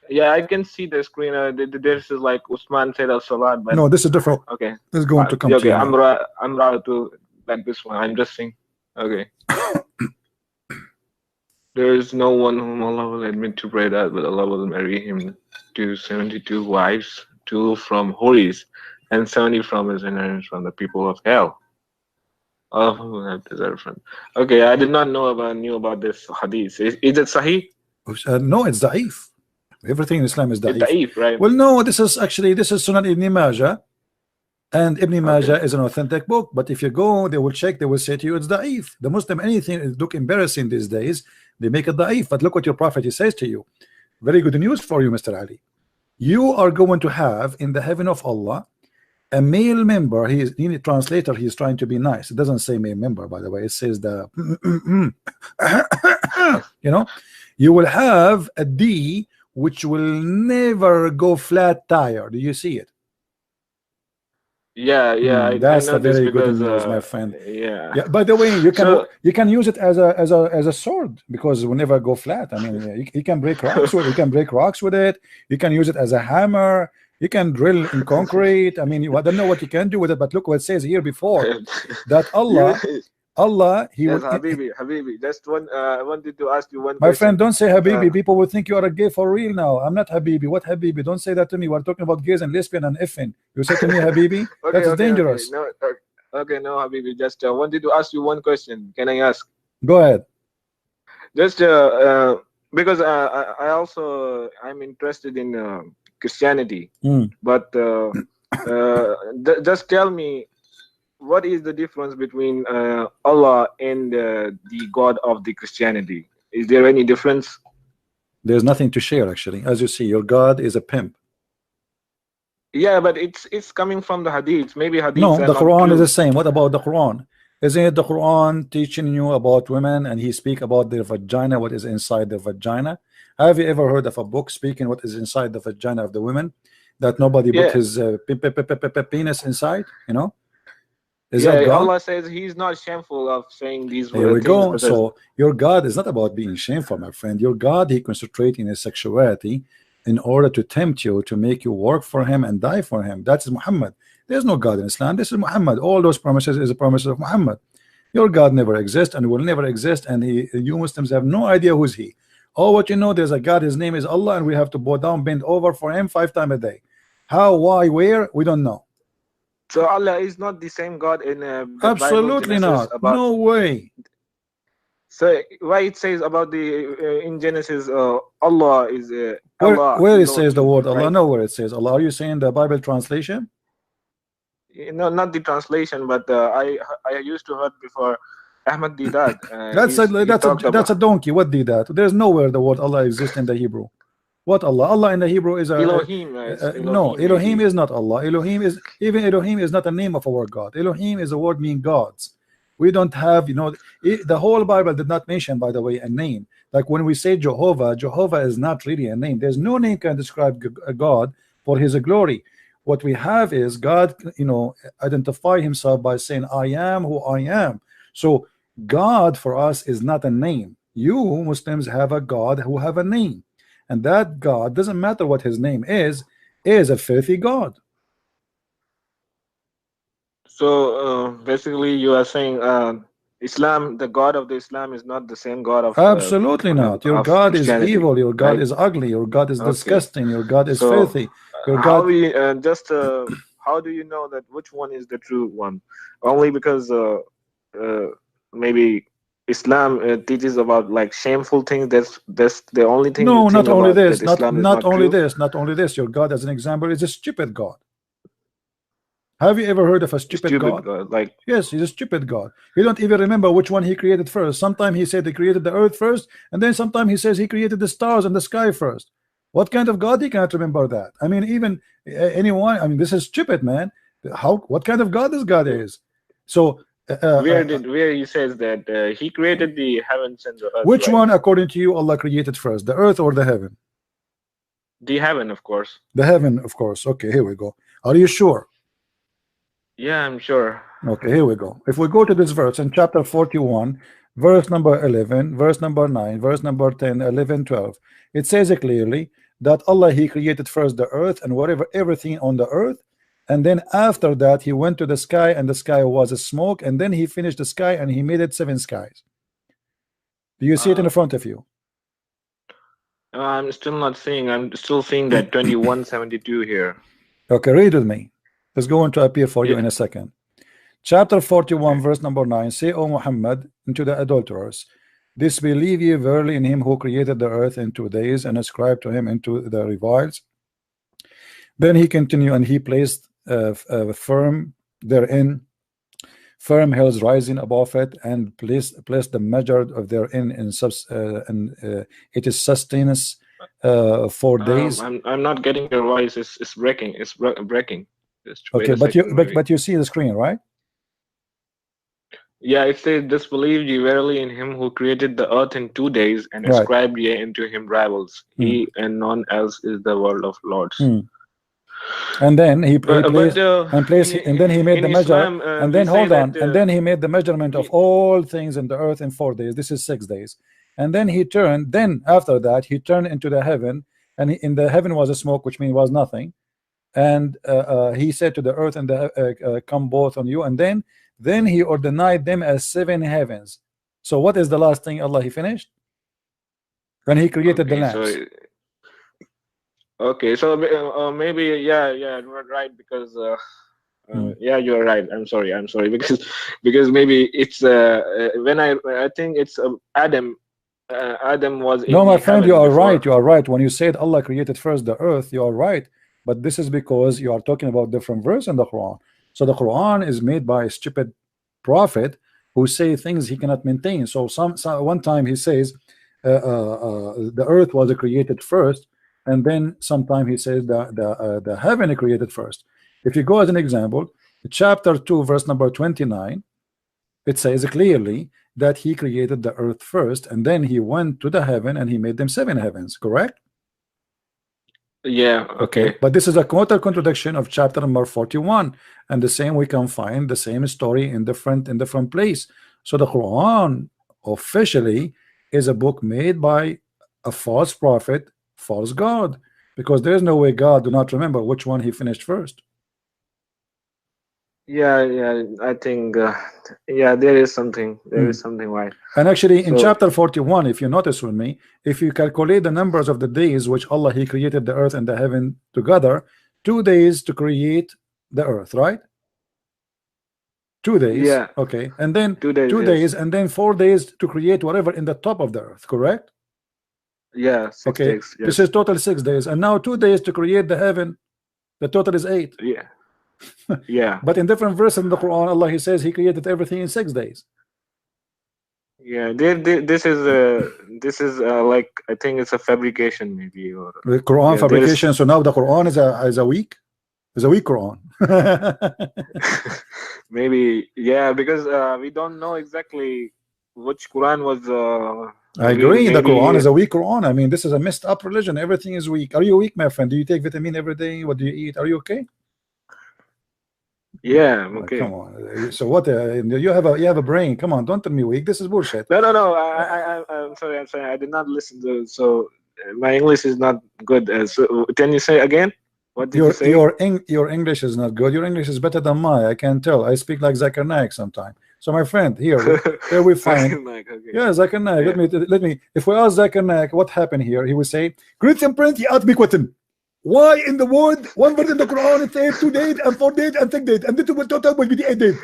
Yeah, I can see the screen. This is like Usman said al Salat. No, this is different. Okay, this is going to come. Okay, to I'm rather to like this one. I'm just saying. Okay. There is no one whom Allah will admit to pray that, but Allah will marry him to 72 wives, 2 from Houris, and 70 from his inheritance from the people of hell. All of whom will have deserved from. Okay, I did not know about this hadith. Is it sahih? No, it's da'if. Everything in Islam is da'if. It's da'if, right? Well, no, this is Sunan Ibn Majah, and Ibn Majah is an authentic book. But if you go, they will check. They will say to you, it's da'if. The Muslim, anything look embarrassing these days, they make it da'if. But look what your prophet says to you. Very good news for you, Mr. Ali. You are going to have in the heaven of Allah a male member. He is a translator. He is trying to be nice. It doesn't say male member, by the way. It says the you know, you will have a D which will never go flat tire. Do you see it? Yeah, that's a very good news, my friend. Yeah. By the way, you can use it as a sword because it will never go flat. I mean, you can break rocks with it. You can break rocks with it. You can use it as a hammer. You can drill in concrete. I mean, I don't know what you can do with it, but look what it says here before that Allah Allah, he yes, will. Habibi. Just one. I wanted to ask you one My question. friend, don't say Habibi. People will think you are a gay for real now. I'm not Habibi. What Habibi? Don't say that to me. We're talking about gays and lesbian and effing. You say to me Habibi? That's dangerous. No, okay, no, Habibi. Just wanted to ask you one question. Can I ask? Go ahead. Just because I also I'm interested in Christianity, but just tell me, what is the difference between Allah and the God of the Christianity? Is there any difference? There's nothing to share, actually. As you see, your God is a pimp. Yeah, but it's coming from the hadiths. Maybe hadiths. No, the Quran true. is the same. What about the Quran? Isn't it the Quran teaching you about women, and he speak about their vagina, what is inside their vagina? Have you ever heard of a book speaking what is inside the vagina of the women, that nobody put his penis inside? You know, is that God? Allah says he's not shameful of saying these words. There we go. So your God is not about being shameful, my friend. Your God, he concentrates in his sexuality in order to tempt you, to make you work for him and die for him. That is Muhammad. There's no God in Islam. This is Muhammad. All those promises is the promises of Muhammad. Your God never exists and will never exist, and you Muslims have no idea who's he. Oh, what you know, there's a God, his name is Allah, and we have to bow down, bend over for him 5 times a day. How, why, where, we don't know. So Allah is not the same God in absolutely Bible, not. No way. So why it says about the in Genesis Allah is Allah, where it says the word Allah? Right? No, where it says Allah. Are you saying the Bible translation? No, not the translation, but I used to heard before Ahmad Didat. That's a donkey. What did that? There's nowhere the word Allah exists in the Hebrew. What Allah? Allah in the Hebrew is a Elohim. No, Elohim is not Allah. Elohim is not a name of our God. Elohim is a word meaning gods. We don't have, the whole Bible did not mention, by the way, a name. Like when we say Jehovah, Jehovah is not really a name. There's no name can describe a God for his glory. What we have is God, identify himself by saying, I am who I am. So God for us is not a name. You Muslims have a God who have a name. And that God, doesn't matter what his name is a filthy God. So basically you are saying Islam, the God of the Islam is not the same God of absolutely not. Your God is evil, your God is ugly, your God is disgusting, your God is filthy. Your how God we how do you know that which one is the true one? Only because maybe Islam teaches about like shameful things. That's the only thing. No, not only this. Not only true? this. Not only this. Your God, as an example, is a stupid God. Have you ever heard of a stupid God? Like, yes, he's a stupid God. He don't even remember which one he created first. Sometimes he said he created the earth first, and then sometimes he says he created the stars and the sky first. What kind of God? He cannot remember that. I mean, even anyone. I mean, this is stupid, man. What kind of God this God is? So where he says that he created the heavens and the earth. Which one, according to you, Allah created first, the earth or the heaven? The heaven, of course. The heaven, of course. Okay, here we go. Are you sure? Yeah, I'm sure. Okay, here we go. If we go to this verse in chapter 41, verse number 11, verse number 9, verse number 10, 11, 12, it says it clearly that Allah, he created first the earth and everything on the earth, and then after that he went to the sky, and the sky was a smoke, and then he finished the sky and he made it 7 skies. Do you see it in front of you? I'm still not seeing. I'm still seeing that 2172 here. Okay, read with me. It's going to appear for you in a second. Chapter 41, verse number 9. Say, O Muhammad, unto the adulterers, disbelieve ye verily in him who created the earth in 2 days, and ascribed to him into the reviles. Then he continued, and he placed firm therein, firm hills rising above it, and placed the measure of therein it is sustenance 4 days. I'm not getting your voice. It's breaking. It's breaking. Okay, but you see the screen, right? Yeah, it says, disbelieve ye verily in him who created the earth in 2 days, and ascribed ye into him rivals. He and none else is the world of lords. And then he made the measure, and then hold on, and then he made the measurement of all things in the earth in 4 days. This is 6 days. And then he turned. Then after that he turned into the heaven, and in the heaven was a smoke, which means was nothing. and he said to the earth and the come both on you, and then he ordained them as 7 heavens. So what is the last thing Allah he finished? When he created the lamps. Okay, so maybe yeah, right, because yeah, you're right. I'm sorry because maybe it's when I think it's Adam. Adam was in no, my friend, you are before. right. You are right. When you said Allah created first the earth, you are right. But this is because you are talking about different verse in the Quran. So the Quran is made by a stupid prophet who say things he cannot maintain. So one time he says the earth was created first, and then sometime he says the heaven created first. If you go as an example, chapter 2 verse number 29, it says clearly that he created the earth first, and then he went to the heaven and he made them 7 heavens, correct? Yeah, okay. But this is a counter contradiction of chapter number 41, and the same we can find the same story in different place. So the Quran officially is a book made by a false prophet, false God, because there is no way God do not remember which one he finished first. Yeah, I think yeah, there is something right. And actually in chapter 41, if you notice with me, if you calculate the numbers of the days which Allah he created the earth and the heaven together, 2 days to create the earth, right? 2 days. Yeah. Okay. And then 2 days, 2 yes. days, and then 4 days to create whatever in the top of the earth, correct? Yeah, 6 days. Yes. This is total 6 days, and now 2 days to create the heaven. The total is 8. Yeah. Yeah. But in different verses in the Quran, Allah he says he created everything in 6 days. Yeah, this is like, I think it's a fabrication maybe, or the Quran fabrication. So now the Quran is a weak Quran. Maybe, yeah, because we don't know exactly which Quran was. I agree. The Quran is a weak Quran. I mean, this is a messed up religion. Everything is weak. Are you weak, my friend? Do you take vitamin every day? What do you eat? Are you okay? Yeah, I'm okay. Come on. So what? You have a brain. Come on, don't tell me weak. This is bullshit. No. I'm sorry. I did not listen to. So my English is not good. So can you say again? What did you say? Your English is not good. Your English is better than mine. I can tell. I speak like Zakir Naik sometimes. So my friend, here we find. Okay. Yeah, Zakir Naik. Yeah. Let me. If we ask Zakir Naik what happened here, he would say, "Great print, he asked me question. Why in the world one word in the Quran it says 2 days and 4 days and 6 days, and the total will be the 8 days?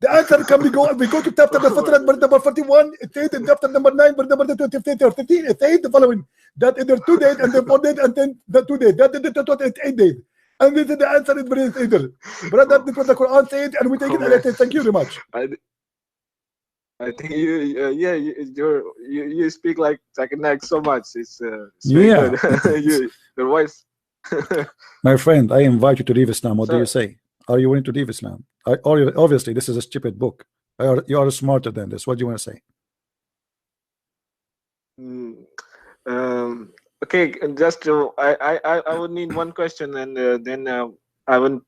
The answer can we go to chapter number 41. It says in chapter number 9, verse number 15 or 15. It says the following: that either 2 days and then 4 days and then the 2 days. That is the total is 8 days. And this is the answer is very either. But that's what the Quran says, and we take it. And I say thank you very much. I think you speak like Zakir Naik so much. It's yeah. Your voice. My friend, I invite you to leave Islam. What do you say? Are you willing to leave Islam? Obviously, this is a stupid book. You are smarter than this. What do you want to say? Okay, just I would need one question, and then I would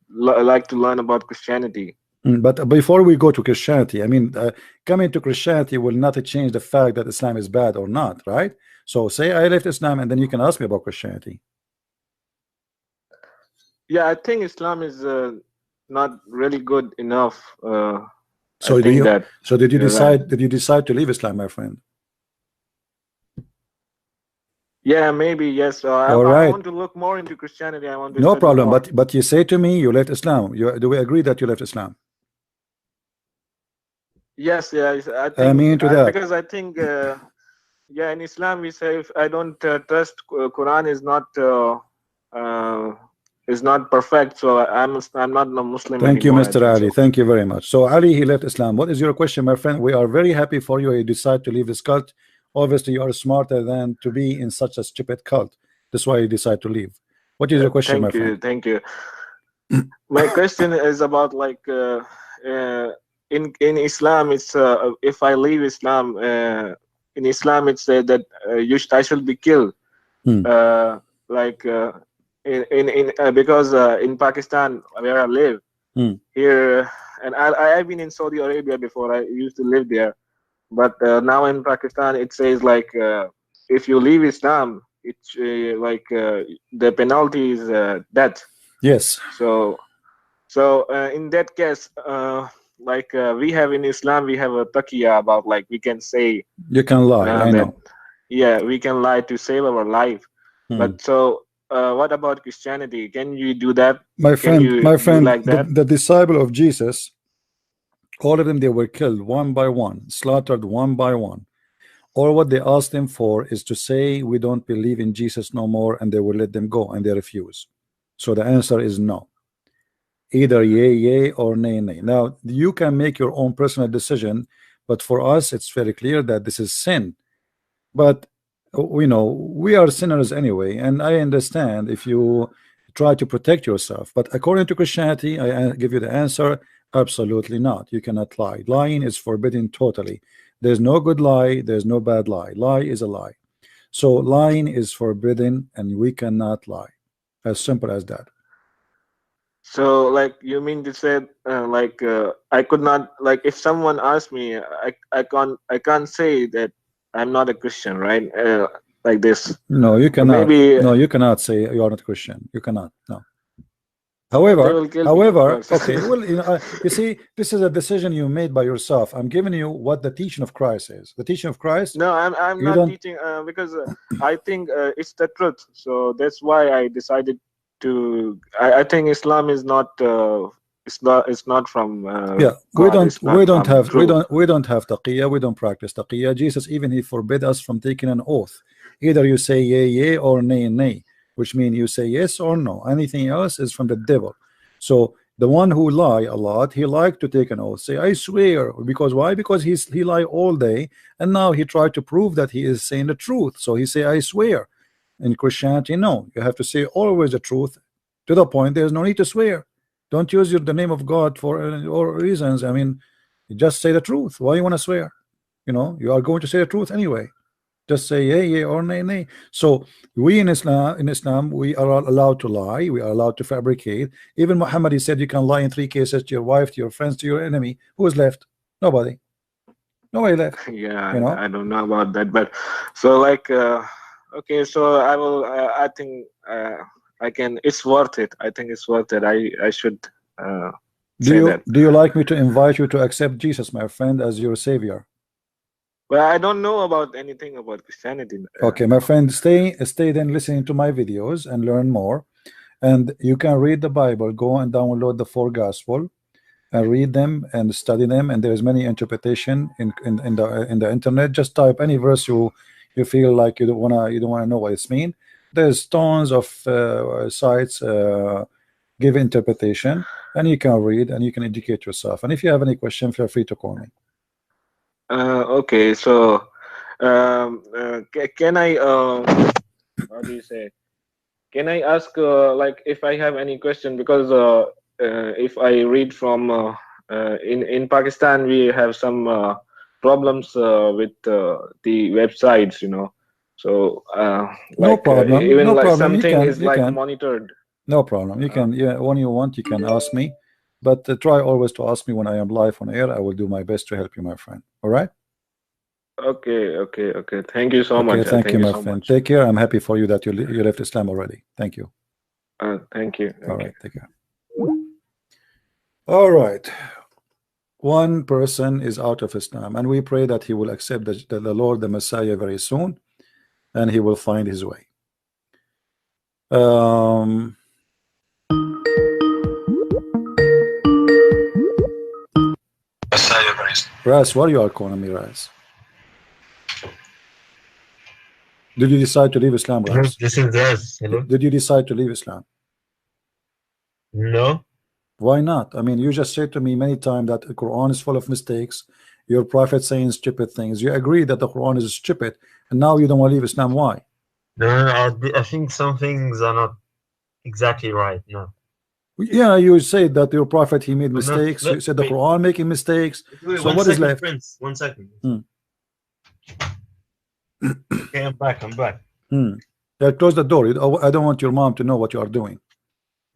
like to learn about Christianity. But before we go to Christianity, I mean, coming to Christianity will not change the fact that Islam is bad or not, right? So say I left Islam, and then you can ask me about Christianity. Yeah, I think Islam is not really good enough. So did you decide? Did you decide to leave Islam, my friend? Yeah, maybe yes. I want to look more into Christianity. I want to. No problem. More. But you say to me you left Islam. Do we agree that you left Islam? Yes. I think. I mean to that because I think. Yeah, in Islam we say if I don't trust Quran is not perfect, so I'm not a Muslim. Thank you, Mr. Ali. So. Thank you very much. So Ali, he left Islam. What is your question, my friend? We are very happy for you. You decide to leave this cult. Obviously, you are smarter than to be in such a stupid cult. That's why you decide to leave. What is your question, my friend? Thank you. My question is about like in Islam, it's if I leave Islam, in Islam it said that I should be killed. Because in Pakistan where I live here, and I've been in Saudi Arabia before. I used to live there, but now in Pakistan it says like if you leave Islam, it's like the penalty is death. Yes. So in that case, like we have in Islam, we have a taqiyya about, like, we can say You can lie. I that, know. yeah, we can lie to save our life. But so what about Christianity? Can you do that? My friend, like that? the disciple of Jesus, all of them, they were killed one by one, slaughtered one by one. All what they asked them for is to say, we don't believe in Jesus no more, and they will let them go, and they refuse. So the answer is no. Either yay, yay, or nay, nay. Now, you can make your own personal decision, but for us, it's very clear that this is sin. But we know we are sinners anyway, and I understand if you try to protect yourself. But according to Christianity, I give you the answer: absolutely not. You cannot lie. Lying is forbidden totally. There's no good lie, there's no bad lie. Lie is a lie. So lying is forbidden, and we cannot lie. As simple as that. So, like, you mean to say, like, I could not, like, if someone asked me, I can't say that I'm not a Christian, right? Like this. No, you cannot. Maybe. No, you cannot say you are not Christian. You cannot. No. They However, will kill me, of course. okay, well, you see, this is a decision you made by yourself. I'm giving you what the teaching of Christ is. The teaching of Christ. No, I'm not teaching because I think it's the truth. So that's why I decided to. I think Islam is not. It's not from. Yeah, God. we don't have taqiyya. We don't practice taqiyya. Jesus even he forbid us from taking an oath. Either you say yea, yea, or nay, nay, which means you say yes or no. Anything else is from the devil. So the one who lie a lot, he like to take an oath, say I swear, because why? Because he lie all day, and now he tried to prove that he is saying the truth. So he say I swear. In Christianity, no, you have to say always the truth, to the point there's no need to swear. Don't use the name of God for all reasons. I mean, you just say the truth. Why you want to swear? You know, you are going to say the truth anyway. Just say yea, yea, or nay, nay. So we in Islam, we are allowed to lie. We are allowed to fabricate. Even Muhammad, he said you can lie in 3 cases: to your wife, to your friends, to your enemy. Who is left? Nobody. Nobody left. Yeah, you know? I don't know about that, but so, like, okay, so I will. I think I can. It's worth it. I think it's worth it. I should say that. Do you like me to invite you to accept Jesus, my friend, as your savior? Well, I don't know about anything about Christianity. Okay, my friend, stay then listening to my videos and learn more. And you can read the Bible. Go and download the 4 Gospel and read them and study them. And there's many interpretation in the internet. Just type any verse you feel like you don't wanna know what it's mean. There's tons of sites give interpretation, and you can read and you can educate yourself. And if you have any question, feel free to call me. Okay, so can I how do you say? Can I ask like if I have any question, because if I read from in Pakistan, we have some problems with the websites, you know. So no problem. Even no like problem. something is like monitored. No problem. You can, yeah, when you want, you can ask me, but try always to ask me when I am live on air. I will do my best to help you, my friend. All right. Okay. Thank you so much. Thank you, my friend. Take care. I'm happy for you that you left Islam already. Thank you. Thank you. All right. Take care. All right. One person is out of Islam, and we pray that he will accept the Lord, the Messiah, very soon, and he will find his way. Raz, what you are calling me, Raz? Did you decide to leave Islam, Raz? This is Raz. Hello. Did you decide to leave Islam? No. Why not? I mean, you just said to me many times that the Quran is full of mistakes. Your prophet saying stupid things. You agree that the Quran is stupid, and now you don't want to leave Islam. Why? No, I think some things are not exactly right. No. Yeah, you said that your prophet, he made mistakes. You said the Quran making mistakes. So what is left? Prince, 1 second. Okay, I'm back. Yeah, close the door. I don't want your mom to know what you are doing.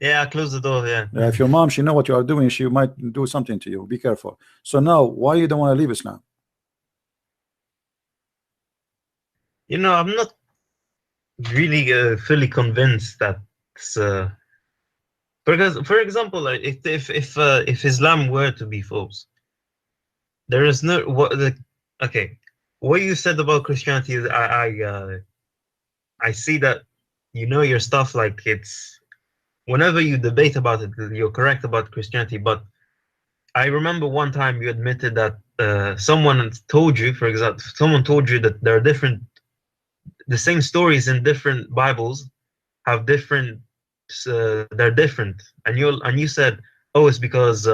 Yeah, I close the door. Yeah. If your mom, she know what you are doing, she might do something to you. Be careful. So now, why you don't want to leave Islam? You know, I'm not really fully convinced that Because, for example, like, if Islam were to be false, there is no okay. What you said about Christianity, I see that you know your stuff. Like, it's whenever you debate about it, you're correct about Christianity. But I remember one time you admitted that someone told you, for example, someone told you that there are the same stories in different Bibles have different. They're different, and you said, oh, it's because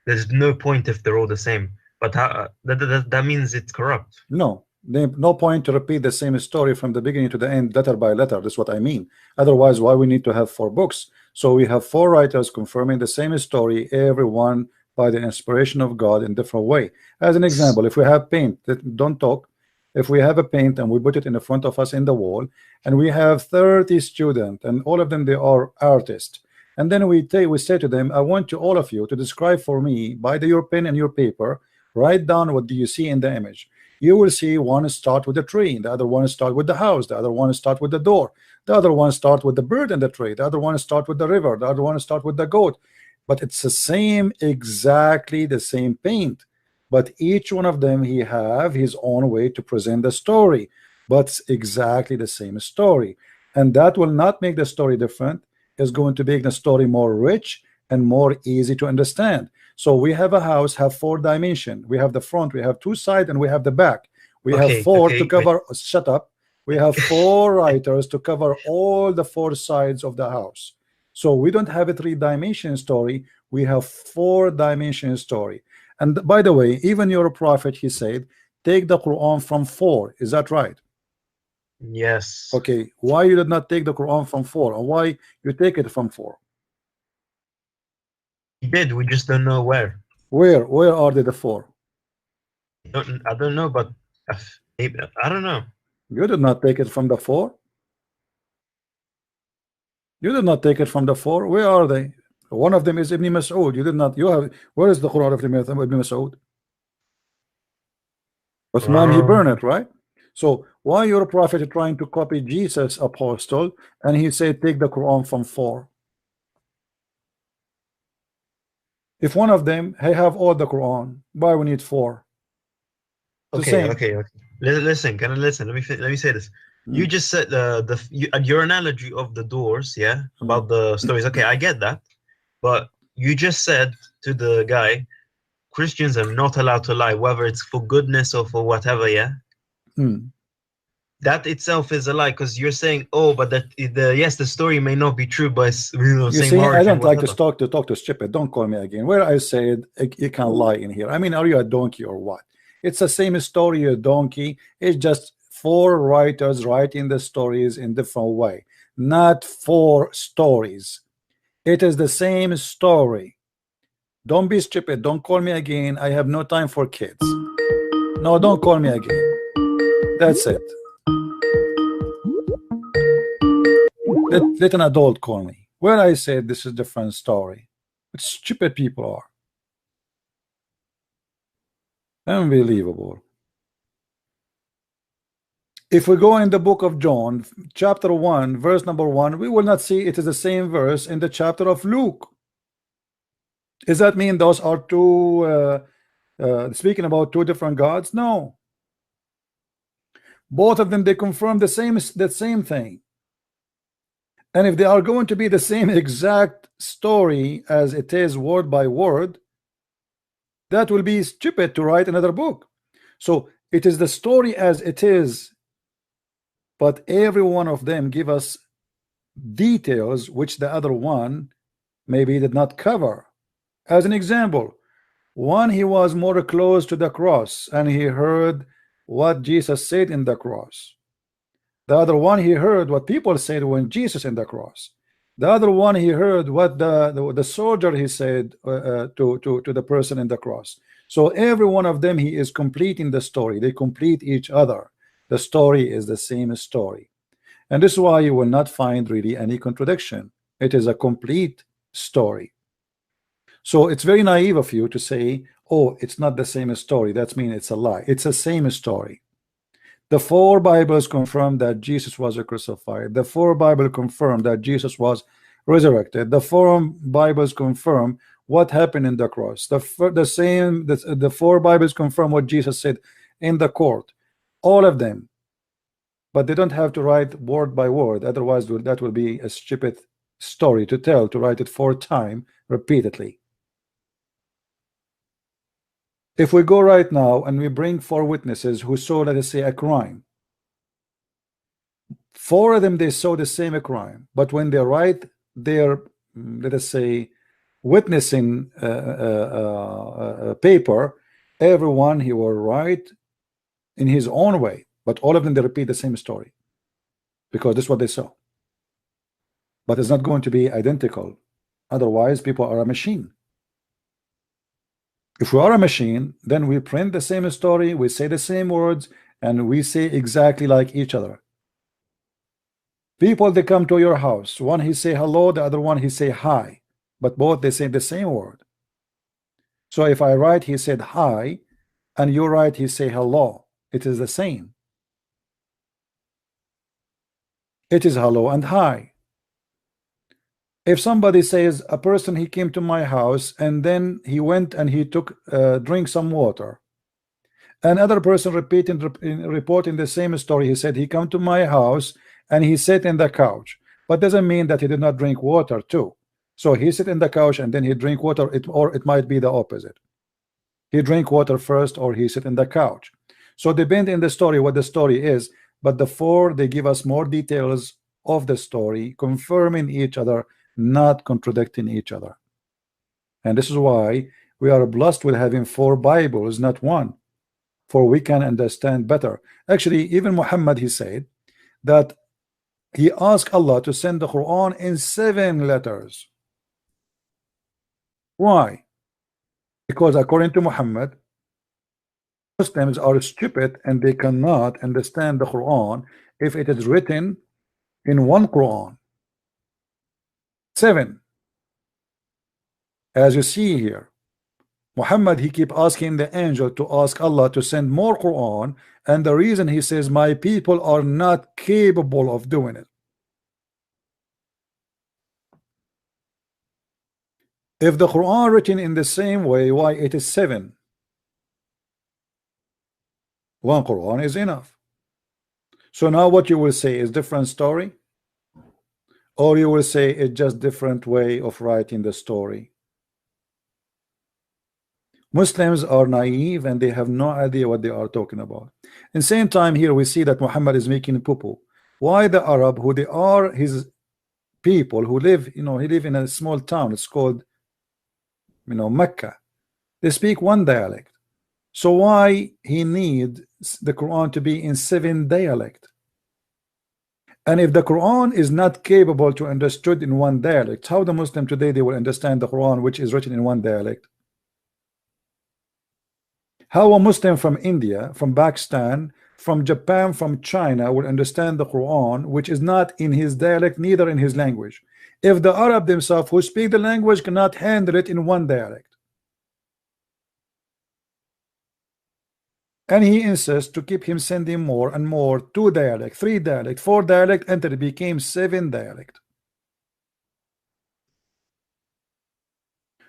there's no point if they're all the same. But that means it's corrupt. No, no point to repeat the same story from the beginning to the end, letter by letter. That's what I mean. Otherwise, why we need to have 4 books? So we have 4 writers confirming the same story, everyone by the inspiration of God in different way. As an example, if we have paint, don't talk. If we have a paint and we put it in the front of us in the wall, and we have 30 students, and all of them they are artists, and then we say to them, I want you, all of you, to describe for me by your pen and your paper, write down what do you see in the image. You will see one start with the tree, the other one start with the house, the other one start with the door, the other one start with the bird in the tree, the other one start with the river, the other one start with the goat. But it's the same, exactly the same paint. But each one of them, he have his own way to present the story, but exactly the same story. And that will not make the story different. It's going to make the story more rich and more easy to understand. So we have a house, have 4 dimensions. We have the front, we have 2 sides, and we have the back. We have 4 to cover. Shut up. We have 4 writers to cover all the 4 sides of the house. So we don't have a 3-dimension story. We have 4-dimension story. And by the way, even your prophet, he said, take the Quran from 4. Is that right? Yes. Okay. Why you did not take the Quran from 4? Or why you take it from 4? He did. We just don't know where. Where are they, the 4? I don't know, but I don't know. You did not take it from the 4. You did not take it from the 4. Where are they? One of them is Ibn Mas'ud. You did not. You have. Where is the Quran of Ibn Mas'ud? Uthman, he burned it, right? So why your prophet is trying to copy Jesus' apostle, and he said take the Quran from 4? If one of them, hey, have all the Quran, why we need 4? Okay. Listen, can I listen? Let me say this. You just said your analogy of the doors, yeah, about the stories. Okay, I get that, but you just said to the guy, Christians are not allowed to lie, whether it's for goodness or for whatever, yeah. That itself is a lie, because you're saying, oh, but yes, the story may not be true, but it's, you see, I don't like to talk to stupid. Don't call me again. Where I said you can lie in here. I mean, are you a donkey or what? It's the same story, a donkey. It's just 4 writers writing the stories in different way, not 4 stories. It is the same story. Don't be stupid. Don't call me again. I have no time for kids. No, don't call me again. That's it. Let an adult call me. Where I said this is a different story. What stupid people are. Unbelievable. If we go in the book of John, chapter 1, verse number 1, we will not see it is the same verse in the chapter of Luke. Does that mean those are 2 speaking about 2 different gods? No. Both of them, they confirm the same thing. And if they are going to be the same exact story as it is word by word, that will be stupid to write another book. So it is the story as it is, but every one of them give us details which the other one maybe did not cover. As an example, one, he was more close to the cross and he heard what Jesus said in the cross. The other one, he heard what people said when Jesus in the cross. The other one, he heard what the soldier he said to the person in the cross. So every one of them, he is completing the story. They complete each other. The story is the same story, and this is why you will not find really any contradiction. It is a complete story. So it's very naive of you to say, oh, it's not the same story. That means it's a lie. It's the same story. The 4 Bibles confirm that Jesus was crucified. The 4 Bibles confirm that Jesus was resurrected. The four Bibles confirm what happened in the cross. The four Bibles confirm what Jesus said in the court. All of them. But they don't have to write word by word. Otherwise, that will be a stupid story to tell, to write it 4 times repeatedly. If we go right now and we bring 4 witnesses who saw, let us say, a crime, 4 of them, they saw the same crime, but when they write their, let us say, witnessing paper, everyone he will write in his own way, but all of them, they repeat the same story because this is what they saw. But it's not going to be identical. Otherwise, people are a machine. If we are a machine, then we print the same story, we say the same words, and we say exactly like each other. People, they come to your house. One he say hello, the other one he say hi, but both they say the same word. So if I write he said hi, and you write he say hello, it is the same. It is hello and hi. If somebody says a person he came to my house and then he went and he took drink some water, another person reporting the same story, he said he come to my house and he sat in the couch, but doesn't mean that he did not drink water too. So he sit in the couch and then he drink water, or it might be the opposite. He drink water first or he sit in the couch. So depend in the story what the story is, but the 4 they give us more details of the story, confirming each other, not contradicting each other. And this is why we are blessed with having 4 Bibles, not 1, for we can understand better. Actually, even Muhammad, he said that he asked Allah to send the Quran in 7 letters. Why? Because according to Muhammad, Muslims are stupid and they cannot understand the Quran if it is written in 1 Quran. 7. As you see here, Muhammad, he keep asking the angel to ask Allah to send more Quran, and the reason he says my people are not capable of doing it. If the Quran written in the same way, why it is 7? 1 Quran is enough. So now what you will say is different story, or you will say it's just different way of writing the story. Muslims are naive and they have no idea what they are talking about. In the same time here we see that Muhammad is making poo-poo. Why the Arab, who they are his people who live, he live in a small town, it's called Mecca, they speak 1 dialect. So why he need the Quran to be in 7 dialect? And if the Quran is not capable to understood in 1 dialect, how the Muslim today they will understand the Quran which is written in 1 dialect? How a Muslim from India, from Pakistan, from Japan, from China will understand the Quran which is not in his dialect, neither in his language, if the Arab themselves who speak the language cannot handle it in 1 dialect? And he insists to keep him sending more and more, 2 dialect, 3 dialect, 4 dialect, until it became 7 dialect.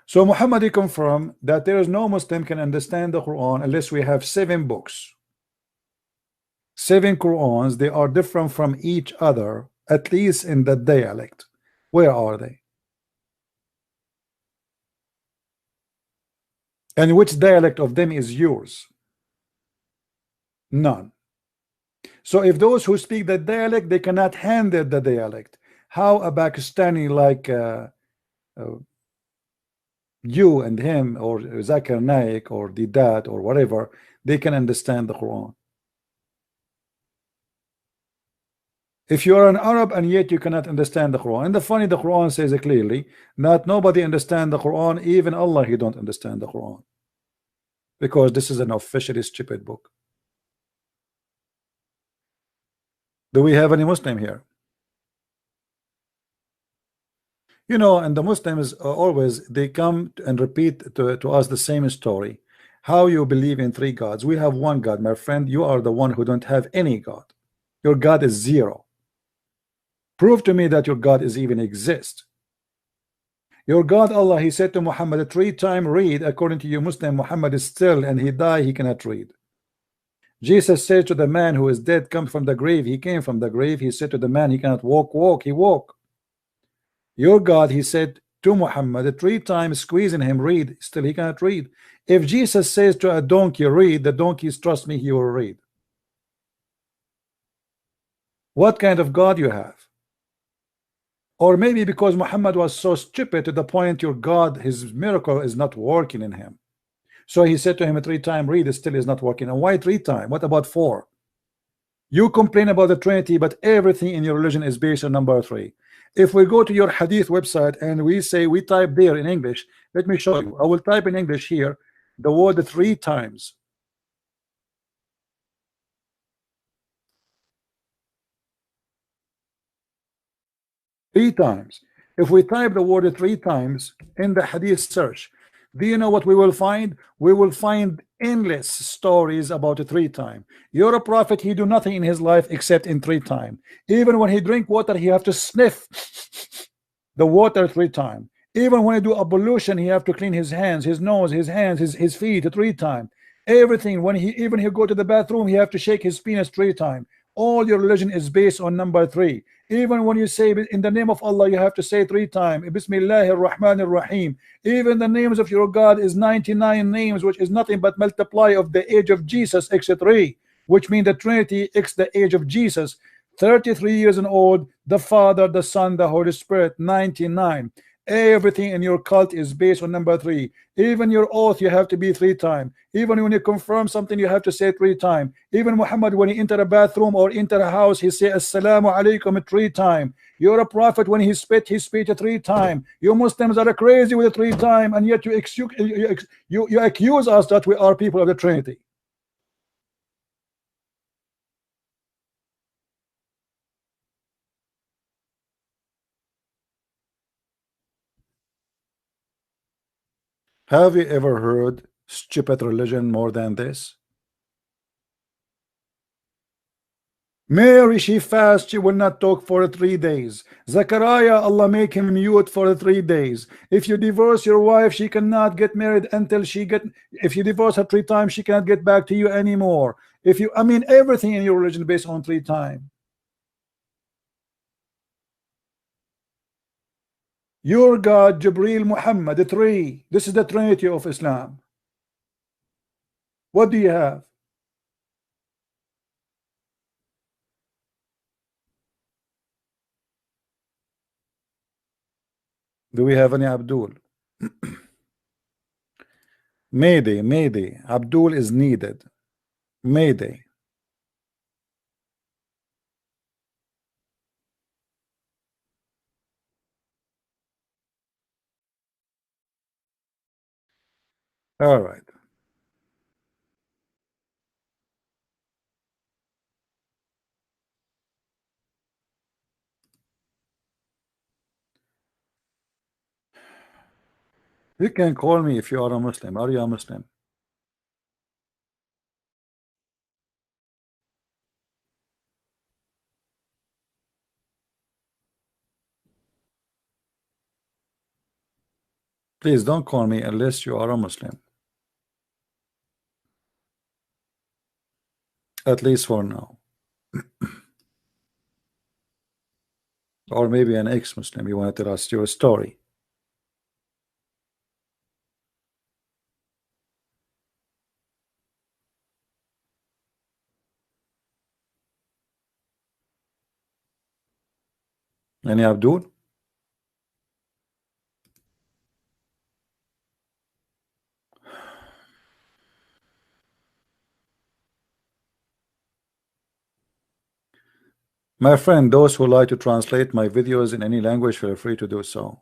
So Muhammad confirmed that there is no Muslim can understand the Quran unless we have 7 books. 7 Qurans, they are different from each other, at least in the dialect. Where are they? And which dialect of them is yours? None. So if those who speak the dialect they cannot handle the dialect, how a Pakistani like you and him or Zakir Naik or Didat or whatever, they can understand the Quran? If you are an Arab and yet you cannot understand the Quran, and the funny, the Quran says it clearly that nobody understand the Quran, even Allah he don't understand the Quran, because this is an officially stupid book. Do we have any Muslim here? And the Muslims always they come and repeat to us the same story. How you believe in 3 gods? We have 1 God, my friend. You are the one who don't have any God. Your God is 0. Prove to me that your God is even exist. Your God Allah, he said to Muhammad 3 times, read. According to you Muslim, Muhammad is still, and he died, he cannot read. Jesus said to the man who is dead, come from the grave. He came from the grave. He said to the man, he cannot walk, he walked. Your God, he said to Muhammad 3 times, squeezing him, read. Still he cannot read. If Jesus says to a donkey, read, the donkeys, trust me, he will read. What kind of God you have? Or maybe because Muhammad was so stupid to the point your God, his miracle is not working in him. So he said to him 3 times, read, it still is not working. And why 3 times? What about 4? You complain about the Trinity, but everything in your religion is based on number 3. If we go to your hadith website and we say, we type there in English, let me show you. I will type in English here the word 3 times. Three times. If we type the word 3 times in the hadith search, do you know what we will find? We will find endless stories about 3 times. You're a prophet, he do nothing in his life except in 3 times. Even when he drink water, he have to sniff the water 3 times. Even when he do ablution, he have to clean his hands, his nose, his hands, his feet 3 times. Everything, when he go to the bathroom, he have to shake his penis 3 times. All your religion is based on number 3. Even when you say in the name of Allah, you have to say 3 times. Bismillahir Rahmanir Rahim. Even the names of your God is 99 names, which is nothing but multiply of the age of Jesus x 3, which means the Trinity x the age of Jesus. 33 years and old, the Father, the Son, the Holy Spirit, 99. Everything in your cult is based on number 3. Even your oath, you have to be 3 times. Even when you confirm something, you have to say 3 times. Even Muhammad, when he enter a bathroom or enter a house, he say Assalamu alaikum 3 times. You're a prophet, when he spit 3 times. You Muslims are crazy with 3 times, and yet you accuse us that we are people of the Trinity. Have you ever heard stupid religion more than this? Mary, she fasts, she will not talk for 3 days. Zechariah, Allah make him mute for 3 days. If you divorce your wife, she cannot get married until if you divorce her 3 times, she cannot get back to you anymore. I mean, everything in your religion based on 3 times. Your God, Jibreel, Muhammad, 3. This is the Trinity of Islam. What do you have? Do we have any Abdul? Mayday. Abdul is needed. Mayday. All right. You can call me if you are a Muslim. Are you a Muslim? Please don't call me unless you are a Muslim. At least for now. Or maybe an ex-Muslim. You want to tell us your story. Any Abdul? My friend, those who like to translate my videos in any language, feel free to do so.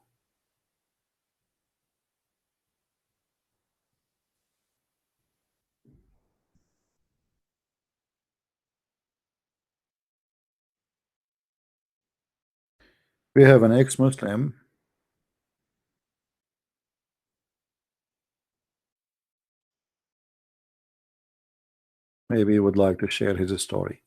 We have an ex-Muslim. Maybe he would like to share his story.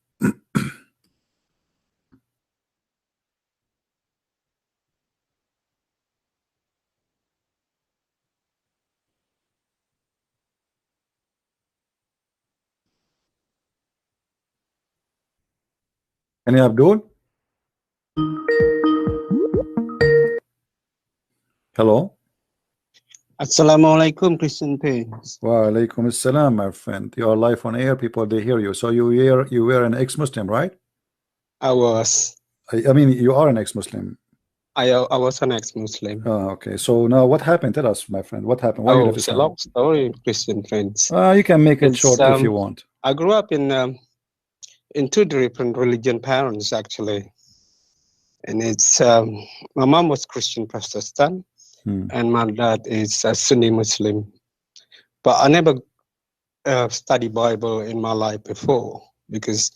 Any Abdul? Hello. Assalamu alaikum, Christian Prince. Wa alaikum assalam, my friend. You are live on air. People, they hear you. So you were an ex-Muslim, right? I was. I mean, you are an ex-Muslim. I was an ex-Muslim. Oh, okay. So now what happened? Tell us, my friend. What happened? Why you left It's a Islam? long story, Christian Prince. You can make it It's, short if you want. I grew up in two different religion parents, actually. And it's my mom was Christian Protestant, and my dad is a Sunni Muslim. But I never studied Bible in my life before, because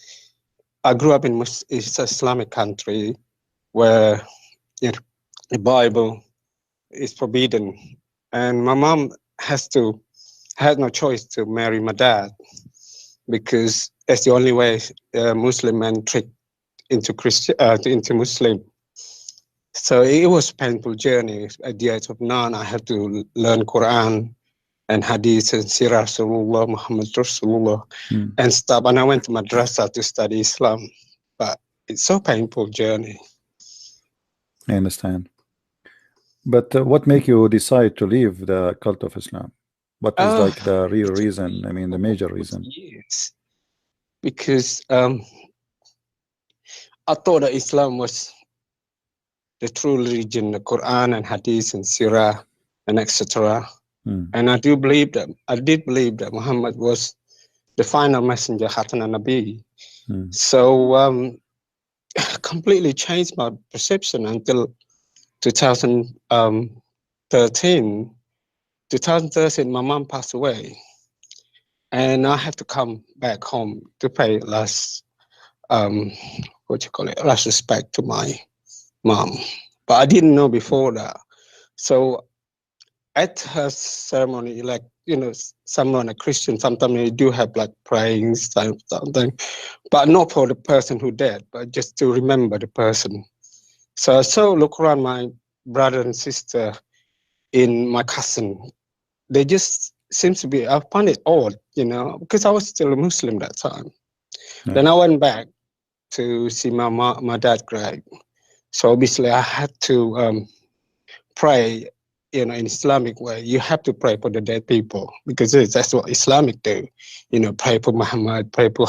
I grew up in it's an Islamic country where the Bible is forbidden, and my mom had no choice to marry my dad, because that's the only way Muslim men trick into into Muslim. So it was a painful journey. At the age of 9, I had to learn Quran and Hadith and Sirah Rasulullah, Muhammad Rasulullah, and stuff. And I went to madrasa to study Islam. But it's so painful journey. I understand. But what make you decide to leave the cult of Islam? What is like the real reason? I mean, the major reason. Yes, because I thought that Islam was the true religion, the Quran and Hadith and Sirah and etc. And I did believe that Muhammad was the final messenger, Khatan Nabi. So completely changed my perception until 2013. 2013, my mom passed away, and I had to come back home to pay last last respect to my mom. But I didn't know before that. So at her ceremony, like, someone a Christian, sometimes they do have like praying something, but not for the person who died, but just to remember the person. So I look around my brother and sister, in my cousin. They just seems to be, I found it odd, because I was still a Muslim that time. Yeah. Then I went back to see my dad's grave. So obviously I had to pray, in Islamic way. You have to pray for the dead people, because that's what Islamic do. Pray for Muhammad, pray for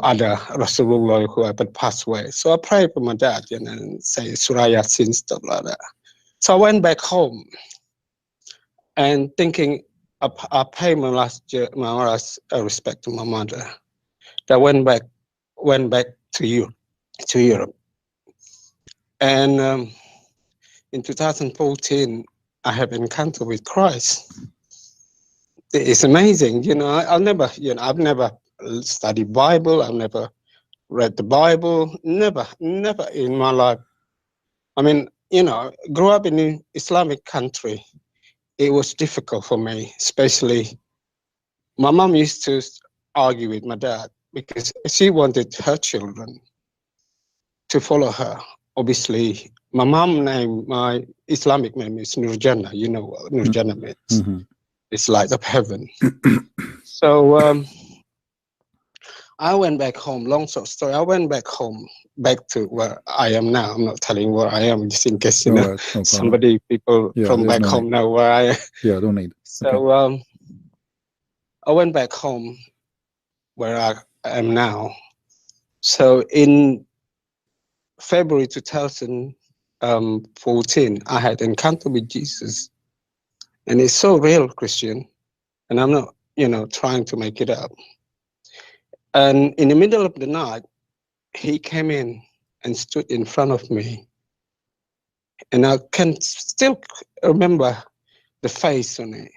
other Rasulullah who have passed away. So I prayed for my dad, and say Surah Yasin, stuff like that. So I went back home and thinking I pay my last respect to my mother. I went back to Europe. And in 2014, I have encounter with Christ. It's amazing, I've never studied Bible. I've never read the Bible. Never in my life. I mean, grew up in an Islamic country. It was difficult for me, especially my mom used to argue with my dad because she wanted her children to follow her. Obviously, my my Islamic name is Nurjana. You know what Nurjana means. It's light of heaven. So I went back home. Long story. I went back home, back to where I am now. I'm not telling where I am, just in case people from back home know where I am. Yeah, don't need. So I went back home where I am now. So in February 2014, I had encounter with Jesus, and it's so real, Christian, and I'm not, trying to make it up. And in the middle of the night, he came in and stood in front of me. And I can still remember the face on it.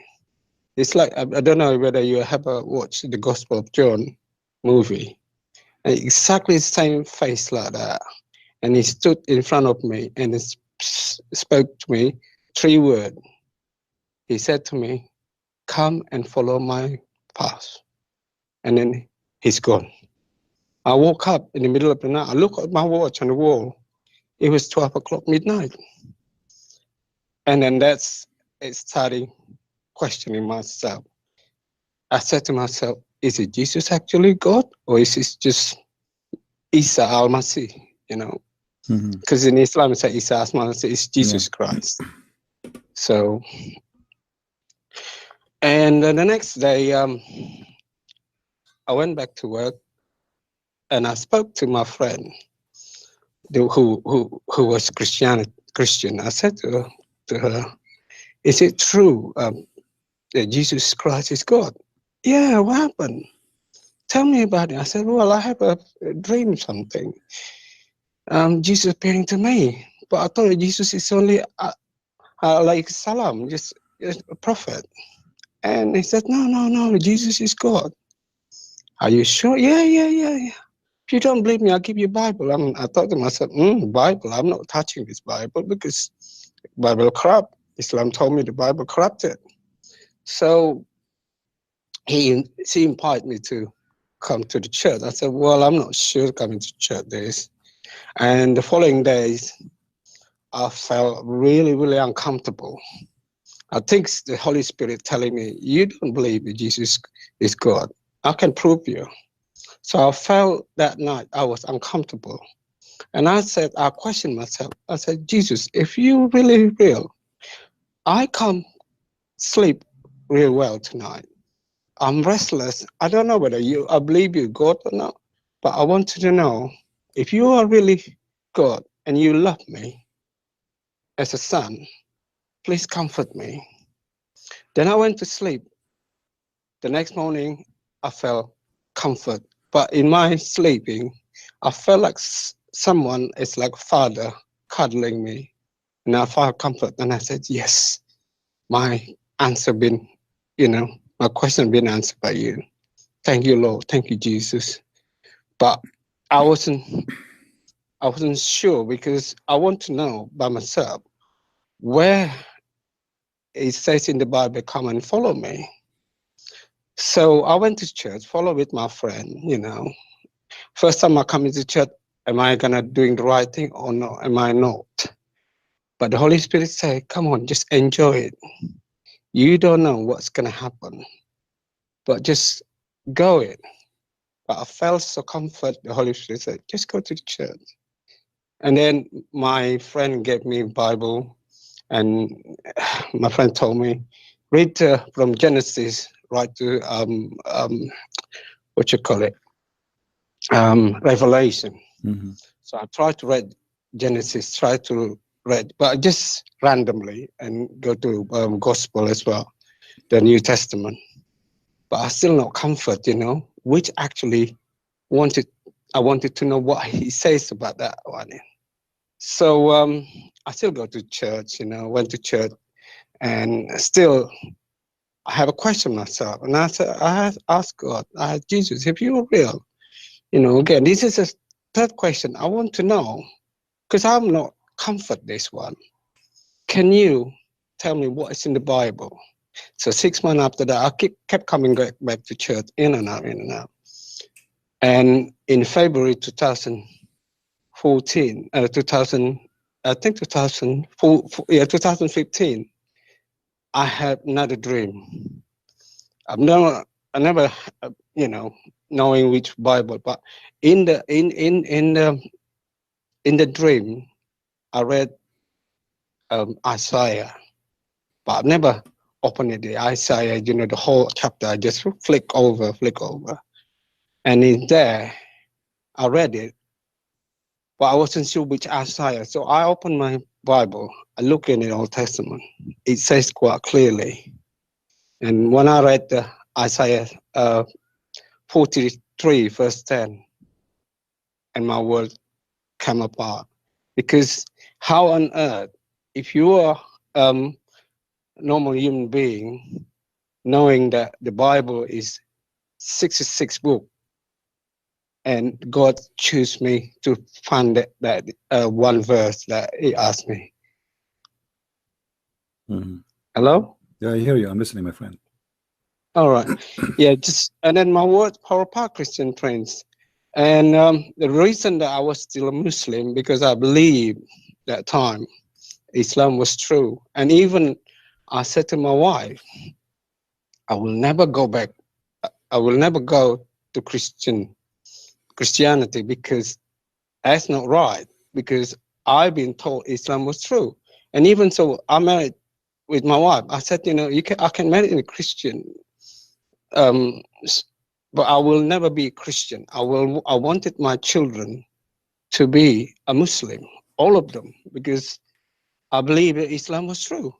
It's like, I don't know whether you ever watched the Gospel of John movie. And exactly the same face like that. And he stood in front of me and spoke to me 3 words. He said to me, "Come and follow my path." And then he's gone. I woke up in the middle of the night. I looked at my watch on the wall. It was 12 o'clock midnight. And then it started questioning myself. I said to myself, is it Jesus actually God? Or is it just Isa al-Masih, you know, because in Islam it's like Isa al-Masih is Jesus Christ. So, and the next day, I went back to work, and I spoke to my friend, who was Christian. I said to her, "Is it true that Jesus Christ is God?" "Yeah, what happened? Tell me about it." I said, "Well, I have a dream, something. Jesus appearing to me, but I thought Jesus is only like Salam, just a prophet." And he said, no, Jesus is God." "Are you sure?" Yeah. "If you don't believe me, I'll give you Bible." I thought to myself, Bible, I'm not touching this Bible because Bible corrupt. Islam told me the Bible corrupted. So she invited me to come to the church. I said, "Well, I'm not sure coming to church days." And the following days, I felt really, really uncomfortable. I think the Holy Spirit telling me, "You don't believe that Jesus is God. I can prove you." So I felt that night I was uncomfortable. And I questioned myself. I said, "Jesus, if you really real, I can't sleep real well tonight. I'm restless. I don't know whether I believe you God or not, but I want to know if you are really God and you love me as a son, please comfort me." Then I went to sleep. The next morning, I felt comfort. But in my sleeping, I felt like someone is like father cuddling me. And I felt comfort. And I said, "Yes, my answer been, my question been answered by you. Thank you, Lord. Thank you, Jesus." But I wasn't sure because I want to know by myself where it says in the Bible, "Come and follow me." So I went to church, follow with my friend, First time I come into church, am I gonna doing the right thing or no? Am I not? But the Holy Spirit said, "Come on, just enjoy it. You don't know what's gonna happen, but just go it." But I felt so comfort. The Holy Spirit said, "Just go to the church." And then my friend gave me a Bible, and my friend told me, "Read from Genesis right to Revelation." So I tried to read Genesis, but just randomly, and go to Gospel as well, the New Testament. But I still not comfort, which actually I wanted to know what he says about that one. So I still go to church, went to church, and still I have a question myself. And I asked God, "Jesus, if you are real, again, this is a third question I want to know, because I'm not comfort this one. Can you tell me what is in the Bible?" So 6 months after that, I kept coming back to church, in and out. And in February 2015, I had another dream. I never, knowing which Bible, but in the dream, I read Isaiah, but I've never opened it. The Isaiah, the whole chapter. I just flick over, and in there, I read it, but I wasn't sure which Isaiah. So I opened my Bible. I look in the Old Testament. It says quite clearly. And when I read the Isaiah 43, verse 10, and my world came apart. Because how on earth, if you are normal human being, knowing that the Bible is 66 books, and God chose me to find that one verse that He asked me. Hello? Yeah, I hear you. I'm listening, my friend. All right. Yeah, and then my word, Power Park Christian friends. And the reason that I was still a Muslim, because I believe that time Islam was true. And even I said to my wife, I will never go back. I will never go to Christianity, because That's not right, because I've been told Islam was true. And even so, I married with my wife. I said, you know, I can marry a Christian, but I will never be a Christian. I wanted my children to be a Muslim, all of them, because I believe that Islam was true.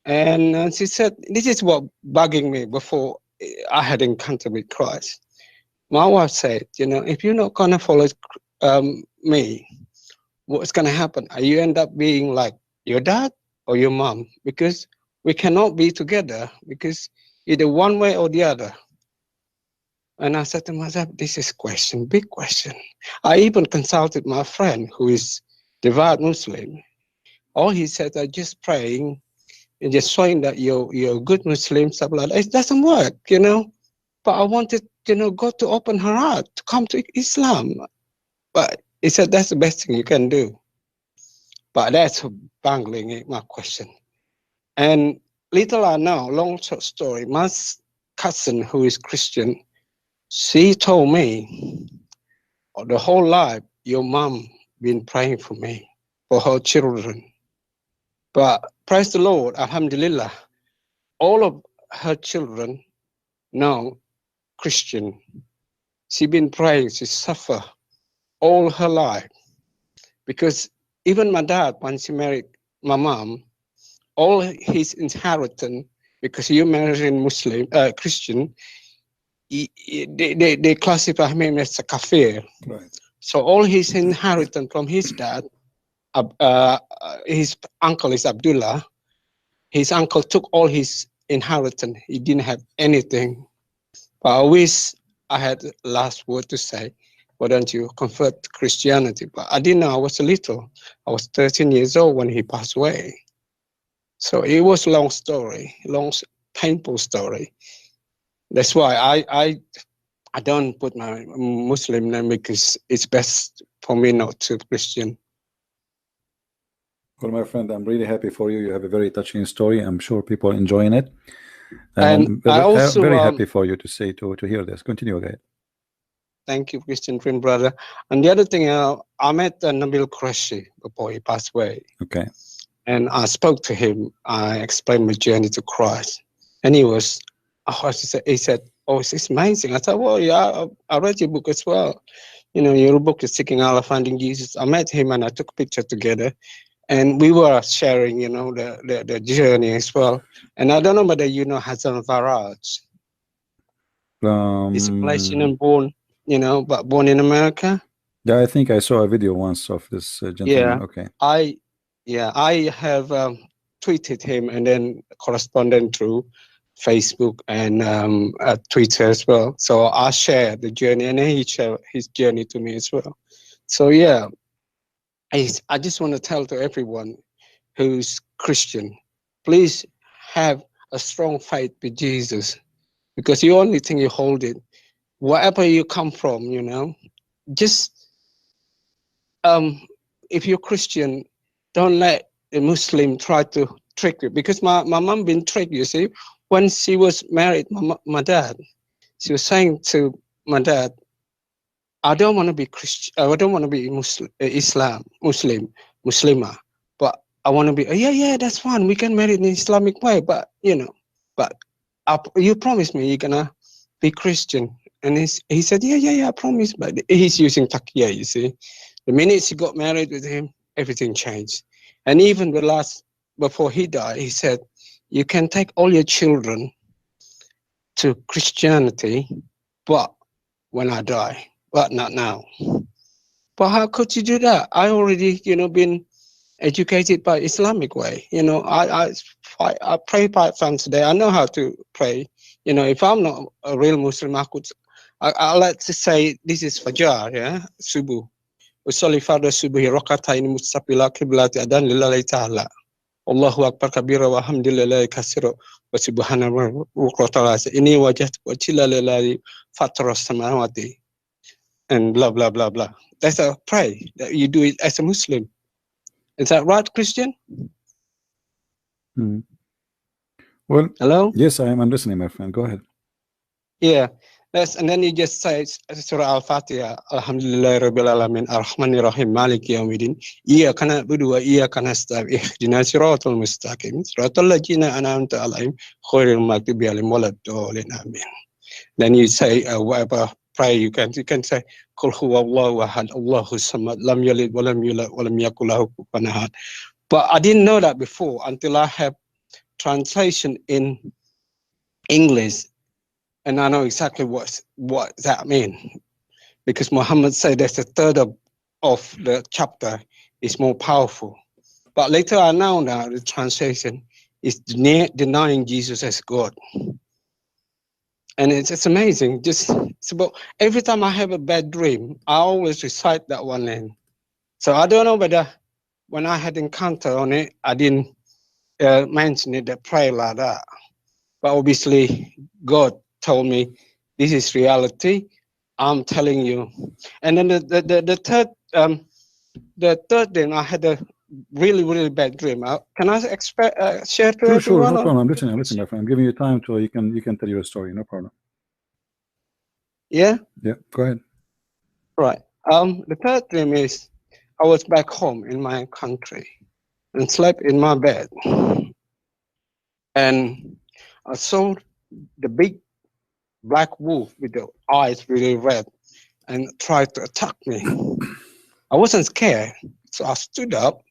And she said, this is what bugging me before I had encounter with Christ. My wife said, you know, if you're not going to follow me, what's going to happen? You end up being like your dad or your mom, because we cannot be together, because either one way or the other. And I said to myself, this is question, big question. I even consulted my friend who is devout Muslim. All he said, I just praying and just showing that you're a good Muslim, stuff like that. It doesn't work, you know. But I wanted, you know, God to open her heart to come to Islam. But he said that's the best thing you can do. But that's bungling my question. And little I know, long short story, my cousin who is Christian, she told me the whole life your mom been praying for me, for her children. But praise the Lord, alhamdulillah, all of her children now Christian. She been praying, she suffer all her life. Because even my dad, when she married my mom, all his inheritance, because he married a Muslim, Christian, they classify him as a kafir. Right. So all his inheritance from his dad, his uncle is Abdullah. His uncle took all his inheritance. He didn't have anything. But I wish I had the last word to say. Why don't you convert to Christianity? But I didn't know. I was little. I was 13 years old when he passed away. So it was a long story, long, painful story. That's why I don't put my Muslim name, because it's best for me not to Christian. Well, my friend, I'm really happy for you. You have a very touching story. I'm sure people are enjoying it. And I also very happy for you to hear this. Continue, guys. Thank you, Christian friend, brother. And the other thing, I met Nabil Qureshi before he passed away. Okay. And I spoke to him. I explained my journey to Christ, and he was, he said, "Oh, it's amazing." I said, "Well, yeah, I read your book as well. You know, your book is Seeking Allah, Finding Jesus." I met him and I took a picture together. And we were sharing, you know, the journey as well. And I don't know whether you know Hassan Faraj. He's a Palestinian born, you know, but born in America. Yeah, I think I saw a video once of this gentleman. Yeah. Okay. I have tweeted him and then corresponded through Facebook and Twitter as well. So I share the journey, and he shared his journey to me as well. So yeah. I just want to tell to everyone who's Christian, please have a strong faith with Jesus, because the only thing you hold it, wherever you come from, you know, just if you're Christian, don't let a Muslim try to trick you, because my mom been tricked, you see. When she was married, my dad, she was saying to my dad, I don't want to be Christian. I don't want to be Muslimah. But I want to be. Yeah, that's fine. We can marry in an Islamic way. But you know, you promised me you're gonna be Christian. And he said, yeah, I promise. But he's using taqiyya. You see, the minute she got married with him, everything changed. And even before he died, he said, you can take all your children to Christianity, but when I die. But not now. But how could you do that? I already, you know, been educated by Islamic way. You know, I pray 5 times a day. I know how to pray. You know, if I'm not a real Muslim, I like to say this is Fajr, yeah, Subuh. Usalli farda subuhi rak'atayn mustaqbila qiblati adan lillahi ta'ala. Allahu akbar kabira wa hamdulillahi katsira wa subhanallahi wa ta'ala. Inni wajhtu wajhiya lillahi fatara samawati. And blah, blah, blah, blah. That's a pray that you do it as a Muslim. Is that right, Christian? Well, hello? Yes, I'm listening, my friend. Go ahead. Yeah. And then you just say Surah Al-Fatiha, Alhamdulillah Rabbil Alamin, Ar-Rahmanir Rahim, Maliki Yawmiddin, Iyyaka na'budu wa iyyaka nasta'in, Ihdinas siratal mustaqim, siratal ladzina an'amta 'alaihim, ghairil maghdubi 'alaihim waladdallin, amin. Then you say whatever prayer you can say Qul huwallahu ahad, Allahu samad, lam yalid wa lam yulad wa lam yakul lahu kufuwan ahad. But I didn't know that before until I have translation in English. And I know exactly what that means, because Muhammad said that the third of the chapter is more powerful. But later I know that the translation is denying Jesus as God. And it's amazing. It's about every time I have a bad dream, I always recite that one name. So I don't know whether when I had encounter on it, I didn't mention it, that prayer like that. But obviously God told me this is reality. I'm telling you. And then the third thing, I had a really bad dream. Can I share to everyone? Sure, no problem. I'm listening, my friend. I'm giving you time so you can tell your story. No problem. Yeah. Yeah. Go ahead. Right. The third dream is I was back home in my country and slept in my bed, and I saw the big black wolf with the eyes really red and tried to attack me. I wasn't scared, so I stood up,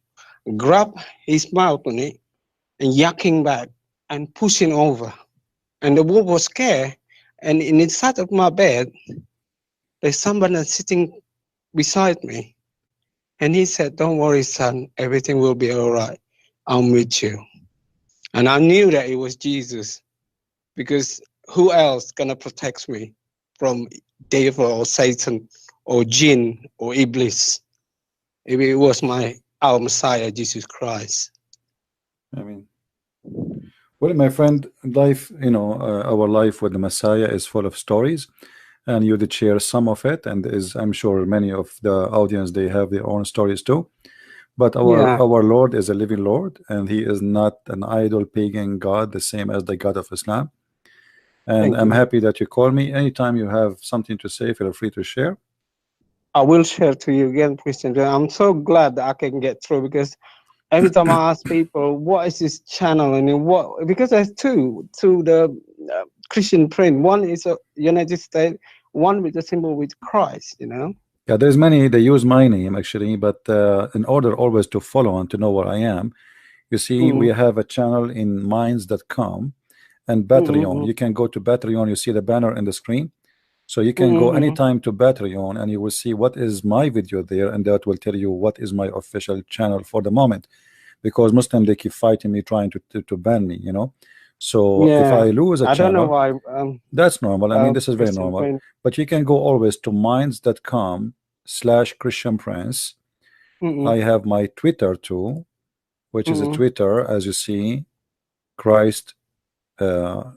grabbed his mouth on it, and yakking back and pushing over. And the wolf was scared, and inside of my bed, there's somebody sitting beside me. And he said, "Don't worry, son, everything will be all right. I'm with you." And I knew that it was Jesus, because who else gonna protect me from devil or Satan or jinn or Iblis? If it was our Messiah, Jesus Christ. I mean, well, my friend, life, our life with the Messiah is full of stories, and you did share some of it, and I'm sure many of the audience, they have their own stories too. But our Lord is a living Lord, and he is not an idol pagan God, the same as the God of Islam. And I'm happy that you call me. Anytime you have something to say, feel free to share. I will share to you again, Christian. I'm so glad that I can get through, because every time I ask people, what is this channel? And because there's two the Christian print. One is a United States, one with the symbol with Christ, Yeah, there's many, they use my name actually, but in order always to follow and to know where I am, you see, we have a channel in minds.com and Patreon. You can go to Patreon, you see the banner in the screen. So you can go anytime to Patreon and you will see what is my video there, and that will tell you what is my official channel for the moment, because Muslims, they keep fighting me, trying to ban me, So if I lose a channel, I don't know why. That's normal. I mean, this is very normal. But you can go always to minds.com/Christian Prince. I have my Twitter too, which is a Twitter, as you see, Christ the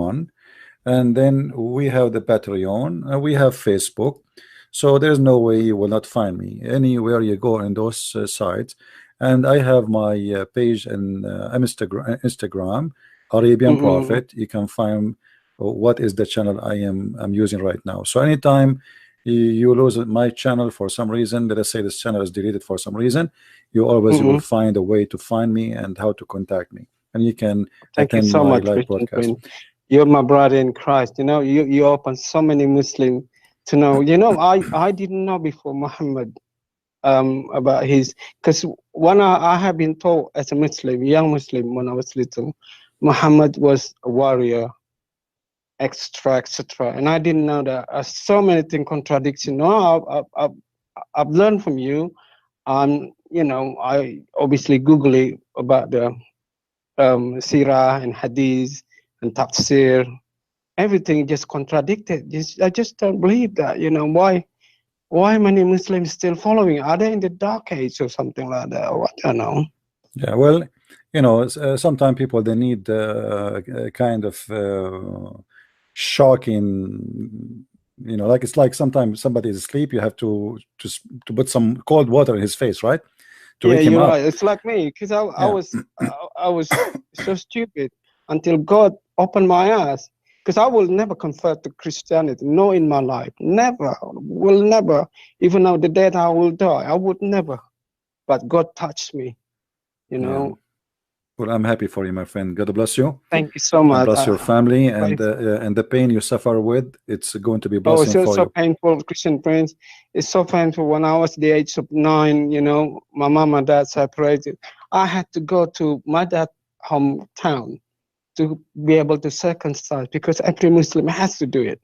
One. And then we have the Patreon, and we have Facebook. So there's no way you will not find me anywhere you go in those sites. And I have my page in Instagram, Arabian Prophet. You can find what is the channel I'm using right now. So anytime you lose my channel for some reason, let us say this channel is deleted for some reason, you always will find a way to find me and how to contact me. And you can attend so my much, live broadcast. You're my brother in Christ. You open so many Muslims to know. I didn't know before Muhammad about his, because when I have been told as a Muslim, young Muslim, when I was little, Muhammad was a warrior, etc., and I didn't know that. So many things contradiction. No, I've learned from you. I obviously Google it about the Sirah and Hadith and Tafsir. Everything just contradicted. I just don't believe that. Why many Muslims still following? Are they in the dark age or something like that? Or I don't know. Yeah, well, sometimes people, they need a kind of shocking, like it's like sometimes somebody is asleep, you have to put some cold water in his face, right? To wake him up. Right. It's like me, because I was so stupid until God opened my eyes. because I will never convert to Christianity. No, in my life, never, will never. Even though the day I will die, I would never. But God touched me, you know. Yeah. Well, I'm happy for you, my friend. God bless you. Thank you so much. Bless your family and the pain you suffer with. It's going to be blessing for you. It's so painful, Christian Prince. It's so painful. When I was the age of 9, you know, my mom and dad separated. I had to go to my dad's hometown to be able to circumcise, because every Muslim has to do it.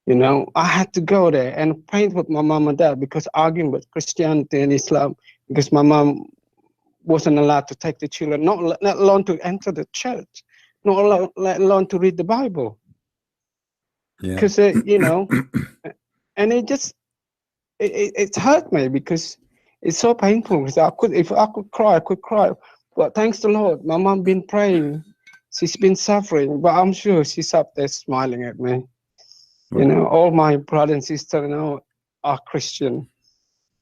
You know, I had to go there and pray with my mom and dad, because arguing with Christianity and Islam, because my mom wasn't allowed to take the children, not alone to enter the church, not alone to read the Bible. Because, you know, and it just, it hurt me, because it's so painful. Because if I could cry, I could cry. But thanks to the Lord, my mom been praying. She's been suffering, but I'm sure she's up there smiling at me. You know, all my brothers and sisters, you know, are Christian.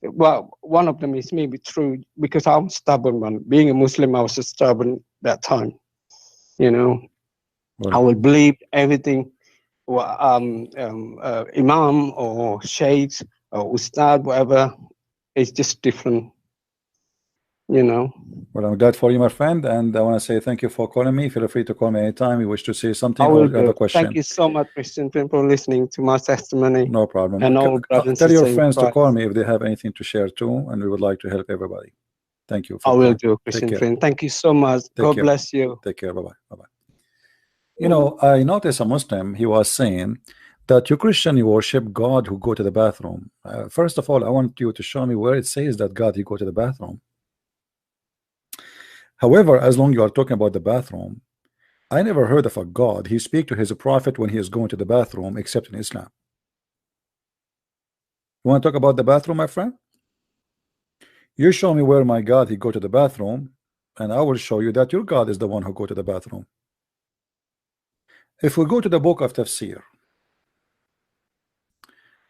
Well, one of them is maybe true, because I'm stubborn one. Being a Muslim, I was stubborn that time. You know, I would believe everything. Imam or sheikhs or ustad, whatever, it's just different. You know. Well, I'm glad for you, my friend, and I want to say thank you for calling me. Feel free to call me anytime you wish to say something or have a question. Thank you so much, Christian, for listening to my testimony. No problem. And all tell your friends to call me if they have anything to share too, and we would like to help everybody. Thank you. I will do, Christian friend. Thank you so much. God bless you. Take care. Bye-bye. Bye-bye. You know, I noticed a Muslim, he was saying that you Christian, you worship God who go to the bathroom. First of all, I want you to show me where it says that God, he go to the bathroom. However, as long as you are talking about the bathroom, I never heard of a God he speak to his prophet when he is going to the bathroom, except in Islam. You want to talk about the bathroom, my friend? You show me where my God he go to the bathroom, and I will show you that your God is the one who go to the bathroom. If we go to the book of Tafsir,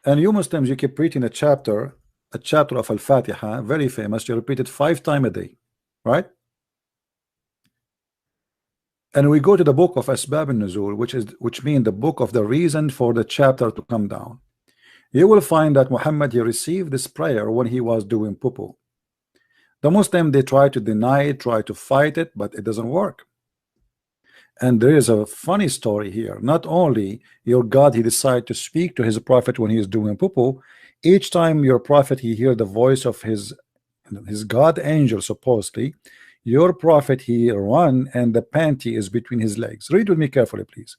and you Muslims, you keep reading a chapter of Al-Fatiha, very famous, you repeat it 5 times a day, right? And we go to the book of Asbab al-Nuzul, which means the book of the reason for the chapter to come down. You will find that Muhammad, he received this prayer when he was doing poo-poo. The Muslim, they try to deny it, try to fight it, but it doesn't work. And there is a funny story here. Not only your God, he decided to speak to his prophet when he is doing poo-poo. Each time your prophet, he hear the voice of his God angel, supposedly, your prophet, he run and the panty is between his legs. Read with me carefully, please.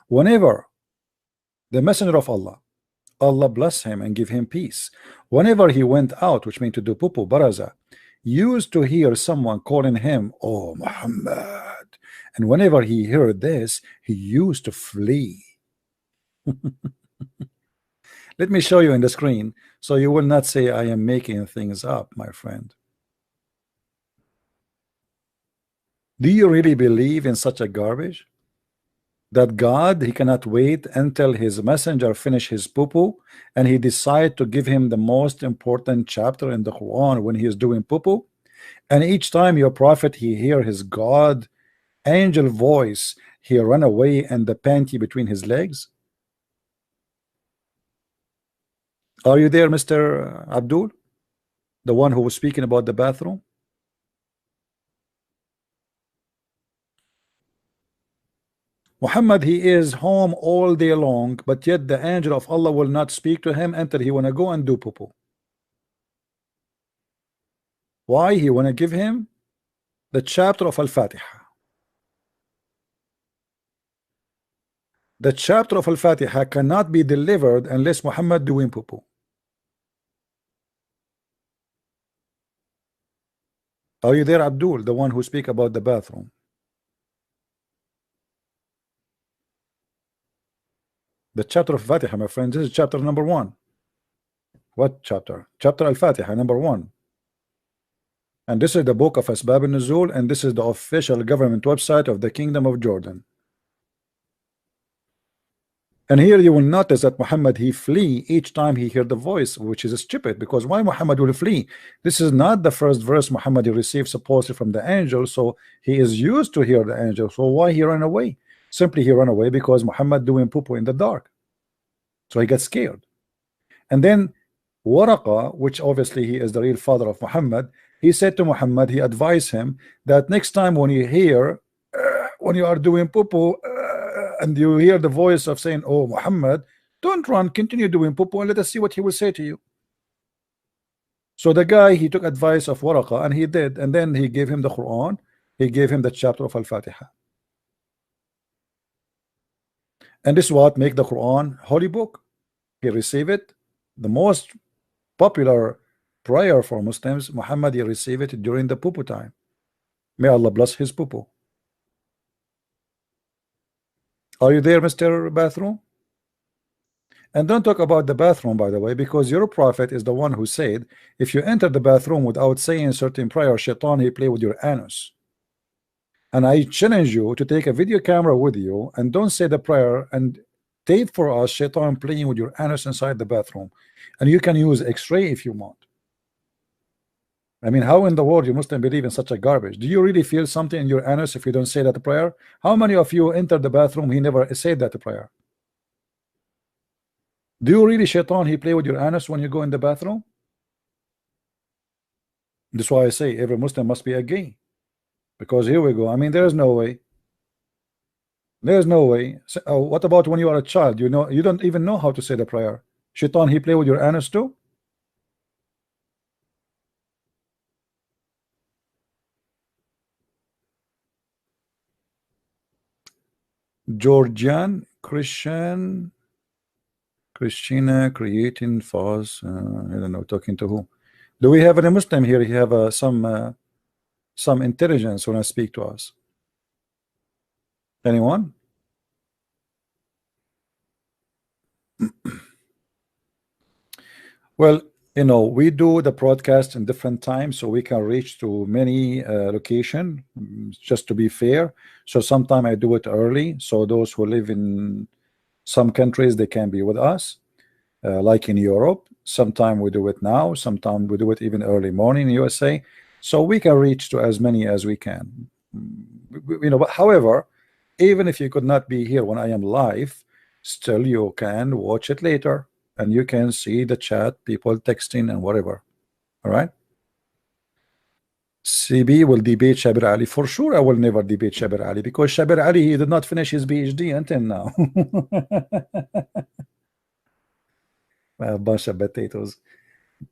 Whenever the messenger of Allah bless him and give him peace, whenever he went out, which means to do poo-poo, baraza, used to hear someone calling him, oh Muhammad, and whenever he heard this, he used to flee. Let me show you in the screen so you will not say I am making things up, my friend. Do you really believe in such a garbage? That God, he cannot wait until his messenger finish his poo-poo and he decide to give him the most important chapter in the Quran when he is doing poo-poo? And each time your prophet, he hear his God angel voice, he run away and the panty between his legs? Are you there, Mr. Abdul? The one who was speaking about the bathroom? Muhammad, he is home all day long, but yet the angel of Allah will not speak to him until he want to go and do poo-poo. Why? He want to give him the chapter of Al-Fatiha. The chapter of Al-Fatiha cannot be delivered unless Muhammad doing poo-poo. Are you there, Abdul, the one who speak about the bathroom? The chapter of Fatiha, my friend, this is chapter number 1. What chapter? Chapter Al-Fatiha, number 1. And this is the book of Asbab al-Nuzul, and this is the official government website of the Kingdom of Jordan. And here you will notice that Muhammad, he flee each time he hear the voice, which is stupid, because why Muhammad will flee? This is not the first verse Muhammad received supposedly from the angel, so he is used to hear the angel, so why he ran away? Simply he ran away because Muhammad doing poo-poo in the dark. So he got scared. And then Waraqa, which obviously he is the real father of Muhammad, he said to Muhammad, he advised him that next time when you hear when you are doing poo-poo and you hear the voice of saying, oh Muhammad, don't run, continue doing poo-poo and let us see what he will say to you. So the guy, he took advice of Waraqa and he did, and then he gave him the Quran, he gave him the chapter of Al-Fatiha. And this is what make the Quran holy book. He received it, the most popular prayer for Muslims. Muhammad, he received it during the poo-poo time. May Allah bless his poo-poo. Are you there, Mr. Bathroom? And don't talk about the bathroom, by the way, because your prophet is the one who said, if you enter the bathroom without saying certain prayer, shaitan, he play with your anus. And I challenge you to take a video camera with you and don't say the prayer and tape for us shaitan playing with your anus inside the bathroom. And you can use x-ray if you want. I mean, how in the world you Muslim believe in such a garbage? Do you really feel something in your anus if you don't say that prayer? How many of you enter the bathroom, he never said that prayer? Do you really, shaitan, he play with your anus when you go in the bathroom? That's why I say every Muslim must be a gay. Because here we go. I mean, there's no way. There's no way. So, what about when you are a child? You know, you don't even know how to say the prayer. Shaitan, he play with your anus too? Georgian, Christiana creating false. I don't know, talking to who? Do we have any Muslim here? You have some intelligence when I speak to us. Anyone? Well, you know, we do the broadcast in different times so we can reach to many location, just to be fair. So sometime I do it early so those who live in some countries, they can be with us, like in Europe. Sometime we do it now, sometime we do it even early morning in USA, so we can reach to as many as we can. You know, but however, even if you could not be here when I am live, still you can watch it later and you can see the chat, people texting and whatever. All right. CB will debate Shabir Ali. For sure I will never debate Shabir Ali, because Shabir Ali, he did not finish his PhD until now. A bunch of potatoes.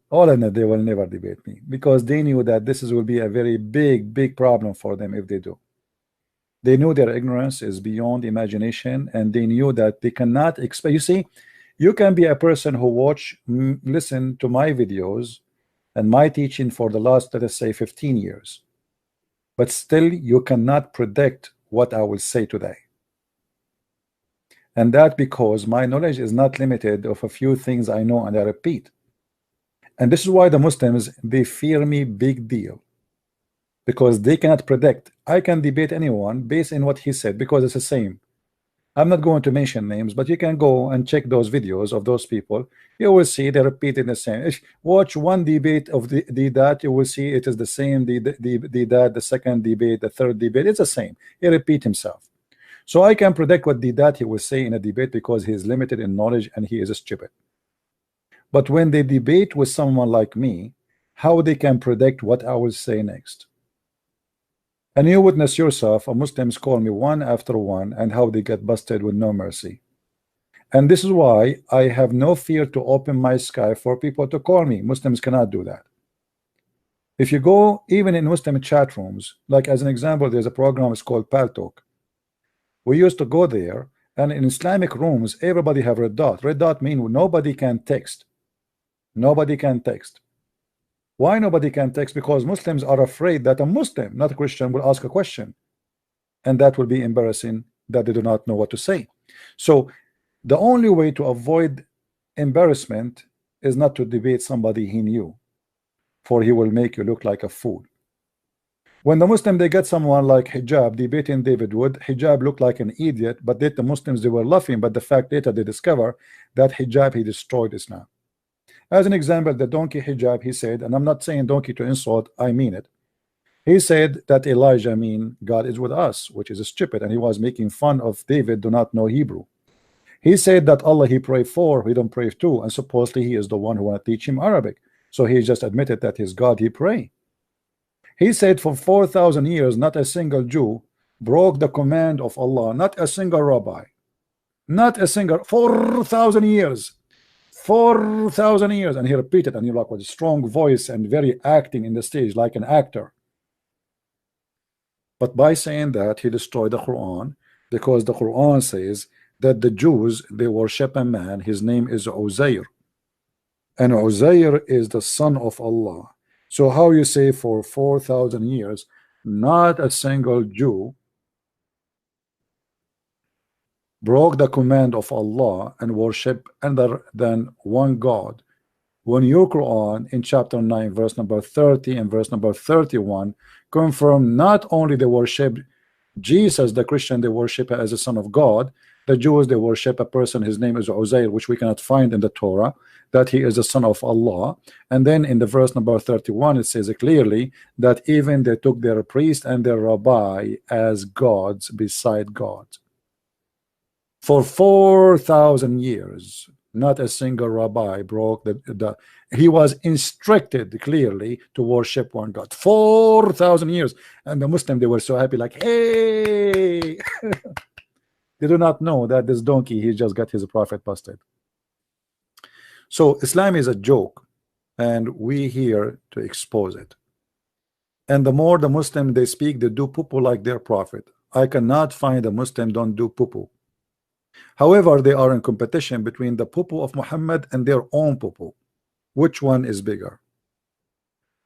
All in it, they will never debate me, because they knew that this will be a very big problem for them if they do. They knew their ignorance is beyond imagination, and they knew that they cannot expect. You see, you can be a person who listen to my videos and my teaching for the last, let us say, 15 years, but still you cannot predict what I will say today. And that because my knowledge is not limited of a few things I know and I repeat. And this is why the Muslims, they fear me big deal, because they cannot predict. I can debate anyone based on what he said, because it's the same. I'm not going to mention names, but you can go and check those videos of those people. You will see they repeating the same. If watch one debate of the that, you will see it is the same. The second debate, the third debate, it's the same. He repeat himself. So I can predict what that he will say in a debate, because he is limited in knowledge and he is stupid. But when they debate with someone like me, how they can predict what I will say next? And you witness yourself, Muslims call me one after one, and how they get busted with no mercy. And this is why I have no fear to open my sky for people to call me. Muslims cannot do that. If you go even in Muslim chat rooms, like as an example, there's a program, it's called Paltalk. We used to go there, and in Islamic rooms, everybody have red dot. Red dot means nobody can text. Nobody can text. Why nobody can text? Because Muslims are afraid that a Muslim, not a Christian, will ask a question, and that will be embarrassing, that they do not know what to say. So the only way to avoid embarrassment is not to debate somebody he knew, for he will make you look like a fool. When the Muslim, they get someone like Hijab debating David Wood, Hijab looked like an idiot, but the Muslims, they were laughing. But the fact later they discover that Hijab, he destroyed Islam. As an example, the donkey Hijab, he said, and I'm not saying donkey to insult, I mean it. He said that Elijah mean God is with us, which is stupid, and he was making fun of David do not know Hebrew. He said that Allah he pray for, he don't pray to, and supposedly he is the one who want to teach him Arabic. So he just admitted that his God he pray. He said for 4,000 years not a single Jew broke the command of Allah, not a single rabbi, not a single 4,000 years. 4,000 years, and he repeated, and he like with a strong voice and very acting in the stage like an actor. But by saying that, he destroyed the Quran, because the Quran says that the Jews they worship a man, his name is Uzair, and Uzair is the son of Allah. So how you say for 4,000 years not a single Jew broke the command of Allah and worship other than one God, when your Quran in chapter 9 verse number 30 and verse number 31 confirm not only they worship Jesus, the Christian they worship as a son of God, the Jews they worship a person, his name is Uzair, which we cannot find in the Torah, that he is the son of Allah. And then in the verse number 31 it says clearly that even they took their priest and their rabbi as gods beside God. For 4,000 years, not a single rabbi broke he was instructed clearly to worship one God. 4,000 years, and the Muslim they were so happy, like, hey. They do not know that this donkey he just got his prophet busted. So Islam is a joke, and we here to expose it. And the more the Muslim they speak, they do poo-poo like their prophet. I cannot find a Muslim don't do poo-poo. However, they are in competition between the poo-poo of Muhammad and their own poo-poo. Which one is bigger?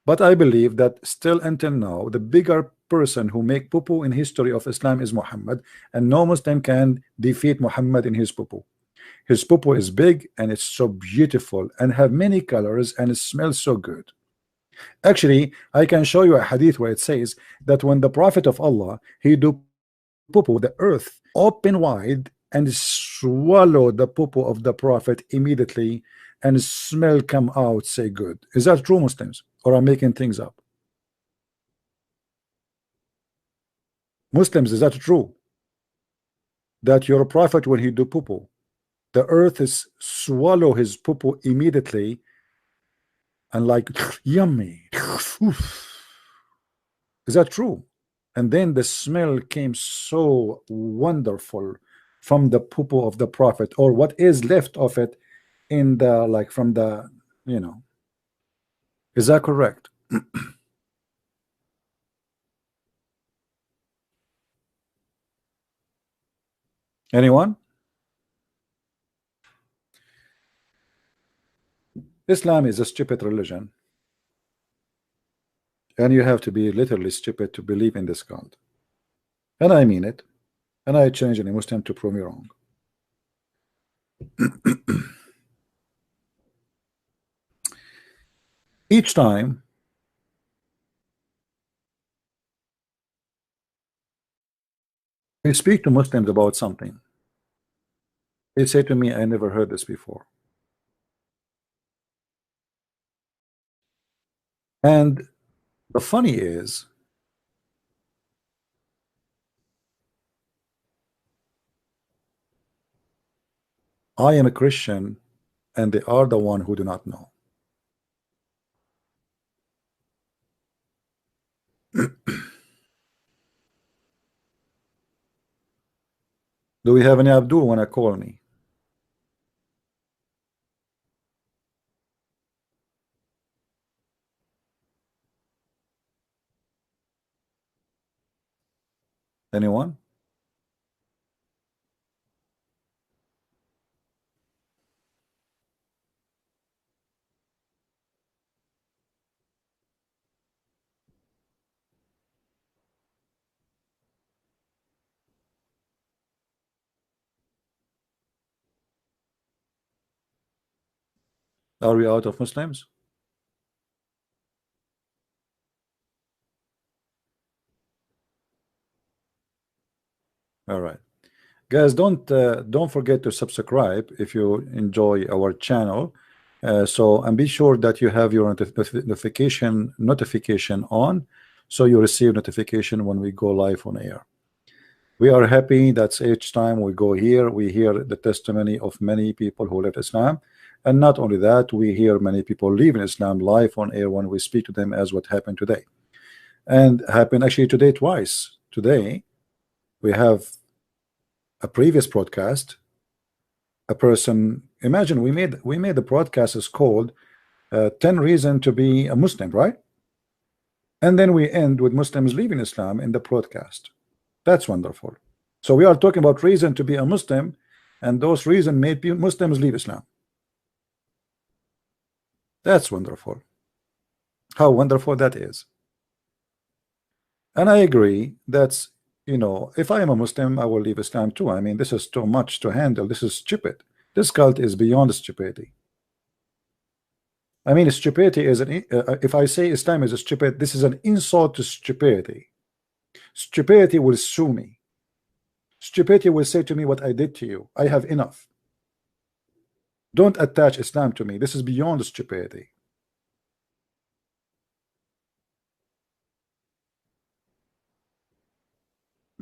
But I believe that still until now, the bigger person who make poo-poo in history of Islam is Muhammad, and no Muslim can defeat Muhammad in his poo-poo. His poo-poo is big and it's so beautiful and have many colors and it smells so good. Actually, I can show you a hadith where it says that when the Prophet of Allah he do poo-poo, the earth open wide and swallow the poo-poo of the Prophet immediately, and smell come out say good. Is that true, Muslims, or I'm making things up? Muslims, is that true? That your Prophet when he do poo-poo, the earth is swallow his poo-poo immediately and like yummy. Is that true? And then the smell came so wonderful from the poo-poo of the Prophet, or what is left of it in the like from the, you know, is that correct? Anyone? Islam is a stupid religion, and you have to be literally stupid to believe in this God, and I mean it, and I challenge any Muslim to prove me wrong. Each time I speak to Muslims about something, they say to me, I never heard this before. And the funny is, I am a Christian and they are the one who do not know. Do we have any Abdul when I call me? Anyone? Are we out of Muslims? All right, guys, don't forget to subscribe if you enjoy our channel. And be sure that you have your notification on, so you receive notification when we go live on air. We are happy that each time we go here, we hear the testimony of many people who left Islam, and not only that, we hear many people leaving Islam live on air when we speak to them, as what happened today, and happened actually today twice. Today we have a previous broadcast. A person, imagine we made the broadcast is called 10 reasons to be a Muslim, right? And then we end with Muslims leaving Islam in the broadcast. That's wonderful. So we are talking about reason to be a Muslim, and those reasons made Muslims leave Islam. That's wonderful. How wonderful that is. And I agree that's, you know, if I am a Muslim, I will leave Islam too. I mean, this is too much to handle. This is stupid. This cult is beyond stupidity. I mean, stupidity is if I say Islam is stupid, this is an insult to stupidity. Stupidity will sue me. Stupidity will say to me, what I did to you, I have enough. Don't attach Islam to me. This is beyond stupidity.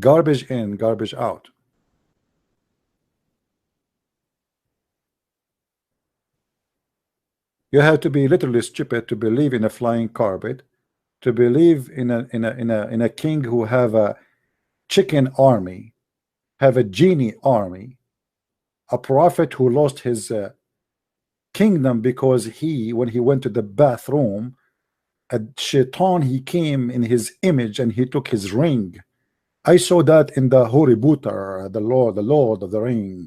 Garbage in, garbage out. You have to be literally stupid to believe in a flying carpet, to believe in a king who have a chicken army, have a genie army, a prophet who lost his kingdom because when he went to the bathroom, a shaitan, he came in his image and he took his ring. I saw that in the Harry Potter, the Lord of the Ring.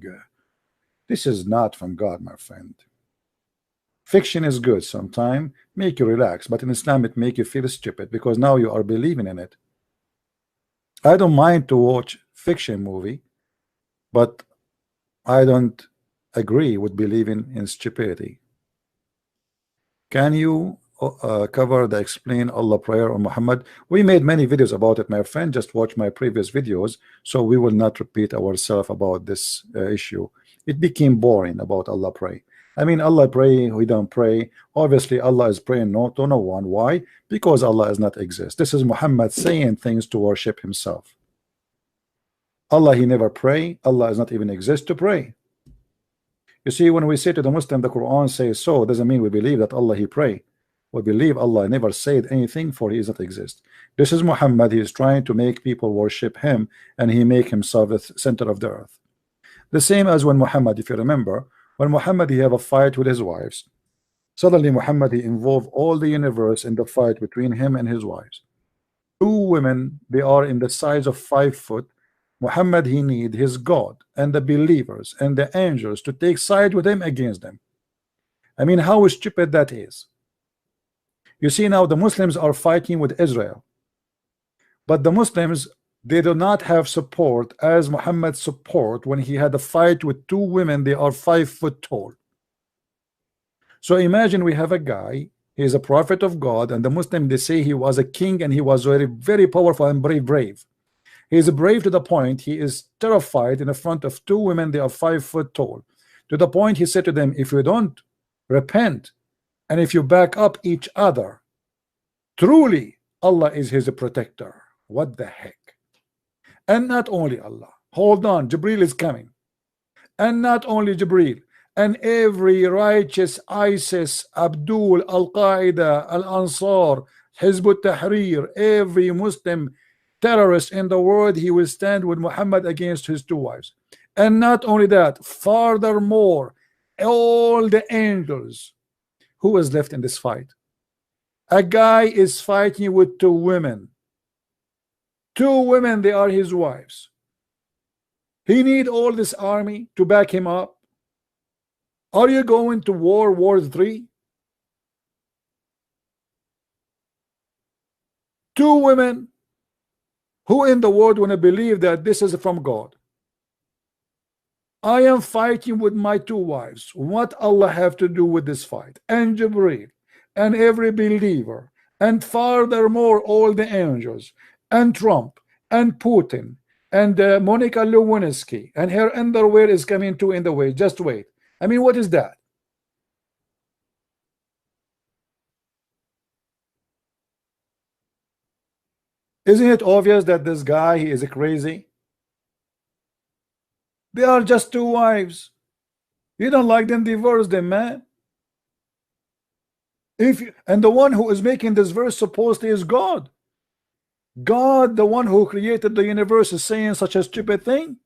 This is not from God, my friend. Fiction is good sometimes, make you relax, but in Islam it make you feel stupid because now you are believing in it. I don't mind to watch fiction movie, but I don't agree with believing in stupidity. Can you cover the explain Allah prayer on Muhammad? We made many videos about it, my friend. Just watch my previous videos, so we will not repeat ourselves about this issue. It became boring about Allah pray. I mean, Allah pray, we don't pray. Obviously Allah is praying to no one. Why? Because Allah does not exist. This is Muhammad saying things to worship himself. Allah, he never pray. Allah does not even exist to pray. You see, when we say to the Muslim the Quran says so, doesn't mean we believe that Allah he pray. We believe Allah never said anything, for he does not exist. This is Muhammad. He is trying to make people worship him, and he make himself the center of the earth. The same as when Muhammad, if you remember, when Muhammad he have a fight with his wives, suddenly Muhammad he involved all the universe in the fight between him and his wives. Two women, they are in the size of 5 foot. Muhammad he need his God and the believers and the angels to take side with him against them. I mean, how stupid that is. You see, now the Muslims are fighting with Israel, but the Muslims, they do not have support as Muhammad's support when he had a fight with two women. They are 5 foot tall. So imagine we have a guy, he is a prophet of God, and the Muslim, they say he was a king and he was very powerful and brave. He is brave to the point he is terrified in the front of two women. They are 5 foot tall, to the point he said to them, if you don't repent and if you back up each other, truly Allah is his protector. What the heck? And not only Allah, hold on, Jibril is coming, and not only Jibril, and every righteous ISIS, Abdul, Al-Qaeda, Al-Ansar, Hizb ut-Tahrir, every Muslim terrorist in the world, he will stand with Muhammad against his two wives. And not only that, furthermore, all the angels. Who is left in this fight? A guy is fighting with two women. Two women, they are his wives. He need all this army to back him up. Are you going to World War III? Two women. Who in the world want to believe that this is from God? I am fighting with my two wives. What Allah have to do with this fight? And Jibreel, and every believer, and furthermore all the angels, and Trump, and Putin, and Monica Lewinsky, and her underwear is coming too in the way. Just wait. I mean, what is that? Isn't it obvious that this guy, he is crazy? They are just two wives. You don't like them, divorce them, man. And the one who is making this verse supposedly is God. God, the one who created the universe, is saying such a stupid thing.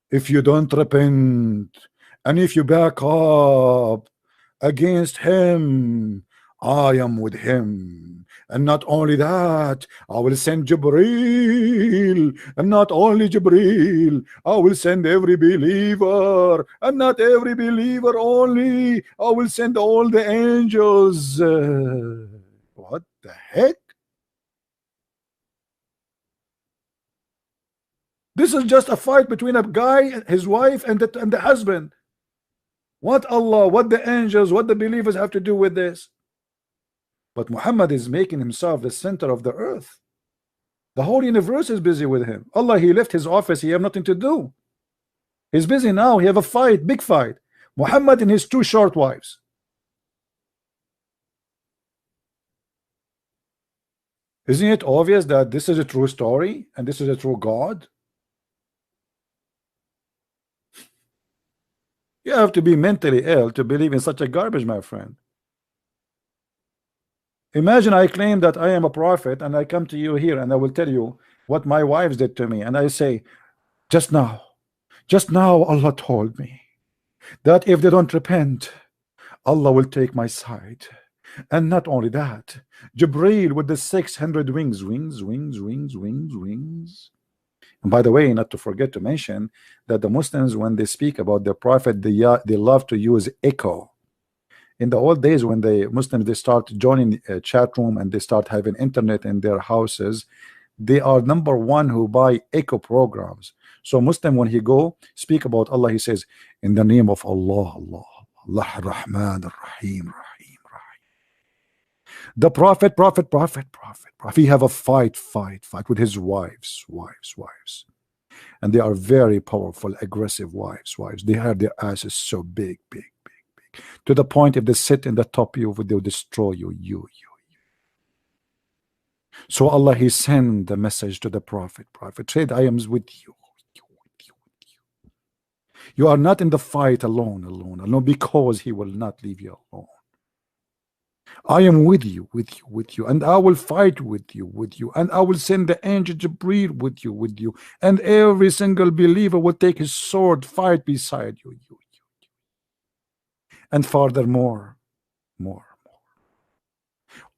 If you don't repent and if you back up against him, I am with him. And not only that, I will send Jibreel, and not only Jibreel, I will send every believer, and not every believer only, I will send all the angels. What the heck? This is just a fight between a guy, his wife, and the husband. What Allah, what the angels, what the believers have to do with this? But Muhammad is making himself the center of the earth. The whole universe is busy with him. Allah, he left his office, he have nothing to do. He's busy now, he have a fight, big fight. Muhammad and his two short wives. Isn't it obvious that this is a true story and this is a true God? You have to be mentally ill to believe in such a garbage, my friend. Imagine I claim that I am a prophet and I come to you here and I will tell you what my wives did to me, and I say, just now Allah told me that if they don't repent, Allah will take my side. And not only that, Jibreel with the 600 wings. And by the way, not to forget to mention that the Muslims, when they speak about the prophet, they love to use echo. In the old days, when the Muslims, they start joining a chat room and they start having internet in their houses, they are number one who buy echo programs. So Muslim, when he go speak about Allah, he says, in the name of Allah, Rahman, Rahim. The prophet, he have a fight with his wives. And they are very powerful, aggressive wives. They have their asses so big, to the point if they sit in the top of you, they'll destroy you. So Allah, he sent the message to the prophet said, I am with you. You are not in the fight alone, because he will not leave you alone. I am with you, and I will fight with you, and I will send the angel Jibreel with you, and every single believer will take his sword, fight beside you. And furthermore, more.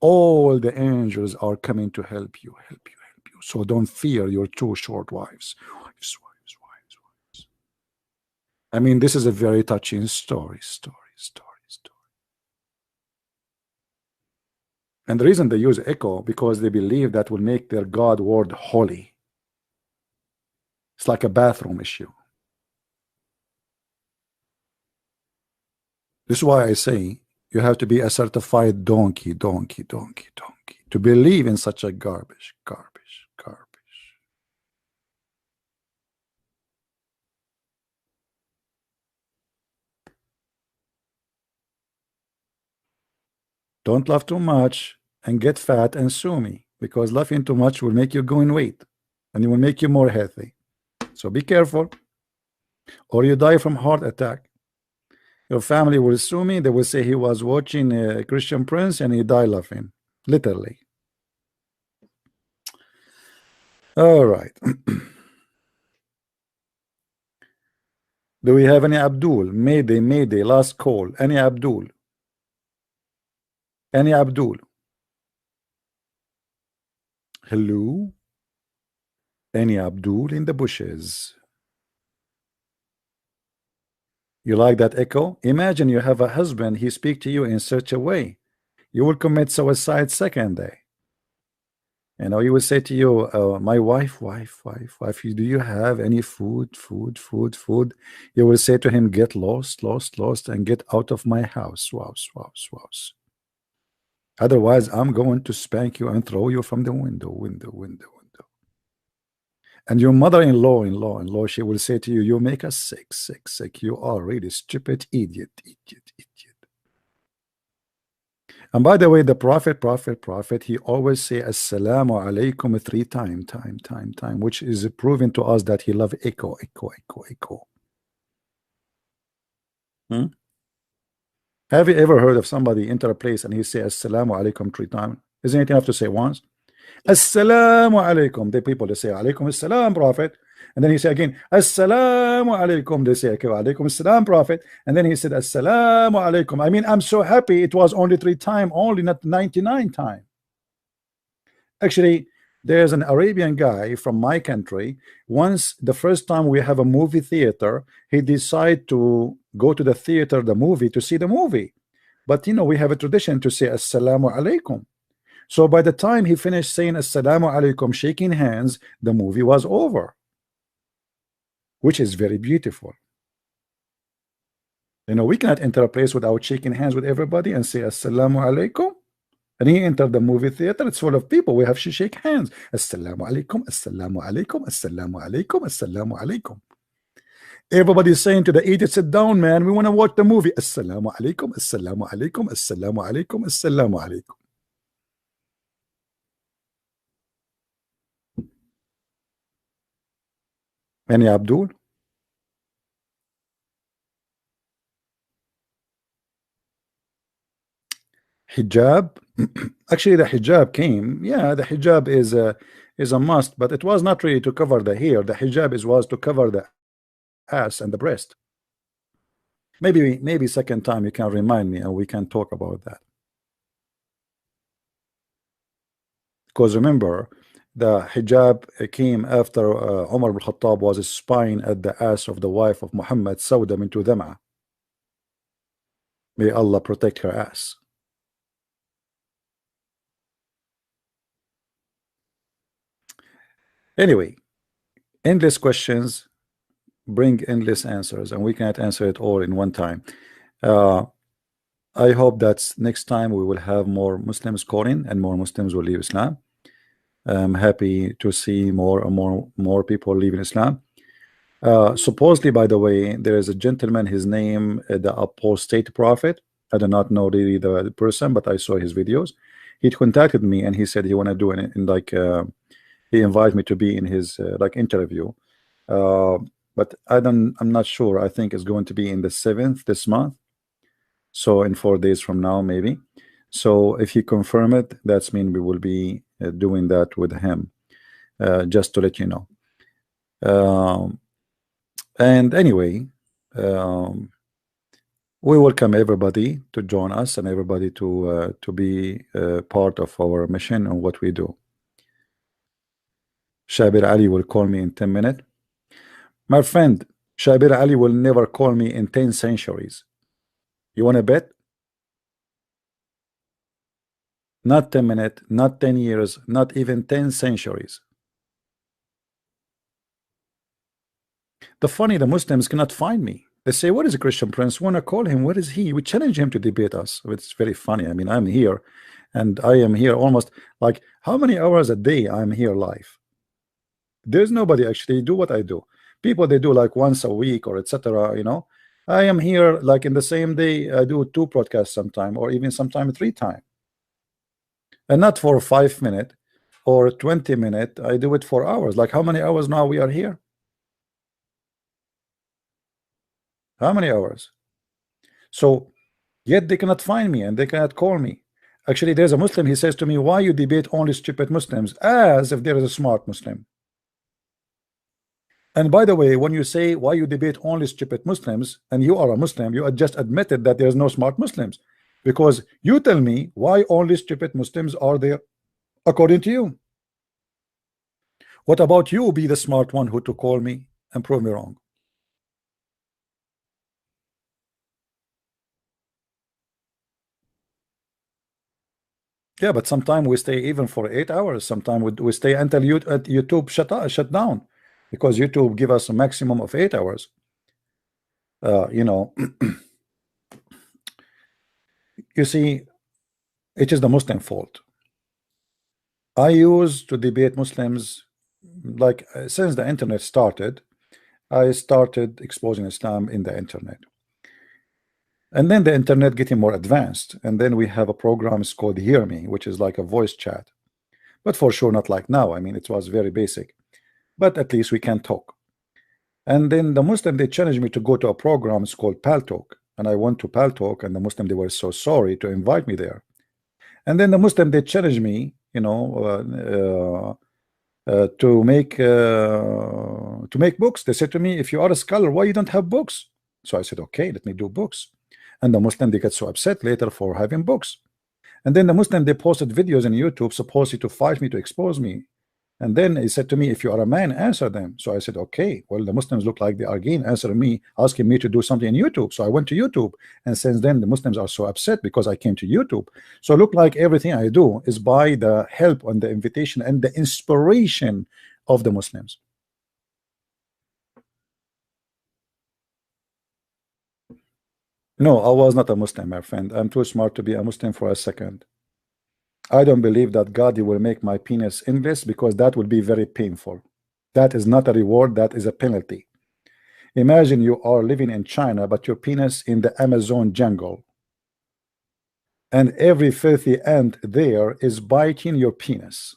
All the angels are coming to help you. So don't fear your two short wives. I mean, this is a very touching story. And the reason they use echo, because they believe that will make their God word holy. It's like a bathroom issue. This is why I say you have to be a certified donkey to believe in such a garbage. Don't laugh too much and get fat and sue me, because laughing too much will make you go in weight and it will make you more healthy. So be careful, or you die from heart attack. Your family will sue me. They will say he was watching a Christian Prince and he died laughing, literally. All right. Do we have any Abdul? Mayday, last call. Any Abdul? Hello? Any Abdul in the bushes? You like that echo? Imagine you have a husband, he speak to you in such a way, you will commit suicide second day. You know, he will say to you, my wife, do you have any food? You will say to him, get lost, and get out of my house. Otherwise, I'm going to spank you and throw you from the window. And your mother-in-law, she will say to you, you make us sick. You are really stupid idiot. And by the way, the prophet, he always say Assalamu alaikum 3 times, which is proving to us that he love echo. Have you ever heard of somebody enter a place and he say Assalamu alaikum 3 times? Isn't it enough to say once? Assalamu alaikum. The people, they say alaikum assalam, prophet. And then he say again, Assalamu alaikum. They say, okay, alaikum assalam, prophet. And then he said, Assalamu alaikum. I mean, I'm so happy it was only 3 times, only not 99 times. Actually, there's an Arabian guy from my country. Once, the first time we have a movie theater, he decided to go to the theater, the movie, to see the movie. But you know, we have a tradition to say Assalamu alaikum. So by the time he finished saying Assalamu alaikum, shaking hands, the movie was over, which is very beautiful. You know, we cannot enter a place without shaking hands with everybody and say Assalamu alaikum. And he entered the movie theater, it's full of people, we have to shake hands. Assalamu alaikum, Assalamu alaikum, Assalamu alaikum, Assalamu alaikum. Everybody's saying to the idiot, sit down, man, we want to watch the movie. Assalamu alaikum, Assalamu alaikum, Assalamu alaikum, Assalamu alaikum. Any Abdul? Hijab. Actually, the hijab came. Yeah, the hijab is a must, but it was not really to cover the hair. The hijab was to cover the ass and the breast. Maybe second time you can remind me and we can talk about that. Because remember, the hijab came after Umar ibn Khattab was spying at the ass of the wife of Muhammad, Sauda bint Dham'a. May Allah protect her ass. Anyway, endless questions bring endless answers, and we cannot answer it all in one time. I hope that next time we will have more Muslims calling and more Muslims will leave Islam. I'm happy to see more and more people leaving Islam. Supposedly, by the way, there is a gentleman, his name, the apostate prophet. I do not know really the person, but I saw his videos. He contacted me and he said he want to do it in like he invited me to be in his like interview. But I'm not sure. I think it's going to be in the 7th this month, so in 4 days from now maybe. So if he confirm it, that's mean we will be doing that with him, just to let you know. And anyway, we welcome everybody to join us and everybody to be part of our mission and what we do. Shabir Ali will call me in 10 minutes. My friend, Shabir Ali will never call me in 10 centuries. You want to bet? Not 10 minutes, not 10 years, not even 10 centuries. The Muslims cannot find me. They say, what is a Christian Prince? Want to call him? What is he? We challenge him to debate us. It's very funny. I mean, I'm here and I am here almost like how many hours a day I'm here live? There's nobody actually do what I do. People, they do like once a week or etc. You know, I am here like in the same day. I do 2 podcasts sometime, or even sometime 3 times, and not for 5 minutes or 20 minutes. I do it for hours. Like how many hours now we are here? How many hours? So yet they cannot find me and they cannot call me. Actually, there's a Muslim, he says to me, why you debate only stupid Muslims, as if there is a smart Muslim. And by the way, when you say why you debate only stupid Muslims, and you are a Muslim, you just admitted that there's no smart Muslims, because you tell me why only stupid Muslims are there according to you. What about you be the smart one who to call me and prove me wrong? Yeah, but sometimes we stay even for 8 hours. Sometimes we stay until YouTube shut down, because YouTube give us a maximum of 8 hours. You know, you see, it is the Muslim fault. I used to debate Muslims like since the internet started. I started exposing Islam in the internet. And then the internet getting more advanced, and then we have a program called Hear Me, which is like a voice chat, but for sure not like now. I mean, it was very basic, but at least we can talk. And then the Muslim, they challenged me to go to a program called Paltalk, and I went to Paltalk, and the Muslim, they were so sorry to invite me there. And then the Muslim, they challenged me, you know, to make books. They said to me, if you are a scholar, why you don't have books? So I said, okay, let me do books. And the Muslim, they get so upset later for having books. And then the Muslim, they posted videos on YouTube supposedly to fight me, to expose me. And then he said to me, if you are a man, answer them. So I said, okay. Well, the Muslims look like they are again answering me, asking me to do something on YouTube. So I went to YouTube, and since then the Muslims are so upset because I came to YouTube. So it looked like everything I do is by the help and the invitation and the inspiration of the Muslims. No, I was not a Muslim, my friend. I'm too smart to be a Muslim for a second. I don't believe that God will make my penis endless, because that would be very painful. That is not a reward, that is a penalty. Imagine you are living in China, but your penis in the Amazon jungle, and every filthy ant there is biting your penis.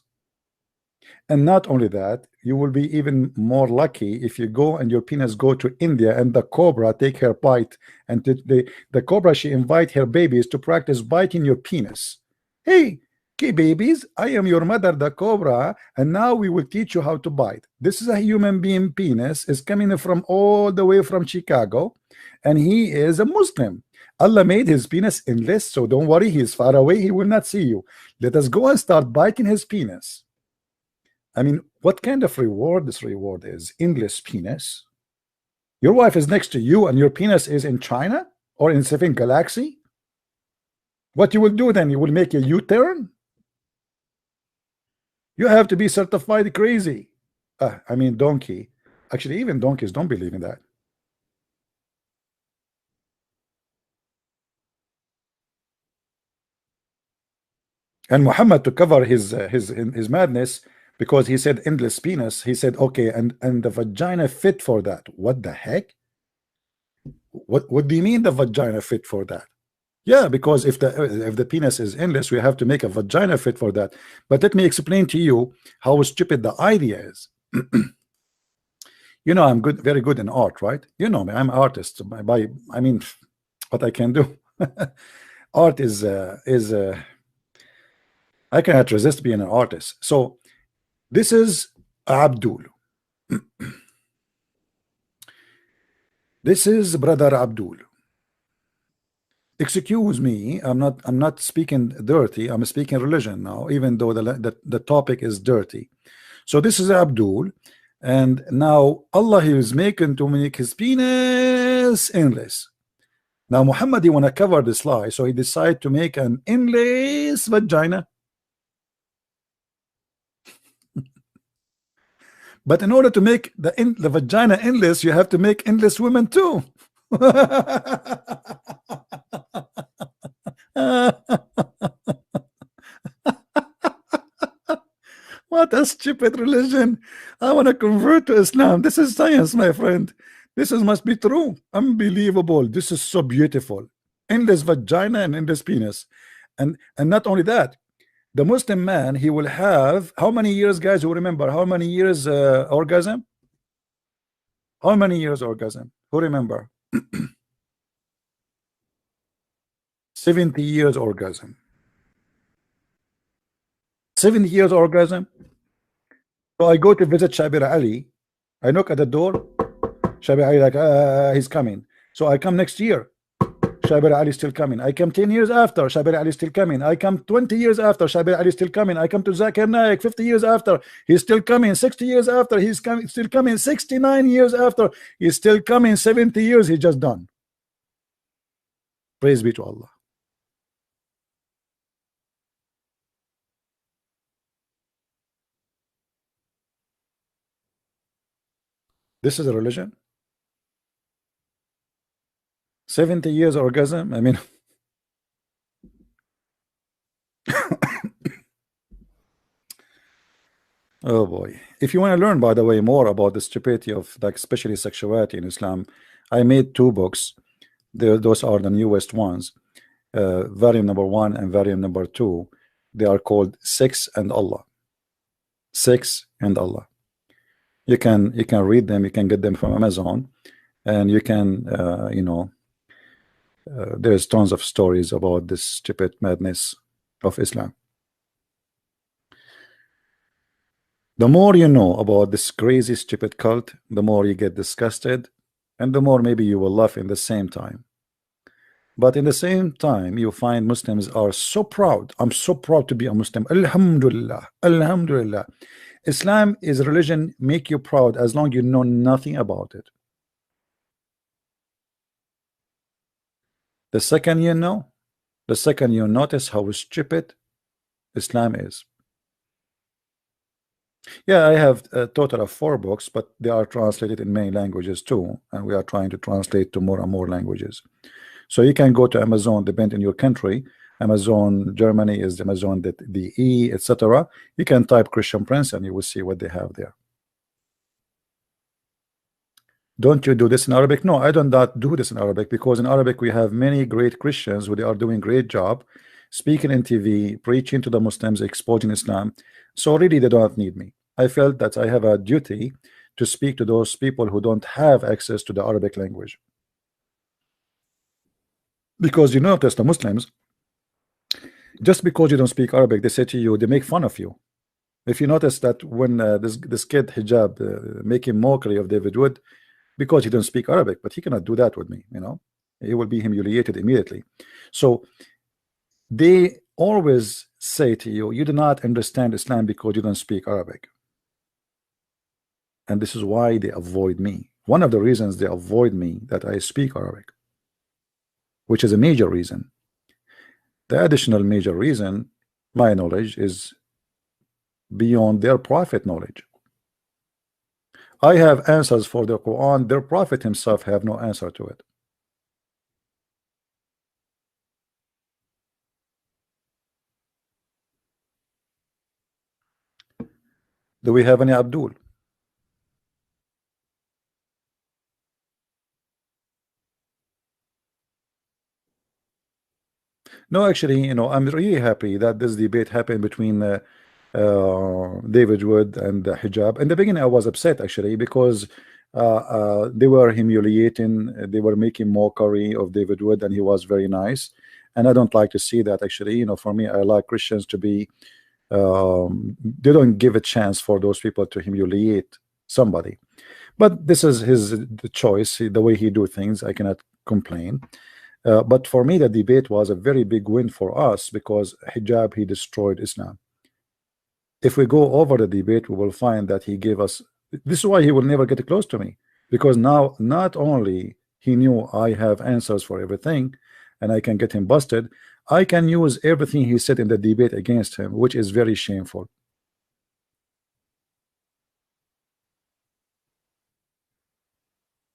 And not only that, you will be even more lucky if you go and your penis go to India and the cobra take her bite, and the cobra, she invite her babies to practice biting your penis. Hey, okay, babies, I am your mother, the cobra, and now we will teach you how to bite. This is a human being penis, is coming from all the way from Chicago, and he is a Muslim. Allah made his penis endless, so don't worry, he is far away, he will not see you. Let us go and start biting his penis. I mean, what kind of reward this reward is? Endless penis? Your wife is next to you and your penis is in China or in 7 galaxy? What you will do then? You will make a U-turn? You have to be certified crazy. I mean, donkey. Actually, even donkeys don't believe in that. And Muhammad, to cover his madness, because he said endless penis, he said, okay, and the vagina fit for that. What the heck? What do you mean the vagina fit for that? Yeah, because if the penis is endless, we have to make a vagina fit for that. But let me explain to you how stupid the idea is. You know, I'm very good in art, right? You know me, I'm an artist. I mean, what I can do. Art is I cannot resist being an artist. So this is Abdul. This is brother Abdul. Excuse me, I'm not speaking dirty, I'm speaking religion now, even though the topic is dirty. So this is Abdul, and now Allah, he is making to make his penis endless. Now Muhammad, he want to cover this lie, so he decided to make an endless vagina. But in order to make the vagina endless, you have to make endless women too. What a stupid religion. I want to convert to Islam. This is science, my friend. This must be true. Unbelievable. This is so beautiful. Endless vagina and endless penis. And not only that, the Muslim man, he will have how many years, guys? Who remember how many years orgasm? How many years orgasm? Who remember? 70 years orgasm. 70 years orgasm. So I go to visit Shabir Ali. I knock at the door. Shabir Ali like he's coming. So I come next year. Shabir Ali still coming. I come 10 years after. Shabir Ali still coming. I come 20 years after. Shabir Ali still coming. I come to Zakir Naik 50 years after. He's still coming. 60 years after. He's coming. Still coming. 69 years after. He's still coming. 70 years. He's just done. Praise be to Allah. This is a religion. 70 years orgasm. I mean, oh boy. If you want to learn, by the way, more about the stupidity of, like, especially sexuality in Islam, I made 2 books. Those are the newest ones. Variant number 1 and variant number 2, they are called Sex and Allah. Sex and Allah. You can read them. You can get them from Amazon, and you can there's tons of stories about this stupid madness of Islam. The more you know about this crazy stupid cult, the more you get disgusted, and the more maybe you will laugh in the same time. But in the same time, you find Muslims are so proud. I'm so proud to be a Muslim. Alhamdulillah, Alhamdulillah. Islam is a religion make you proud as long you know nothing about it. The second you know, the second you notice how stupid Islam is. Yeah, I have a total of 4 books, but they are translated in many languages too, and we are trying to translate to more and more languages. So you can go to Amazon, depending on your country. Amazon Germany is Amazon DE, etc. You can type Christian Prince and you will see what they have there. Don't you do this in Arabic? No, I don't do this in Arabic, because in Arabic we have many great Christians who they are doing great job speaking in TV, preaching to the Muslims, exposing Islam. So really they don't need me. I felt that I have a duty to speak to those people who don't have access to the Arabic language. Because you notice the Muslims, just because you don't speak Arabic, they say to you, they make fun of you. If you notice that when this kid Hijab making mockery of David Wood because he don't speak Arabic, but he cannot do that with me, he will be humiliated immediately. So they always say to you, you do not understand Islam because you don't speak Arabic. And this is why they avoid me. One of the reasons they avoid me that I speak Arabic, which is a major reason. The additional major reason, my knowledge is beyond their prophet knowledge. I have answers for the Quran. Their prophet himself have no answer to it. Do we have any Abdul? No, actually, I'm really happy that this debate happened between David Wood and Hijab. In the beginning, I was upset actually, because they were humiliating, they were making mockery of David Wood, and he was very nice. And I don't like to see that actually. For me, I like Christians to be, they don't give a chance for those people to humiliate somebody. But this is the choice, the way he do things. I cannot complain. But for me, the debate was a very big win for us, because Hijab, he destroyed Islam. If we go over the debate, we will find that he gave us, this is why he will never get close to me, because now not only he knew I have answers for everything and I can get him busted, I can use everything he said in the debate against him, which is very shameful.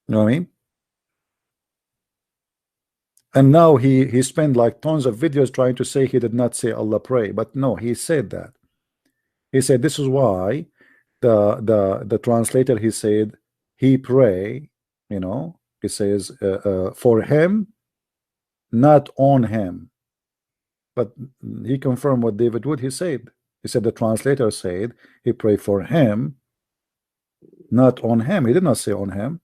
You know what I mean? And now he spent like tons of videos trying to say he did not say Allah pray, but no, he said that. He said this is why the translator, he said he pray, he says for him, not on him. But he confirmed what David Wood he said. He said the translator said he prayed for him, not on him. He did not say on him.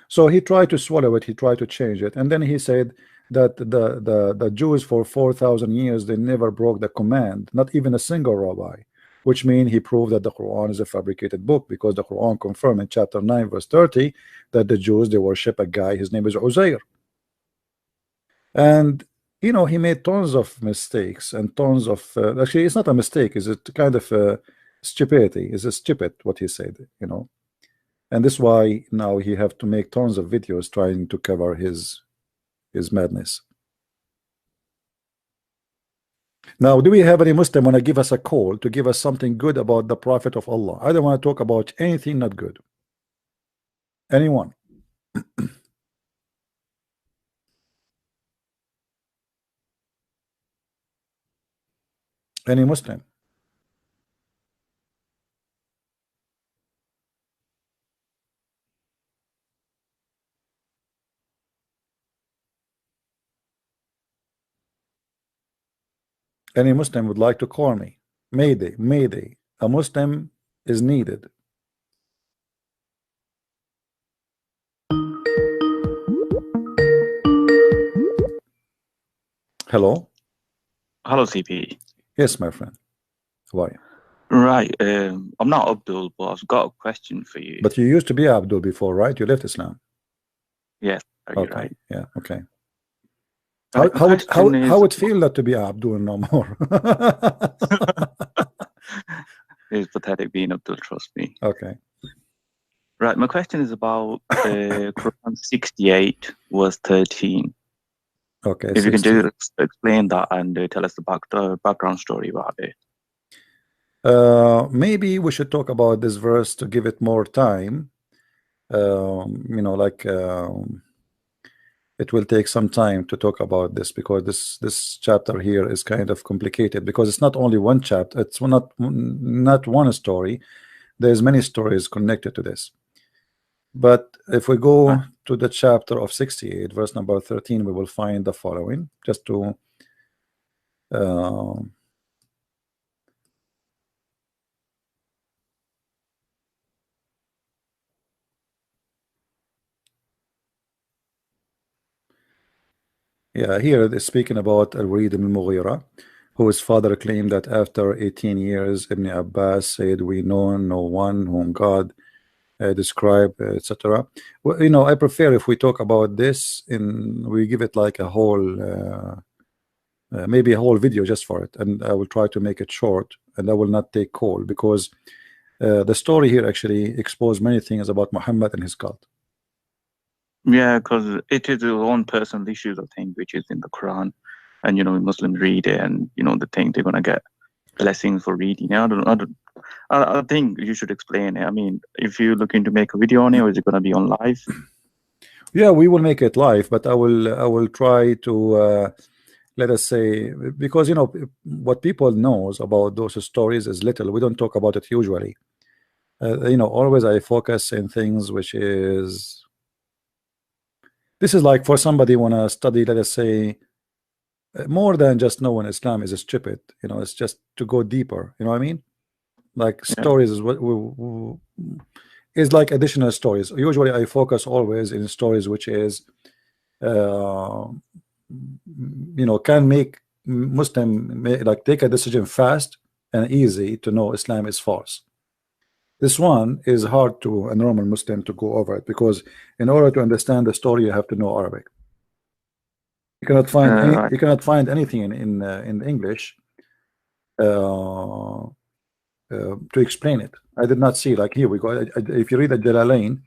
So he tried to swallow it, he tried to change it, and then he said that the Jews for 4,000 years, they never broke the command, not even a single rabbi, which means he proved that the Quran is a fabricated book, because the Quran confirmed in chapter 9 verse 30 that the Jews, they worship a guy, his name is Uzair. And he made tons of mistakes and tons of actually it's not a mistake, it's a kind of stupidity. It's a stupid what he said, and this is why now he have to make tons of videos trying to cover his madness. Now, do we have any Muslim want to give us a call to give us something good about the Prophet of Allah? I don't want to talk about anything not good. Anyone? Any Muslim? Any Muslim would like to call me? Mayday, mayday. A Muslim is needed. Hello? Hello, CP. Yes, my friend. How are you? Right. I'm not Abdul, but I've got a question for you. But you used to be Abdul before, right? You left Islam. Yes. Okay. Right. Yeah. Okay. Right, How would feel that to be Abdul no more? It's pathetic being Abdul, trust me. Okay. Right. My question is about Quran 68 verse 13. Okay. If you can just explain that and tell us the background story about it. Maybe we should talk about this verse to give it more time. You know, like it will take some time to talk about this, because this chapter here is kind of complicated, because it's not only one chapter, it's not one story. There's many stories connected to this. But if we go to the chapter of 68, verse number 13, we will find the following, just to yeah, here they're speaking about Al-Walid ibn al-Mughira, whose father claimed that after 18 years, Ibn Abbas said, "We know no one whom God described," etc. Well, you know, I prefer if we talk about this we give it like a whole maybe a whole video just for it, and I will try to make it short, and I will not take call, because the story here actually exposed many things about Muhammad and his cult. Yeah, because it is their own personal issues, I think, which is in the Quran, and Muslims read it, and they think they're gonna get blessings for reading. I think you should explain it. I mean, if you're looking to make a video on it, or is it gonna be on live? Yeah, we will make it live, but I will try to let us say, because what people knows about those stories is little. We don't talk about it usually. Always I focus in things which is. This is like for somebody wanna study, let us say, more than just knowing Islam is stupid. It's just to go deeper. You know what I mean? Like stories is what is like additional stories. Usually, I focus always in stories which is, can make Muslim like take a decision fast and easy to know Islam is false. This one is hard to a normal Muslim to go over it, because in order to understand the story, you have to know Arabic. You cannot find you cannot find anything in English to explain it. I did not see, like, here we go. If you read the Jalalain,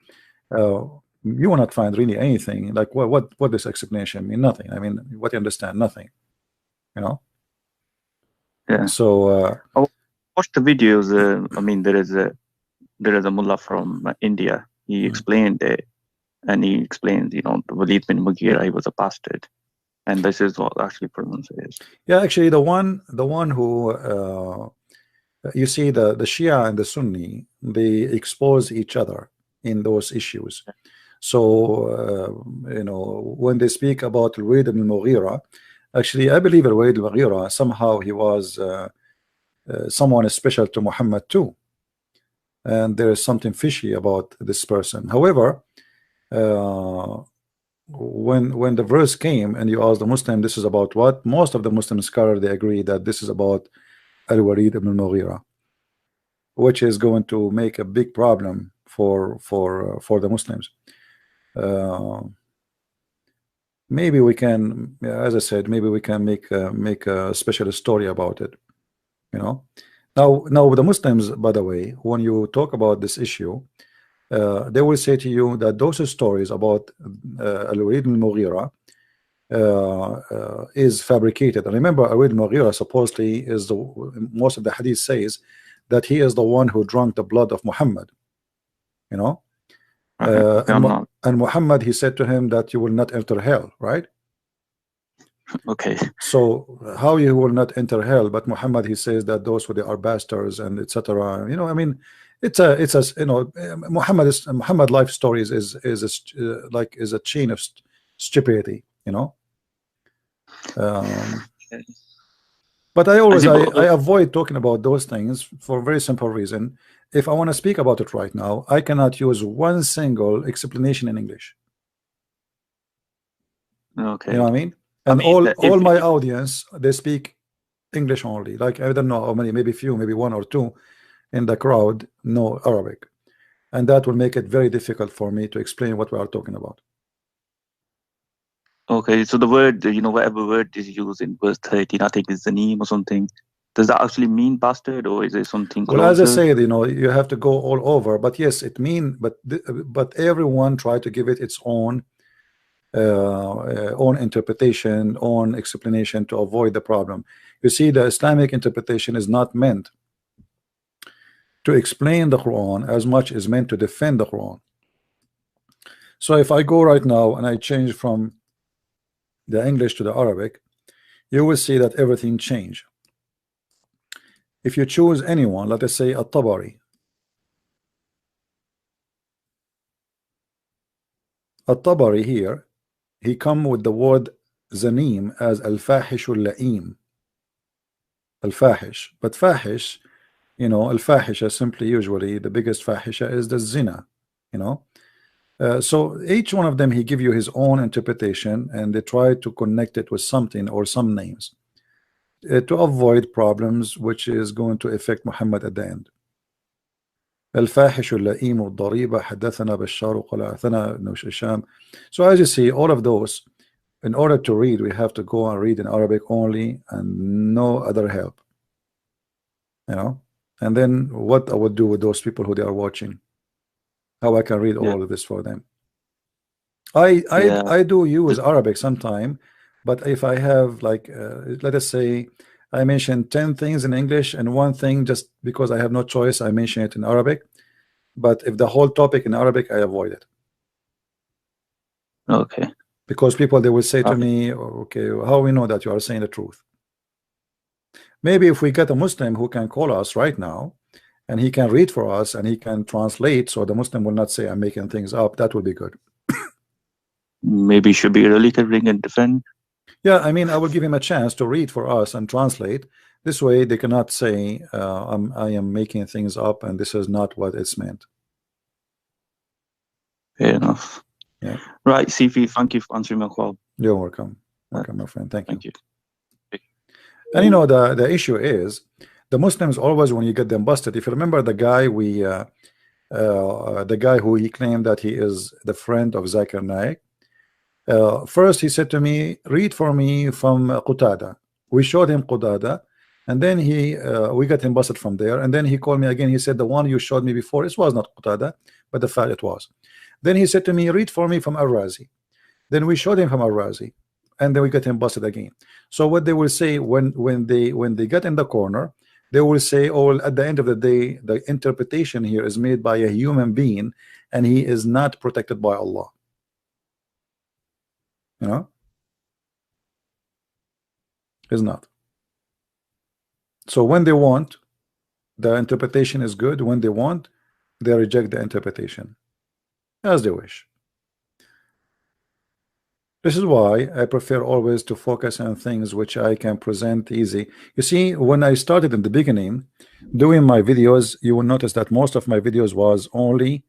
you will not find really anything like what this explanation mean. Nothing. I mean, what you understand, nothing. Yeah. So I watched the videos. I mean, there is a mullah from India. He explained it, and he explained, the Walid bin Mughira, he was a bastard, and this is what actually pronounced is. Yeah, actually, the one who you see, the Shia and the Sunni, they expose each other in those issues. So when they speak about Al-Walid ibn Mughira, actually, I believe Al-Walid ibn Mughira somehow he was someone special to Muhammad too. And there is something fishy about this person. However, when the verse came and you ask the Muslim, this is about what? Most of the Muslim scholars, they agree that this is about Al-Walid ibn Mughira, which is going to make a big problem for the Muslims. Maybe we can, as I said, maybe we can make a special story about it. Now the Muslims, by the way, when you talk about this issue, they will say to you that those stories about Al-Walid ibn Mughira is fabricated. And remember, Al-Walid ibn Mughira supposedly is most of the hadith says that he is the one who drank the blood of Muhammad. And Muhammad, he said to him that you will not enter hell, right? Okay. So how you will not enter hell? But Muhammad, he says that those who they are bastards and etc. I mean, it's a Muhammad life stories is a chain of stupidity. But But I always I avoid talking about those things for a very simple reason. If I want to speak about it right now, I cannot use one single explanation in English. Okay. You know what I mean? And all my audience, they speak English only. Like, I don't know how many, maybe few, maybe one or two in the crowd know Arabic. And that will make it very difficult for me to explain what we are talking about. Okay, so the word, whatever word is used in verse 13, I think it's Zanim or something. Does that actually mean bastard, or is it something closer? Well, as I said, you have to go all over. But yes, it means, but everyone try to give it its own interpretation, own explanation to avoid the problem. You see, the Islamic interpretation is not meant to explain the Quran as much as meant to defend the Quran. So if I go right now and I change from the English to the Arabic, you will see that everything changed. If you choose anyone, let us say At-Tabari. At-Tabari here, he come with the word Zanim as Al-Fahishul La'im. Al-Fahish. But Fahish, Al-Fahisha simply usually the biggest Fahisha is the zina, so each one of them he give you his own interpretation, and they try to connect it with something or some names to avoid problems which is going to affect Muhammad at the end. الفاحش اللئيم الضريبة حدثنا بشار قال أثنا ابن هشام. So as you see, all of those, in order to read, we have to go and read in Arabic only and no other help, and then what I would do with those people who they are watching, how I can read all of this for them. I do use Arabic sometime, but if I have like let us say I mention 10 things in English and one thing, just because I have no choice, I mention it in Arabic. But if the whole topic in Arabic, I avoid it. Okay. Because people, they will say to me, okay, how we know that you are saying the truth? Maybe if we get a Muslim who can call us right now and he can read for us and he can translate, so the Muslim will not say I'm making things up, that would be good. Maybe Shabir Ali can ring and defend. Yeah, I mean, I will give him a chance to read for us and translate. This way they cannot say I am making things up and this is not what it's meant. Fair enough. Yeah. Right, Sifi, thank you for answering my call. You're welcome. Welcome, my friend. Thank you. And the issue is the Muslims always, when you get them busted, if you remember the guy the guy who he claimed that he is the friend of Zakir Naik. First he said to me, read for me from Qatada. We showed him Qatada, and then we got him busted from there, and then he called me again. He said the one you showed me before, it was not Qatada, but the fact it was. Then he said to me, read for me from Al-Razi. Then we showed him from Al-Razi, and then we got him busted again. So what they will say when they get in the corner, they will say, oh, at the end of the day, the interpretation here is made by a human being and he is not protected by Allah. Is not. So when they want, the interpretation is good. When they want, they reject the interpretation as they wish. This is why I prefer always to focus on things which I can present easy. You see, when I started in the beginning doing my videos, you will notice that most of my videos was only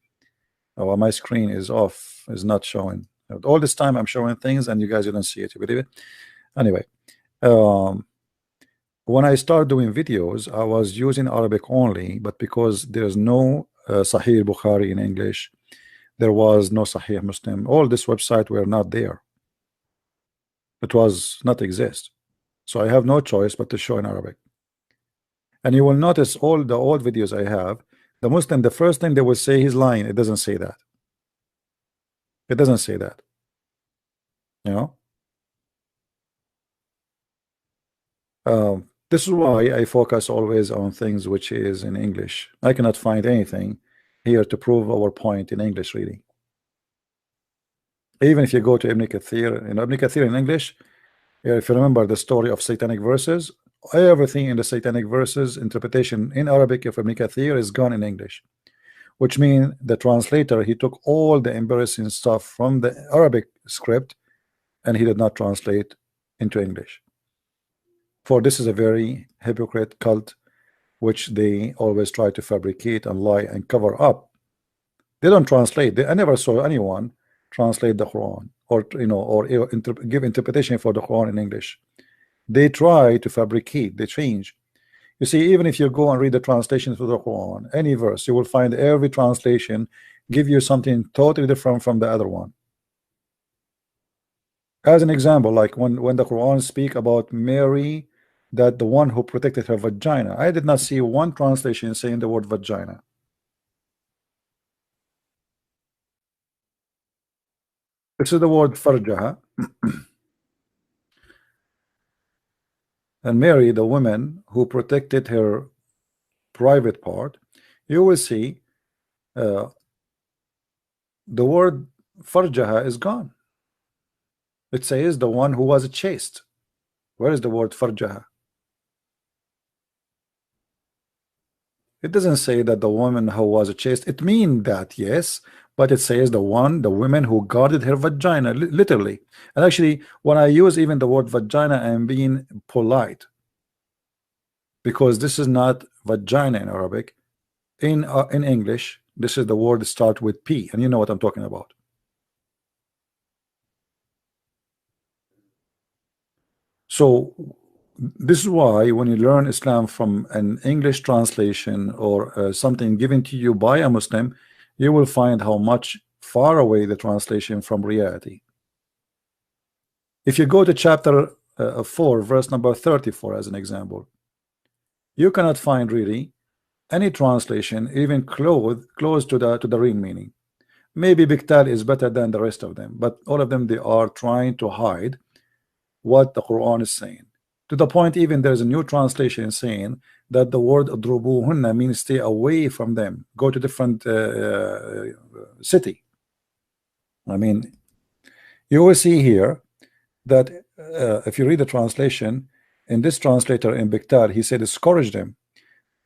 my screen is off, is not showing. All this time I'm showing things and you guys didn't see it. You believe it? Anyway, when I started doing videos, I was using Arabic only, but because there's no Sahih Bukhari in English, there was no Sahih Muslim. All this website were not there. It was not exist. So I have no choice but to show in Arabic. And you will notice all the old videos I have, the Muslim, the first thing they will say, he's lying. It doesn't say that. It doesn't say that. This is why I focus always on things which is in English. I cannot find anything here to prove our point in English reading. Even if you go to Ibn Kathir, Ibn Kathir in English, if you remember the story of satanic verses, everything in the satanic verses interpretation in Arabic of Ibn Kathir is gone in English, which means the translator, he took all the embarrassing stuff from the Arabic script and he did not translate into English. For this is a very hypocrite cult, which they always try to fabricate and lie and cover up. They don't translate. I never saw anyone translate the Quran, or or give interpretation for the Quran in English. They try to fabricate, they change. You see, even if you go and read the translations for the Quran, any verse, you will find every translation give you something totally different from the other one. As an example, like when the Quran speak about Mary, that the one who protected her vagina, I did not see one translation saying the word vagina. This is the word farjaha. And Mary, the woman who protected her private part, you will see the word farjaha is gone. It says the one who was chaste. Where is the word farjaha? It doesn't say that the woman who was chaste. It means that, yes, but it says the woman who guarded her vagina, literally. And actually, when I use even the word vagina, I'm being polite, because this is not vagina in Arabic. In English, this is the word that starts with P, and you know what I'm talking about. So this is why when you learn Islam from an English translation or something given to you by a Muslim, you will find how much far away the translation from reality. If you go to chapter 4, verse number 34 as an example, you cannot find really any translation even close to the real meaning. Maybe Biktal is better than the rest of them, but all of them, they are trying to hide what the Quran is saying, to the point even there's a new translation saying that the word adrubuhunna means stay away from them, go to different city. I mean, you will see here that if you read the translation, in this translator in Biktar, he said scourge them,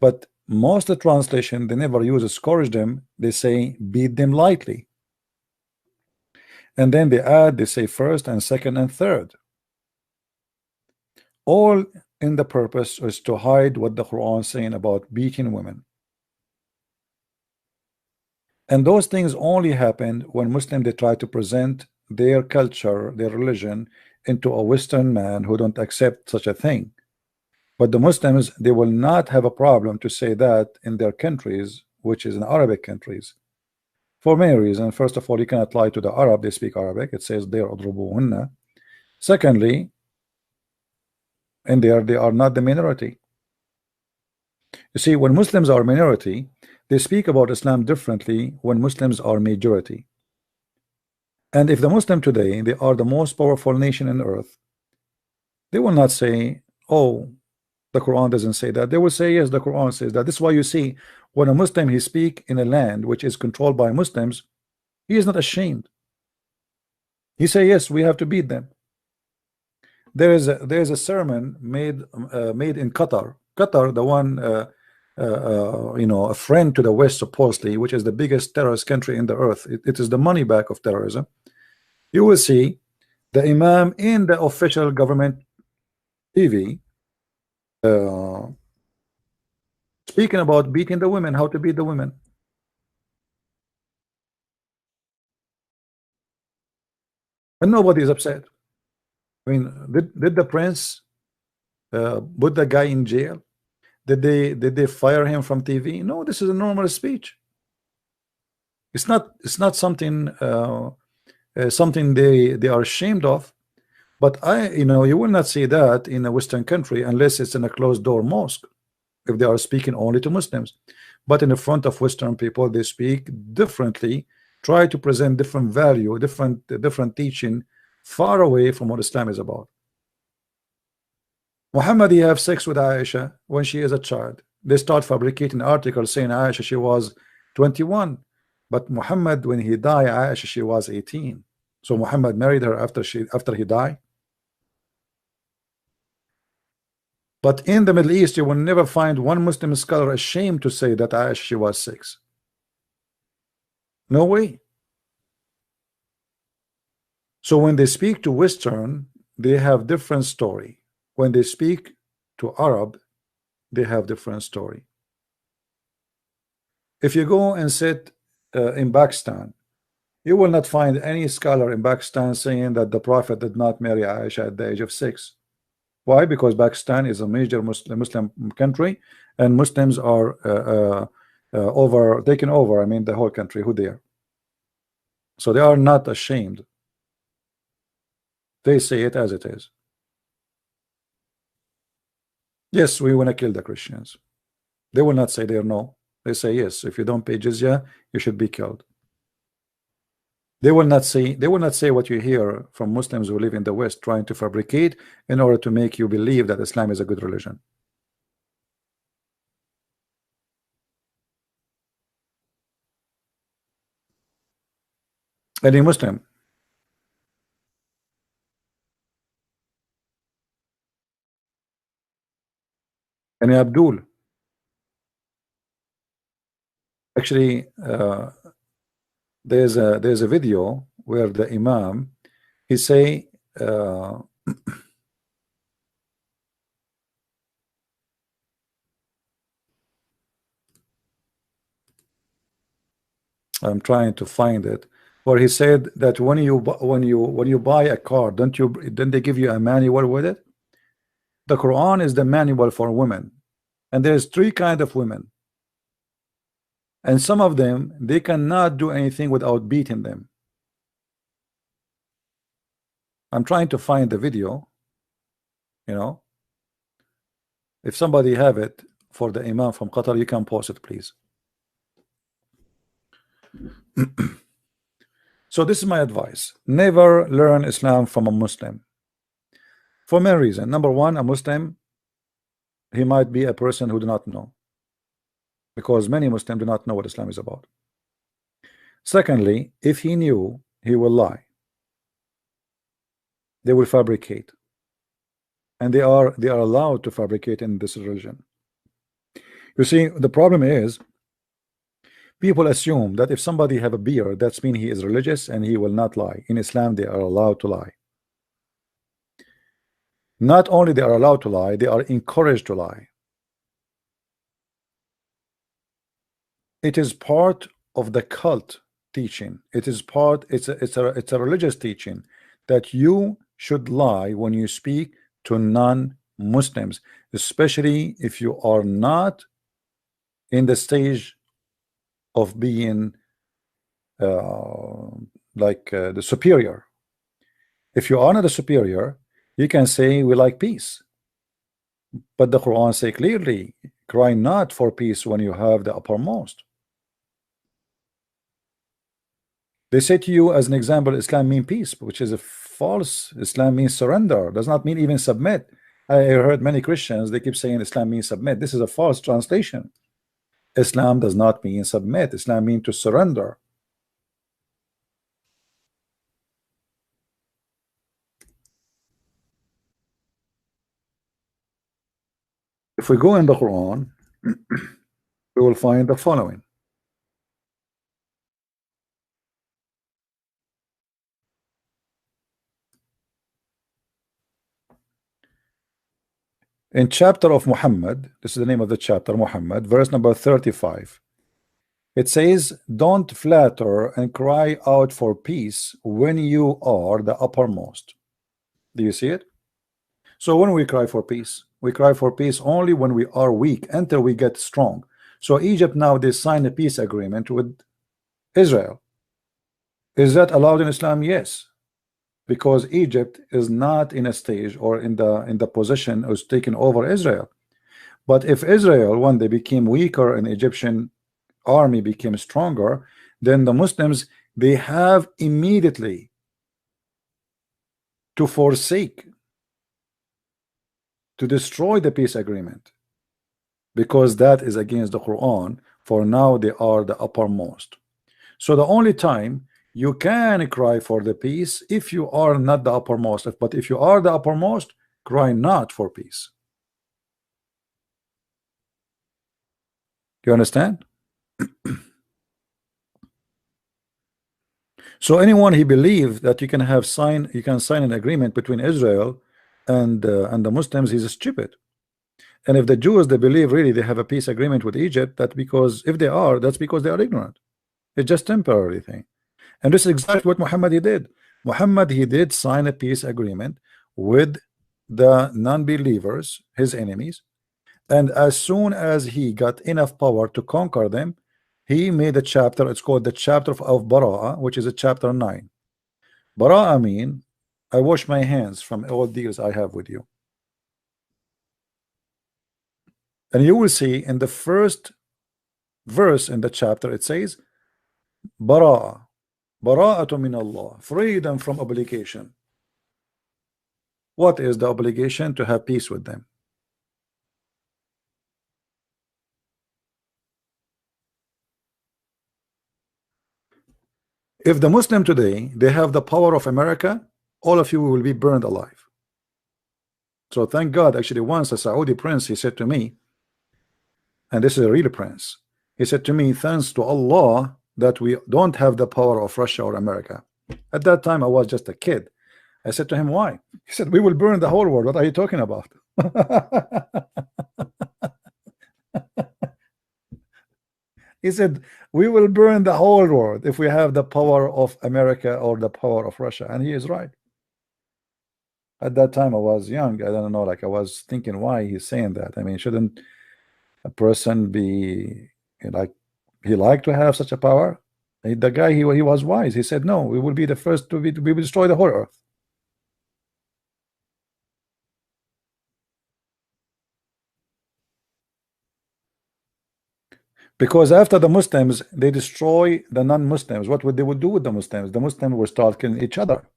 but most of the translation, they never use scourge them, they say beat them lightly, and then they say first and second and third, all in the purpose is to hide what the Quran is saying about beating women. And those things only happened when Muslims, they try to present their culture, their religion into a Western man who don't accept such a thing. But the Muslims, they will not have a problem to say that in their countries, which is in Arabic countries, for many reasons. First of all, you cannot lie to the Arab, they speak Arabic. It says there adrubuhunna. Secondly, and they are not the minority. You see, when Muslims are minority, they speak about Islam differently when Muslims are majority. And if the Muslim today, they are the most powerful nation on earth, they will not say, oh, the Quran doesn't say that. They will say, yes, the Quran says that. This is why you see when a Muslim, he speak in a land which is controlled by Muslims, he is not ashamed. He say, yes, we have to beat them. There is a sermon made in Qatar. Qatar, the one a friend to the West supposedly, which is the biggest terrorist country in the earth. It is the money back of terrorism. You will see the Imam in the official government TV speaking about beating the women, how to beat the women. And nobody is upset. I mean, did the prince put the guy in jail? Did they fire him from TV? No, this is a normal speech. It's not something something they are ashamed of. But you will not see that in a Western country unless it's in a closed door mosque, if they are speaking only to Muslims. But in the front of Western people, they speak differently, try to present different value, different teaching, far away from what Islam is about. Muhammad, he have sex with Aisha when she is a child. They start fabricating articles saying Aisha, she was 21, but Muhammad, when he died, Aisha, she was 18. So Muhammad married her after he died. But in the Middle East, you will never find one Muslim scholar ashamed to say that Aisha, she was 6. No way. So when they speak to Western, they have different story. When they speak to Arab, they have different story. If you go and sit in Pakistan, you will not find any scholar in Pakistan saying that the Prophet did not marry Aisha at the age of 6. Why? Because Pakistan is a major Muslim country, and Muslims are taken over. I mean, the whole country, who they are. So they are not ashamed. They say it as it is. Yes, we want to kill the Christians. They will not say there no. They say yes. If you don't pay jizya, you should be killed. They will not say what you hear from Muslims who live in the West trying to fabricate in order to make you believe that Islam is a good religion. Any Muslim? Any Abdul? Actually, there's a video where the Imam, he say I'm trying to find it, where he said that when you buy a car, don't they give you a manual with it? The Quran is the manual for women, and there's 3 kinds of women, and some of them, they cannot do anything without beating them. I'm trying to find the video, you know. If somebody have it for the Imam from Qatar, you can post it, please. So this is my advice: never learn Islam from a Muslim, for many reasons. Number one, a Muslim, he might be a person who do not know, because many Muslims do not know what Islam is about. Secondly, if he knew, he will lie. They will fabricate, and they are allowed to fabricate in this religion. You see, the problem is, people assume that if somebody have a beard, that's mean he is religious and he will not lie. In Islam, they are allowed to lie. Not only they are allowed to lie, they are encouraged to lie. It is part of the cult teaching. It is part. It's a religious teaching that you should lie when you speak to non-Muslims, especially if you are not in the stage of being the superior. If you are not the superior, you can say we like peace, but the Quran say clearly, cry not for peace when you have the uppermost. They say to you, as an example, Islam means peace, which is a false. Islam means surrender, does not mean even submit. I heard many Christians, they keep saying Islam means submit. This is a false translation. Islam does not mean submit. Islam means to surrender. If we go in the Quran, we will find the following. In chapter of Muhammad, this is the name of the chapter, Muhammad, verse number 35. It says, don't flatter and cry out for peace when you are the uppermost. Do you see it? So when we cry for peace, we cry for peace only when we are weak, until we get strong. So Egypt now, they sign a peace agreement with Israel. Is that allowed in Islam? Yes, because Egypt is not in a stage or in the position of taking over Israel. But if Israel, when they became weaker and Egyptian army became stronger, then the Muslims, they have immediately to forsake, to destroy the peace agreement, because that is against the Quran. For now they are the uppermost. So the only time you can cry for the peace if you are not the uppermost, but if you are the uppermost, cry not for peace. Do you understand? So anyone he believes that you can sign an agreement between Israel and the Muslims, he's stupid. And if the Jews, they believe really they have a peace agreement with Egypt, that because if they are, that's because they are ignorant. It's just temporary thing. And this is exactly what Muhammad he did. Muhammad, he did sign a peace agreement with the non-believers, his enemies, and as soon as he got enough power to conquer them, he made a chapter. It's called the chapter of Bara'ah, which is a chapter 9. Bara'ah mean I wash my hands from all deals I have with you. And you will see in the first verse in the chapter it says Bara'ah, Bara'atu min Allah, freedom from obligation. What is the obligation? To have peace with them. If the Muslim today, they have the power of America, all of you will be burned alive. So thank God, actually once a Saudi prince, he said to me, and this is a real prince, he said to me, thanks to Allah that we don't have the power of Russia or America. At that time I was just a kid. I said to him, why? He said, we will burn the whole world. What are you talking about? He said, we will burn the whole world if we have the power of America or the power of Russia. And he is right. At that time I was young. I don't know, like I was thinking why he's saying that. I mean, shouldn't a person be like, he liked to have such a power? The guy, he was wise. He said, no, we will be the first to we will destroy the whole earth. Because after the Muslims, they destroy the non-Muslims. What would they would do with the Muslims? The Muslims will start killing each other.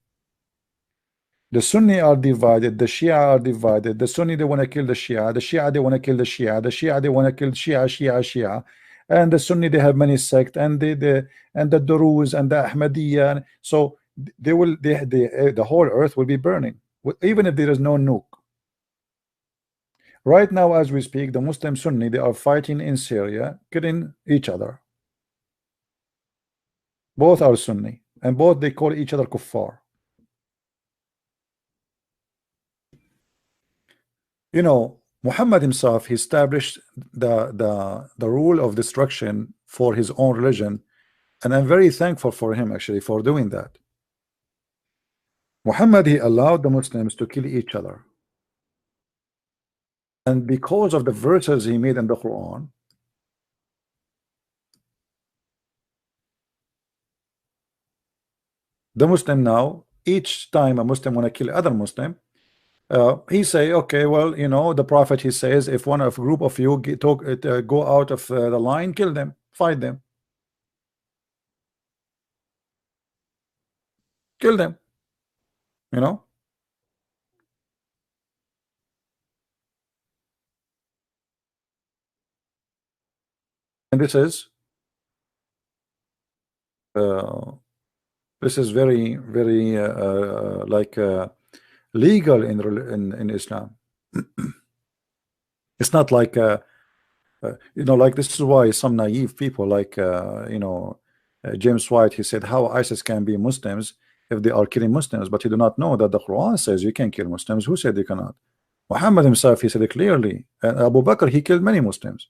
The Sunni are divided, the Shia are divided. The Sunni, they want to kill the Shia, they want to kill the Shia, they want to kill Shia. And the Sunni, they have many sects, and the Duruz and the Ahmadiyya. So they will the whole earth will be burning, even if there is no nuke. Right now, as we speak, the Muslim Sunni, they are fighting in Syria, killing each other. Both are Sunni, and both they call each other kuffar. You know, Muhammad himself, he established the rule of destruction for his own religion, and I'm very thankful for him actually for doing that. Muhammad, he allowed the Muslims to kill each other. And because of the verses he made in the Quran, the Muslim now, each time a Muslim want to kill other Muslim, he say, okay, well, you know, the Prophet, he says, if one of group of you go out of the line, kill them, fight them, kill them, you know. And this is very, very like legal in Islam. It's not like you know, like this is why some naive people like you know, James White, he said how ISIS can be Muslims if they are killing Muslims, but he do not know that the Quran says you can kill Muslims. Who said they cannot? Muhammad himself, he said it clearly, and Abu Bakr, he killed many Muslims.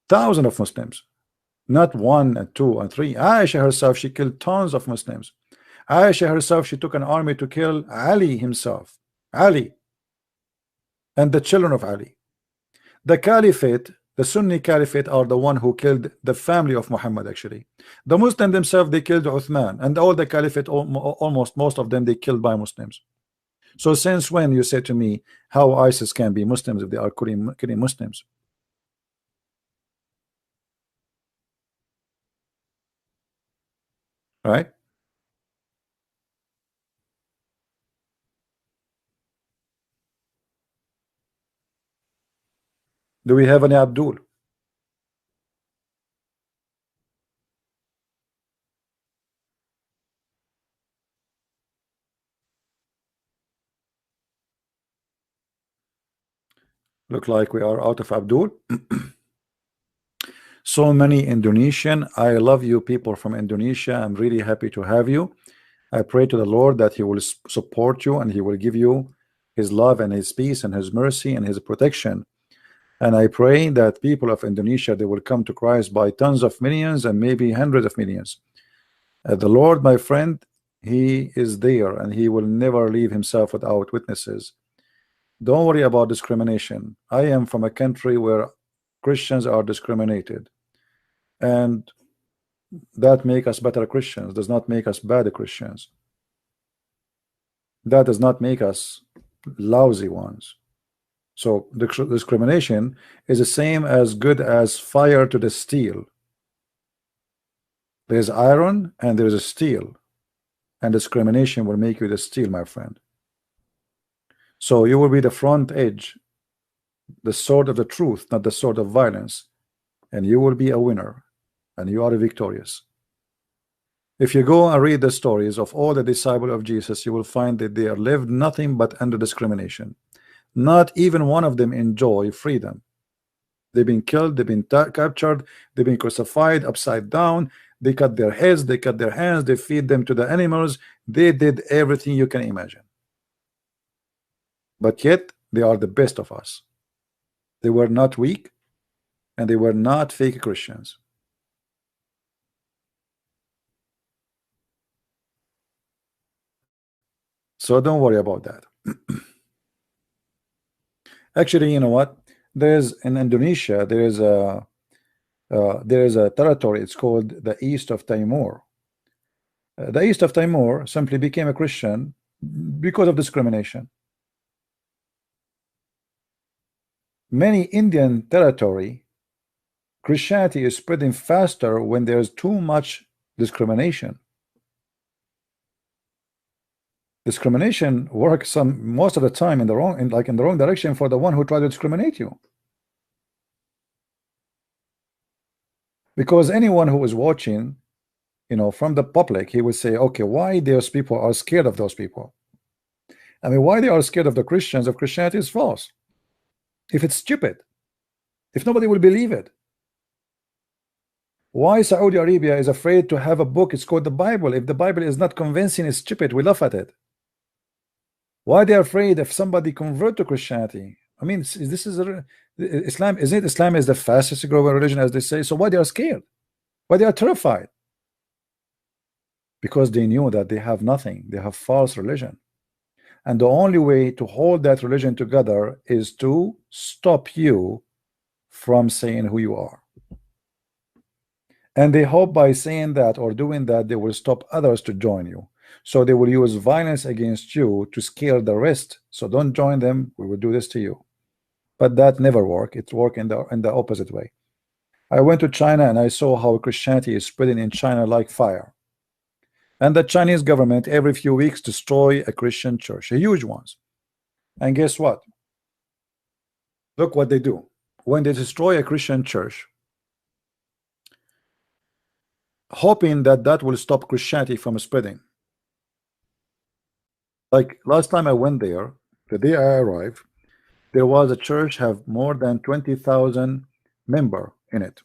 Thousands of Muslims, not 1 and 2 and 3. Aisha herself, she killed tons of Muslims. Aisha herself, she took an army to kill Ali himself, Ali, and the children of Ali. The Caliphate, the Sunni Caliphate, are the one who killed the family of Muhammad actually. The Muslims themselves, they killed Uthman, and all the Caliphate, almost most of them, they killed by Muslims. So since when you say to me how ISIS can be Muslims if they are killing Muslims? Right? Do we have any Abdul? Look like we are out of Abdul. So many Indonesian. I love you people from Indonesia. I'm really happy to have you. I pray to the Lord that he will support you and he will give you His love and His peace and His mercy and His protection. And I pray that people of Indonesia, they will come to Christ by tons of millions and maybe hundreds of millions. The Lord, my friend, He is there, and He will never leave Himself without witnesses. Don't worry about discrimination. I am from a country where Christians are discriminated, and that make us better Christians, does not make us bad Christians. That does not make us lousy ones. So the discrimination is the same as good as fire to the steel. There's iron and there's a steel, and discrimination will make you the steel, my friend. So you will be the front edge, the sword of the truth, not the sword of violence, and you will be a winner, and you are victorious. If you go and read the stories of all the disciples of Jesus, you will find that they lived nothing but under discrimination. Not even one of them enjoy freedom. They've been killed, they've been captured, they've been crucified upside down, they cut their heads, they cut their hands, they feed them to the animals, they did everything you can imagine. But yet they are the best of us. They were not weak, and they were not fake Christians. So don't worry about that. Actually, you know what? There's in Indonesia, there is a territory. It's called the East of Timor. The East of Timor simply became a Christian because of discrimination. Many Indian territory, Christianity is spreading faster when there's too much discrimination. Discrimination works most of the time in the wrong, in the wrong direction for the one who tried to discriminate you. Because anyone who is watching, you know, from the public, he will say, okay, why those people are scared of those people? I mean, why they are scared of the Christians if Christianity is false? If it's stupid, if nobody will believe it. Why Saudi Arabia is afraid to have a book, it's called the Bible. If the Bible is not convincing, it's stupid, we laugh at it. Why they are afraid if somebody convert to Christianity? I mean, this is Islam, isn't it? Islam is the fastest growing religion, as they say. So why they are scared? Why they are terrified? Because they knew that they have nothing. They have false religion. And the only way to hold that religion together is to stop you from saying who you are. And they hope by saying that or doing that, they will stop others to join you. So they will use violence against you to scare the rest. So don't join them. We will do this to you. But that never worked. It worked in the opposite way. I went to China and I saw how Christianity is spreading in China like fire. And the Chinese government every few weeks destroy a Christian church, a huge ones. And guess what? Look what they do. When they destroy a Christian church, hoping that that will stop Christianity from spreading. Like last time I went there, the day I arrived, there was a church have more than 20,000 members in it.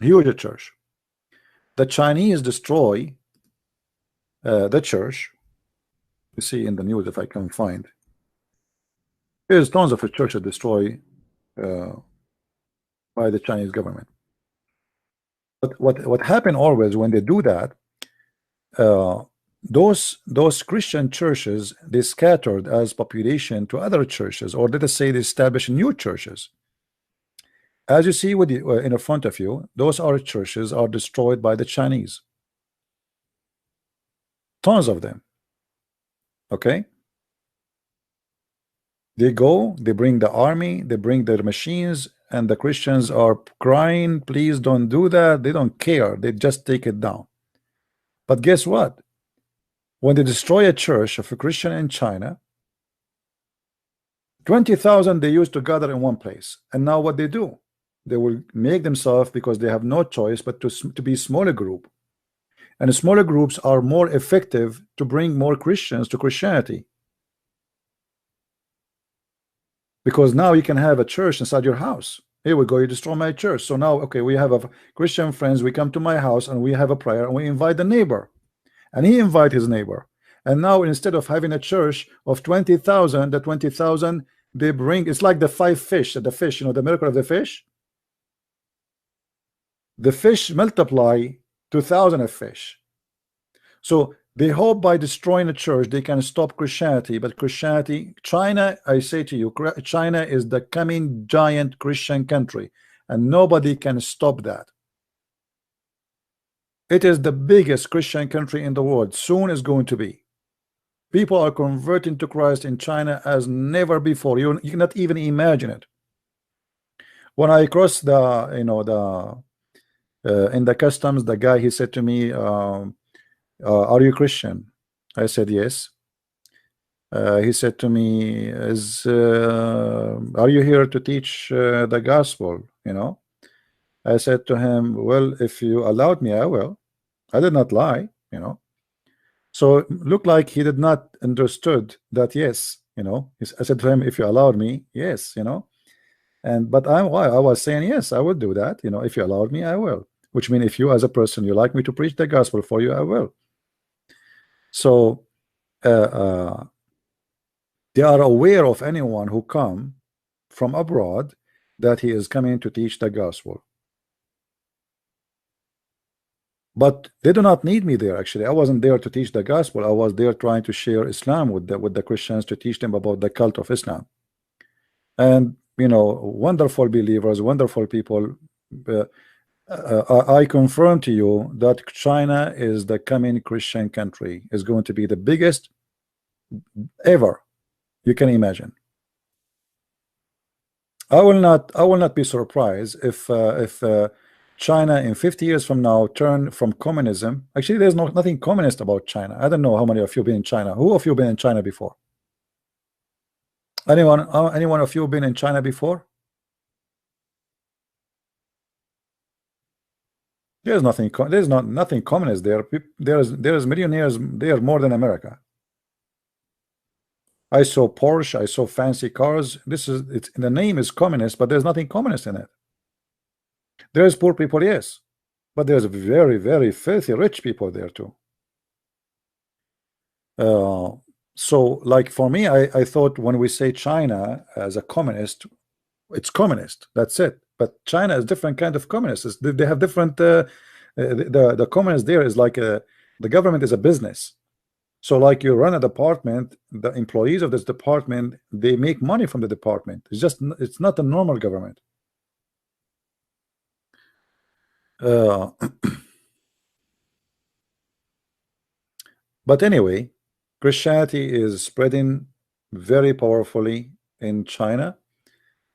Huge church. The Chinese destroy the church. You see in the news, if I can find. There's tons of churches destroyed by the Chinese government. But what happened always when they do that, those Christian churches, they scattered as population to other churches, or let us say they established new churches. As you see with the, in front of you, those are churches are destroyed by the Chinese. Tons of them. Okay. They go, they bring the army, they bring their machines, and the Christians are crying, please don't do that. They don't care. They just take it down. But guess what? When they destroy a church of a Christian in China, 20,000 they used to gather in one place. And now what they do? They will make themselves, because they have no choice but to be smaller group. And smaller groups are more effective to bring more Christians to Christianity. Because now you can have a church inside your house. Here we go, you destroy my church. So now, okay, we have a Christian friends, we come to my house and we have a prayer and we invite the neighbor. And he invite his neighbor. And now instead of having a church of 20,000, the 20,000 they bring, it's like the 5 fish, the fish, you know, the miracle of the fish. The fish multiply 2,000 of fish. So they hope by destroying the church they can stop Christianity. But Christianity, China, I say to you, China is the coming giant Christian country, and nobody can stop that. It is the biggest Christian country in the world. Soon is going to be. People are converting to Christ in China as never before. You cannot even imagine it. When I crossed the, you know, the in the customs, the guy, he said to me, are you Christian? I said yes. He said to me, are you here to teach the gospel? You know, I said to him, well, if you allowed me, I will. I did not lie, you know. So it looked like he did not understood that. Yes, you know, I said to him, if you allowed me, yes, you know. And but I was saying, yes, I will do that, you know. If you allowed me, I will. Which means if you as a person, you like me to preach the gospel for you, I will. So they are aware of anyone who come from abroad that he is coming to teach the gospel. But they do not need me there. Actually, I wasn't there to teach the gospel. I was there trying to share Islam with the Christians, to teach them about the cult of Islam. And you know, wonderful believers, wonderful people. I confirm to you that China is the coming Christian country. Is going to be the biggest ever you can imagine. I will not be surprised if China in 50 years from now turn from communism. Actually, there's nothing communist about China. I don't know how many of you been in China. Who of you been in China before? Anyone of you been in China before? There's nothing. There's nothing communist there. There's millionaires there more than America. I saw Porsche. I saw fancy cars. It's the name is communist, but there's nothing communist in it. There's poor people, yes, but there's very, very filthy rich people there too. So like for me, I thought when we say China as a communist, it's communist, that's it. But China is different kind of communist. They have different the communist there is like the government is a business. So like you run a department, the employees of this department, they make money from the department. It's not a normal government. But anyway, Christianity is spreading very powerfully in China.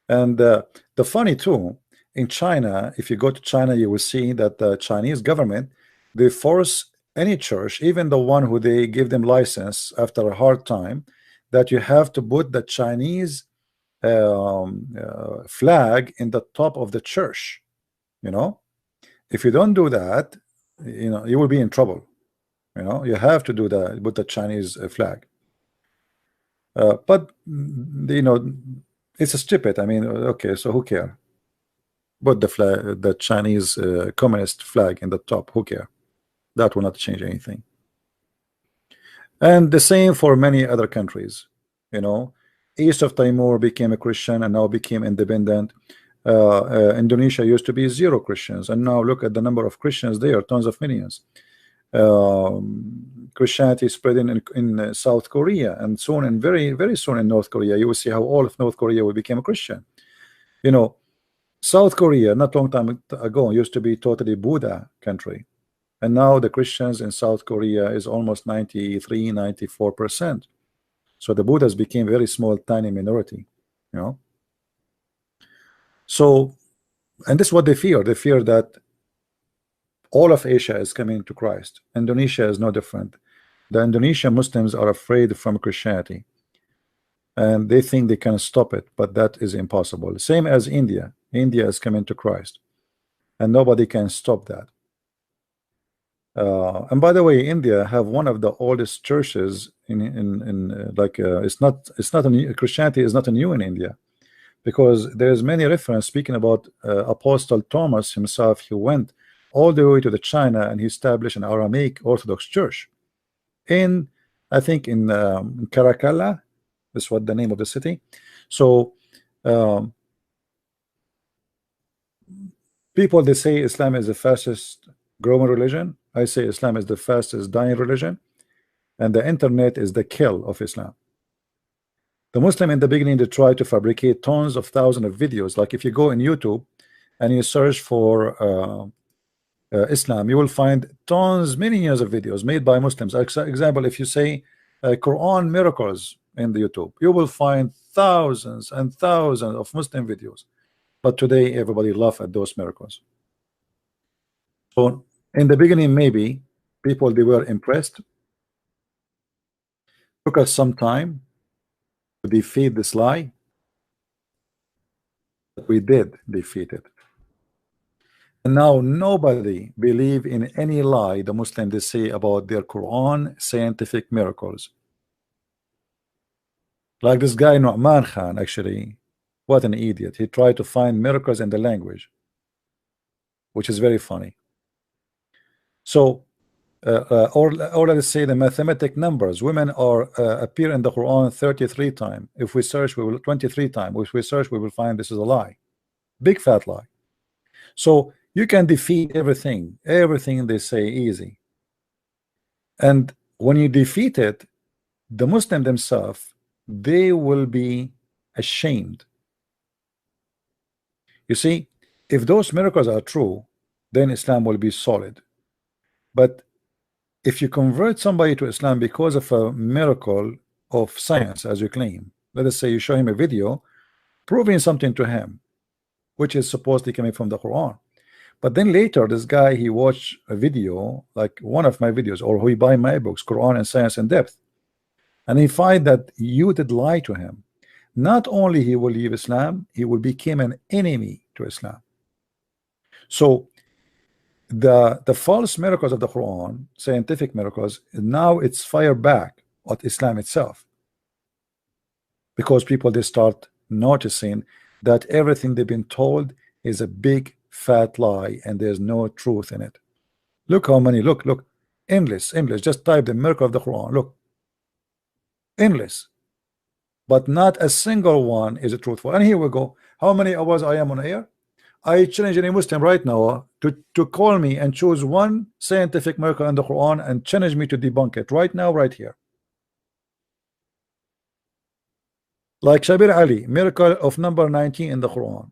And the funny too, in China, if you go to China, you will see that the Chinese government, they force any church, even the one who they give them license after a hard time, that you have to put the Chinese flag in the top of the church. You know, if you don't do that, you know, you will be in trouble. You know, you have to do that with the Chinese flag. But you know, it's a stupid. I mean, okay, so who cares? Put the flag, the Chinese communist flag in the top. Who cares? That will not change anything. And the same for many other countries. You know, east of Timor became a Christian and now became independent. Indonesia used to be 0 Christians, and now look at the number of Christians there, tons of millions. Christianity is spreading in South Korea, and soon, and very, very soon in North Korea. You will see how all of North Korea will become a Christian. You know, South Korea, not long time ago, used to be totally Buddha country. And now the Christians in South Korea is almost 93-94%. So the Buddhas became very small, tiny minority, you know. So, and this is what they fear. They fear that all of Asia is coming to Christ. Indonesia is no different. The Indonesian Muslims are afraid from Christianity, and they think they can stop it, but that is impossible. Same as India. India is coming to Christ, and nobody can stop that. And by the way, India have one of the oldest churches it's not a new, Christianity is not a new in India, because there's many reference speaking about Apostle Thomas himself. He went all the way to the China and he established an Aramaic Orthodox church in I think in Karakalla. That's what the name of the city. So people, they say Islam is the fastest growing religion. I say Islam is the fastest dying religion, and the internet is the kill of Islam. The Muslim in the beginning, they try to fabricate tons of thousands of videos. Like if you go in YouTube and you search for Islam, you will find tons, millions of videos made by Muslims. Example, if you say Quran miracles in the YouTube, you will find thousands and thousands of Muslim videos. But today everybody laughs at those miracles. So in the beginning, maybe people, they were impressed. Took us some time to defeat this lie. We did defeat it. And now nobody believe in any lie the Muslims they say about their Quran scientific miracles. Like this guy Nu'man Khan, actually, what an idiot. He tried to find miracles in the language, which is very funny. So or let's say the mathematic numbers, women are appear in the Quran 33 times. If we search, we will 23 times. If we search, we will find this is a lie, big fat lie. So you can defeat everything they say easy, and when you defeat it, the Muslim themselves, they will be ashamed. You see, if those miracles are true, then Islam will be solid. But if you convert somebody to Islam because of a miracle of science, as you claim, let us say you show him a video proving something to him, which is supposedly coming from the Quran, but then later this guy, he watched a video like one of my videos, or he buy my books, Quran and Science in Depth, and he find that you did lie to him. Not only he will leave Islam, he will become an enemy to Islam. So the false miracles of the Quran, scientific miracles, now it's fire back at Islam itself, because people, they start noticing that everything they've been told is a big fat lie and there's no truth in it. Look how many, look, endless, just type the miracle of the Quran, look, endless, but not a single one is truthful. And here we go. How many hours I am on air? I challenge any Muslim right now to call me and choose one scientific miracle in the Quran and challenge me to debunk it right now, right here. Like Shabir Ali, miracle of number 19 in the Quran.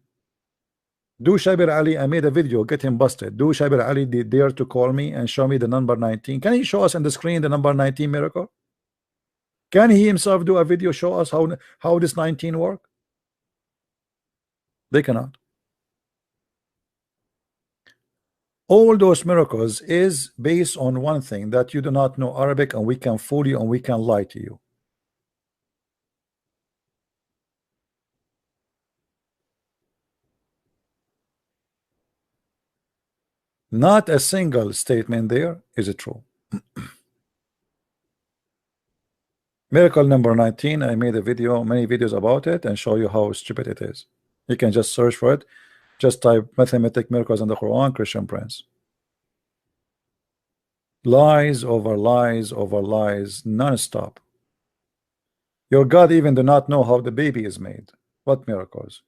Do Shabir Ali, I made a video, get him busted. Do Shabir Ali dare to call me and show me the number 19? Can he show us on the screen the number 19 miracle? Can he himself do a video, show us how this 19 work? They cannot. All those miracles is based on one thing, that you do not know Arabic and we can fool you and we can lie to you. Not a single statement there is true. Miracle number 19, I made a video, many videos about it, and show you how stupid it is. You can just search for it. Just type mathematic miracles in the Quran, Christian Prince. Lies over lies over lies, non-stop. Your God even do not know how the baby is made. What miracles?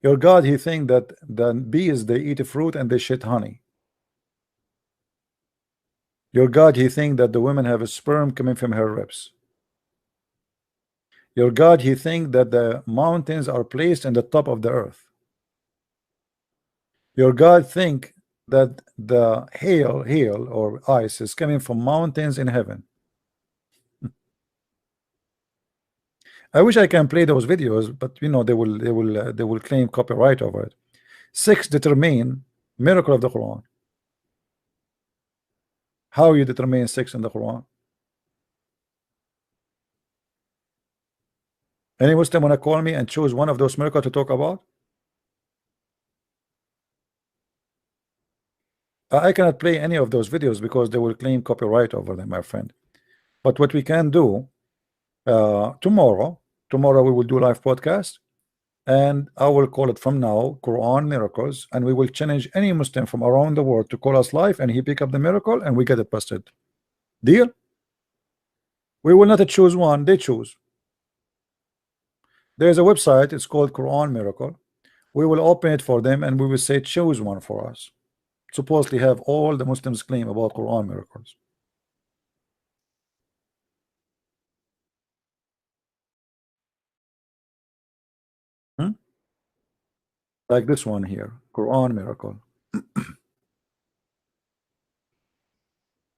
Your God, he think that the bees, they eat fruit and they shit honey. Your God, he think that the women have a sperm coming from her ribs. Your God, he think that the mountains are placed in the top of the earth. Your God think that the hail or ice is coming from mountains in heaven. I wish I can play those videos, but you know they will claim copyright over it. 6 determine miracle of the Quran. How you determine 6 in the Quran? Any Muslim wanna call me and choose one of those miracles to talk about? I cannot play any of those videos because they will claim copyright over them, my friend. But what we can do, tomorrow we will do live podcast, and I will call it from now Quran miracles, and we will challenge any Muslim from around the world to call us live, and he pick up the miracle and we get it busted. Deal? We will not choose one, they choose. There's a website, it's called Quran Miracle. We will open it for them and we will say choose one for us. Supposedly have all the Muslims claim about Quran miracles. Like this one here, Quran Miracle.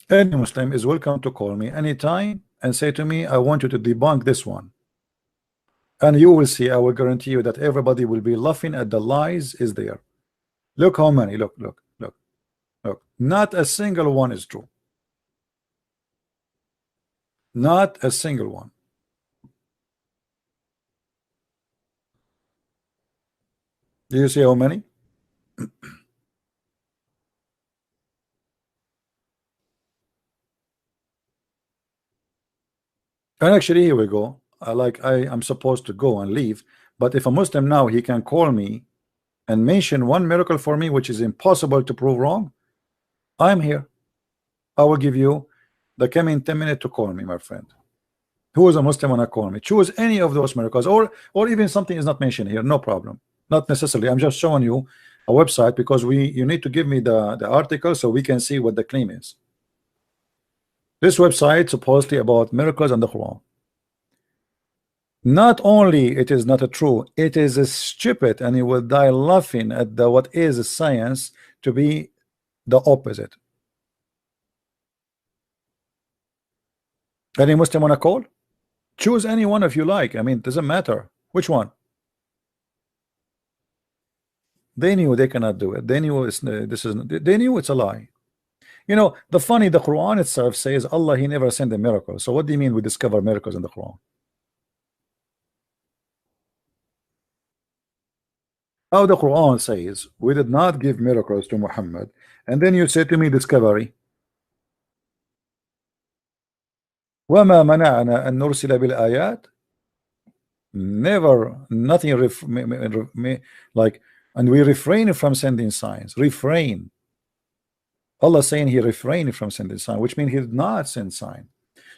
Any Muslim is welcome to call me anytime and say to me, I want you to debunk this one. And you will see, I will guarantee you that everybody will be laughing at the lies is there. Look how many, look. Not a single one is true. Not a single one. Do you see how many? And actually, here we go. I'm supposed to go and leave, but if a Muslim now, he can call me and mention one miracle for me which is impossible to prove wrong, I'm here. I will give you the coming 10 minutes to call me, my friend. Who is a Muslim wanna call me? Choose any of those miracles, or even something is not mentioned here, no problem. Not necessarily. I'm just showing you a website because you need to give me the article so we can see what the claim is. This website supposedly about miracles and the Quran. Not only it is not a true, it is a stupid, and you will die laughing at the what is a science to be the opposite. Any Muslim wanna call? Choose any one if you like. I mean, it doesn't matter which one. They knew they cannot do it. They knew they knew it's a lie. You know, the Quran itself says Allah, he never sent a miracle. So what do you mean we discover miracles in the Quran? How the Quran says we did not give miracles to Muhammad, and then you say to me discovery. وَمَا مَنَعَنَا أَن نُرْسِلَ بِالْآيَاتِ. Never, nothing like, and we refrain from sending signs. Refrain. Allah saying he refrained from sending sign, which means he did not send sign.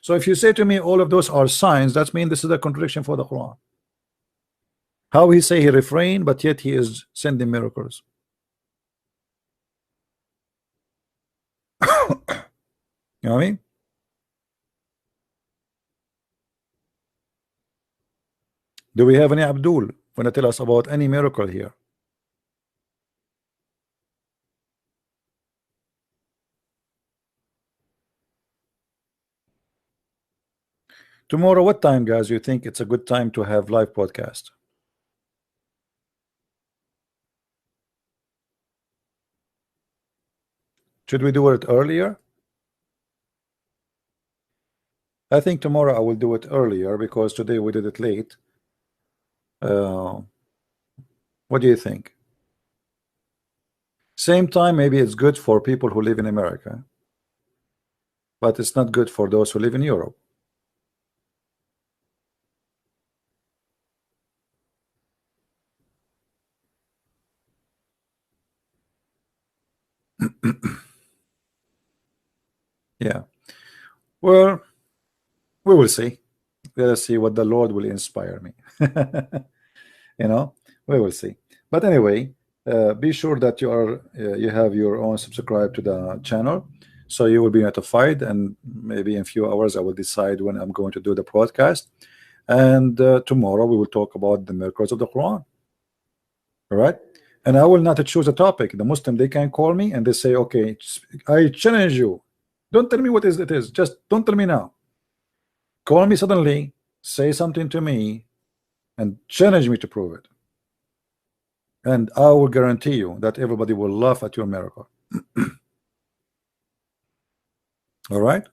So if you say to me all of those are signs, that means this is a contradiction for the Quran. How he say he refrained, but yet he is sending miracles? You know what I mean? Do we have any Abdul want to tell us about any miracle here? Tomorrow, what time, guys, you think it's a good time to have live podcast? Should we do it earlier? I think tomorrow I will do it earlier because today we did it late. What do you think? Same time, maybe it's good for people who live in America, but it's not good for those who live in Europe. Yeah, well, we will see. Let us see what the Lord will inspire me. You know, we will see. But anyway, be sure that you have your own subscribe to the channel, so you will be notified, and maybe in a few hours I will decide when I'm going to do the broadcast. And tomorrow we will talk about the miracles of the Quran. All right, and I will not choose a topic. The Muslim, they can call me and they say, okay, I challenge you. Don't tell me what it is. Just don't tell me now. Call me suddenly, say something to me, and challenge me to prove it. And I will guarantee you that everybody will laugh at your miracle. All right?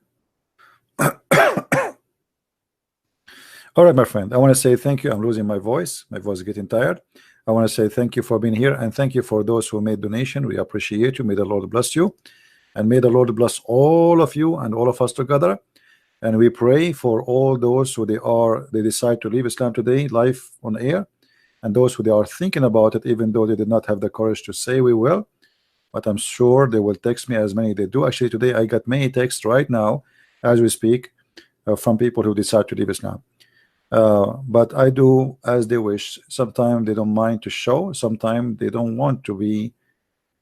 All right, my friend. I want to say thank you. I'm losing my voice. My voice is getting tired. I want to say thank you for being here, and thank you for those who made donation. We appreciate you. May the Lord bless you, and may the Lord bless all of you and all of us together. And we pray for all those who they decide to leave Islam today live on air, and those who they are thinking about it, even though they did not have the courage to say we will. But I'm sure they will text me as many they do. Actually, today I got many texts right now as we speak. from people who decide to leave Islam. But I do as they wish. Sometimes they don't mind to show, sometimes they don't want to be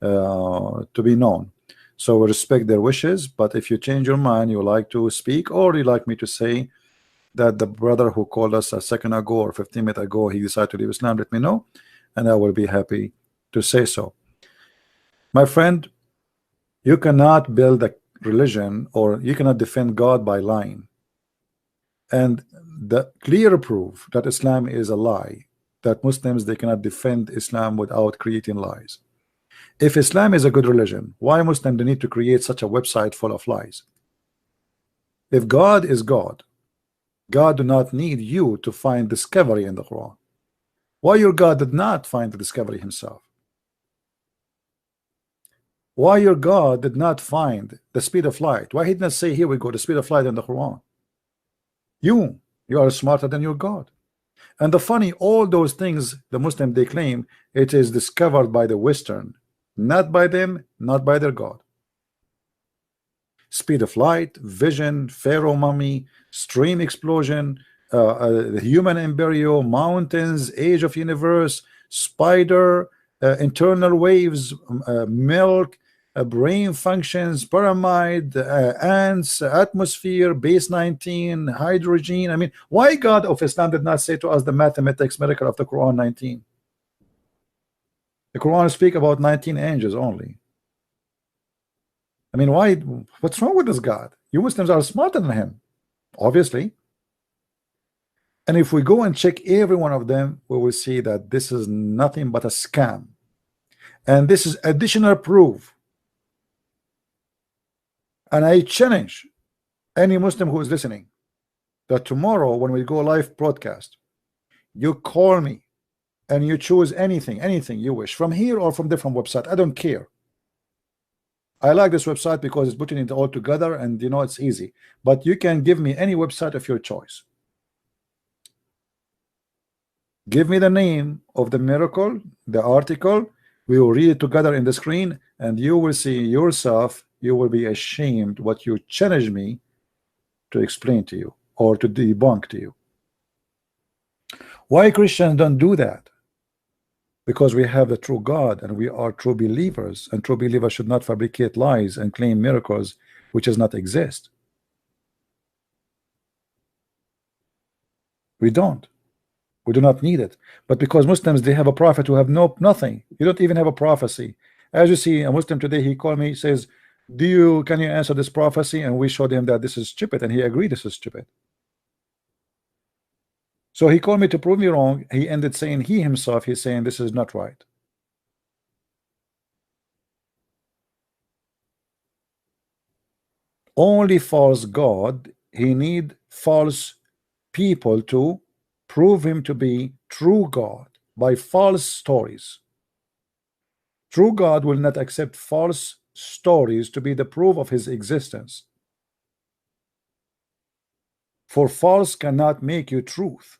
known. So we respect their wishes, but if you change your mind, you like to speak, or you like me to say that the brother who called us a second ago or 15 minutes ago, he decided to leave Islam, let me know, and I will be happy to say so. My friend, you cannot build a religion, or you cannot defend God by lying. And the clear proof that Islam is a lie, that Muslims, they cannot defend Islam without creating lies. If Islam is a good religion, why Muslims need to create such a website full of lies? If God is God, God do not need you to find discovery in the Quran. Why your God did not find the discovery himself? Why your God did not find the speed of light? Why he did not say, here we go, the speed of light in the Quran? You are smarter than your God. And the funny, all those things the Muslim they claim, it is discovered by the Western, not by them, not by their God. Speed of light, vision, Pharaoh mummy, stream explosion, the human embryo, mountains, age of universe, spider, internal waves, milk, brain functions, pyramid, ants, atmosphere, base 19, hydrogen. I mean, why God of Islam did not say to us the mathematics miracle of the Quran 19? The Quran speak about 19 angels only. I mean, why? What's wrong with this God? You Muslims are smarter than him, obviously. And if we go and check every one of them, we will see that this is nothing but a scam. And this is additional proof. And I challenge any Muslim who is listening that tomorrow when we go live broadcast, you call me and you choose anything you wish, from here or from different website. I don't care. I like this website because it's putting it all together, and you know it's easy. But you can give me any website of your choice. Give me the name of the miracle, the article. We will read it together in the screen, and you will see yourself. You will be ashamed what you challenge me to explain to you or to debunk to you. Why Christians don't do that? Because we have the true God and we are true believers, and true believers should not fabricate lies and claim miracles which does not exist. We don't. We do not need it. But because Muslims, they have a prophet who have nothing. You don't even have a prophecy. As you see, a Muslim today, he called me, says, can you answer this prophecy? And we showed him that this is stupid, and he agreed this is stupid. So he called me to prove me wrong. He ended saying he's saying this is not right. Only false God, he need false people to prove him to be true God by false stories. True God will not accept false stories to be the proof of his existence. For false cannot make you truth.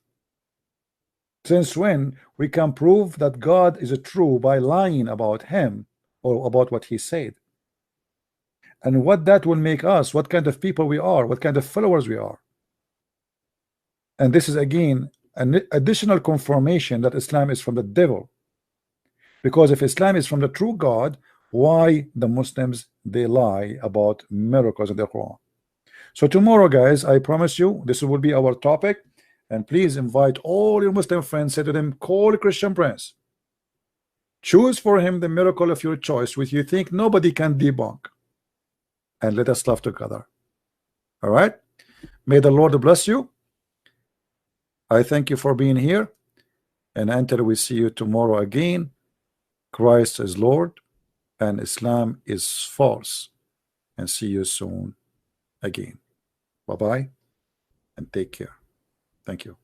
Since when we can prove that God is true by lying about him or about what he said? And what that will make us, what kind of people we are, what kind of followers we are. And this is again an additional confirmation that Islam is from the devil. Because if Islam is from the true God, why the Muslims they lie about miracles in the Quran? So tomorrow, guys, I promise you this will be our topic. And please invite all your Muslim friends. Say to them, call Christian Prince. Choose for him the miracle of your choice, which you think nobody can debunk. And let us love together. All right? May the Lord bless you. I thank you for being here. And until we see you tomorrow again, Christ is Lord and Islam is false. And see you soon again. Bye-bye and take care. Thank you.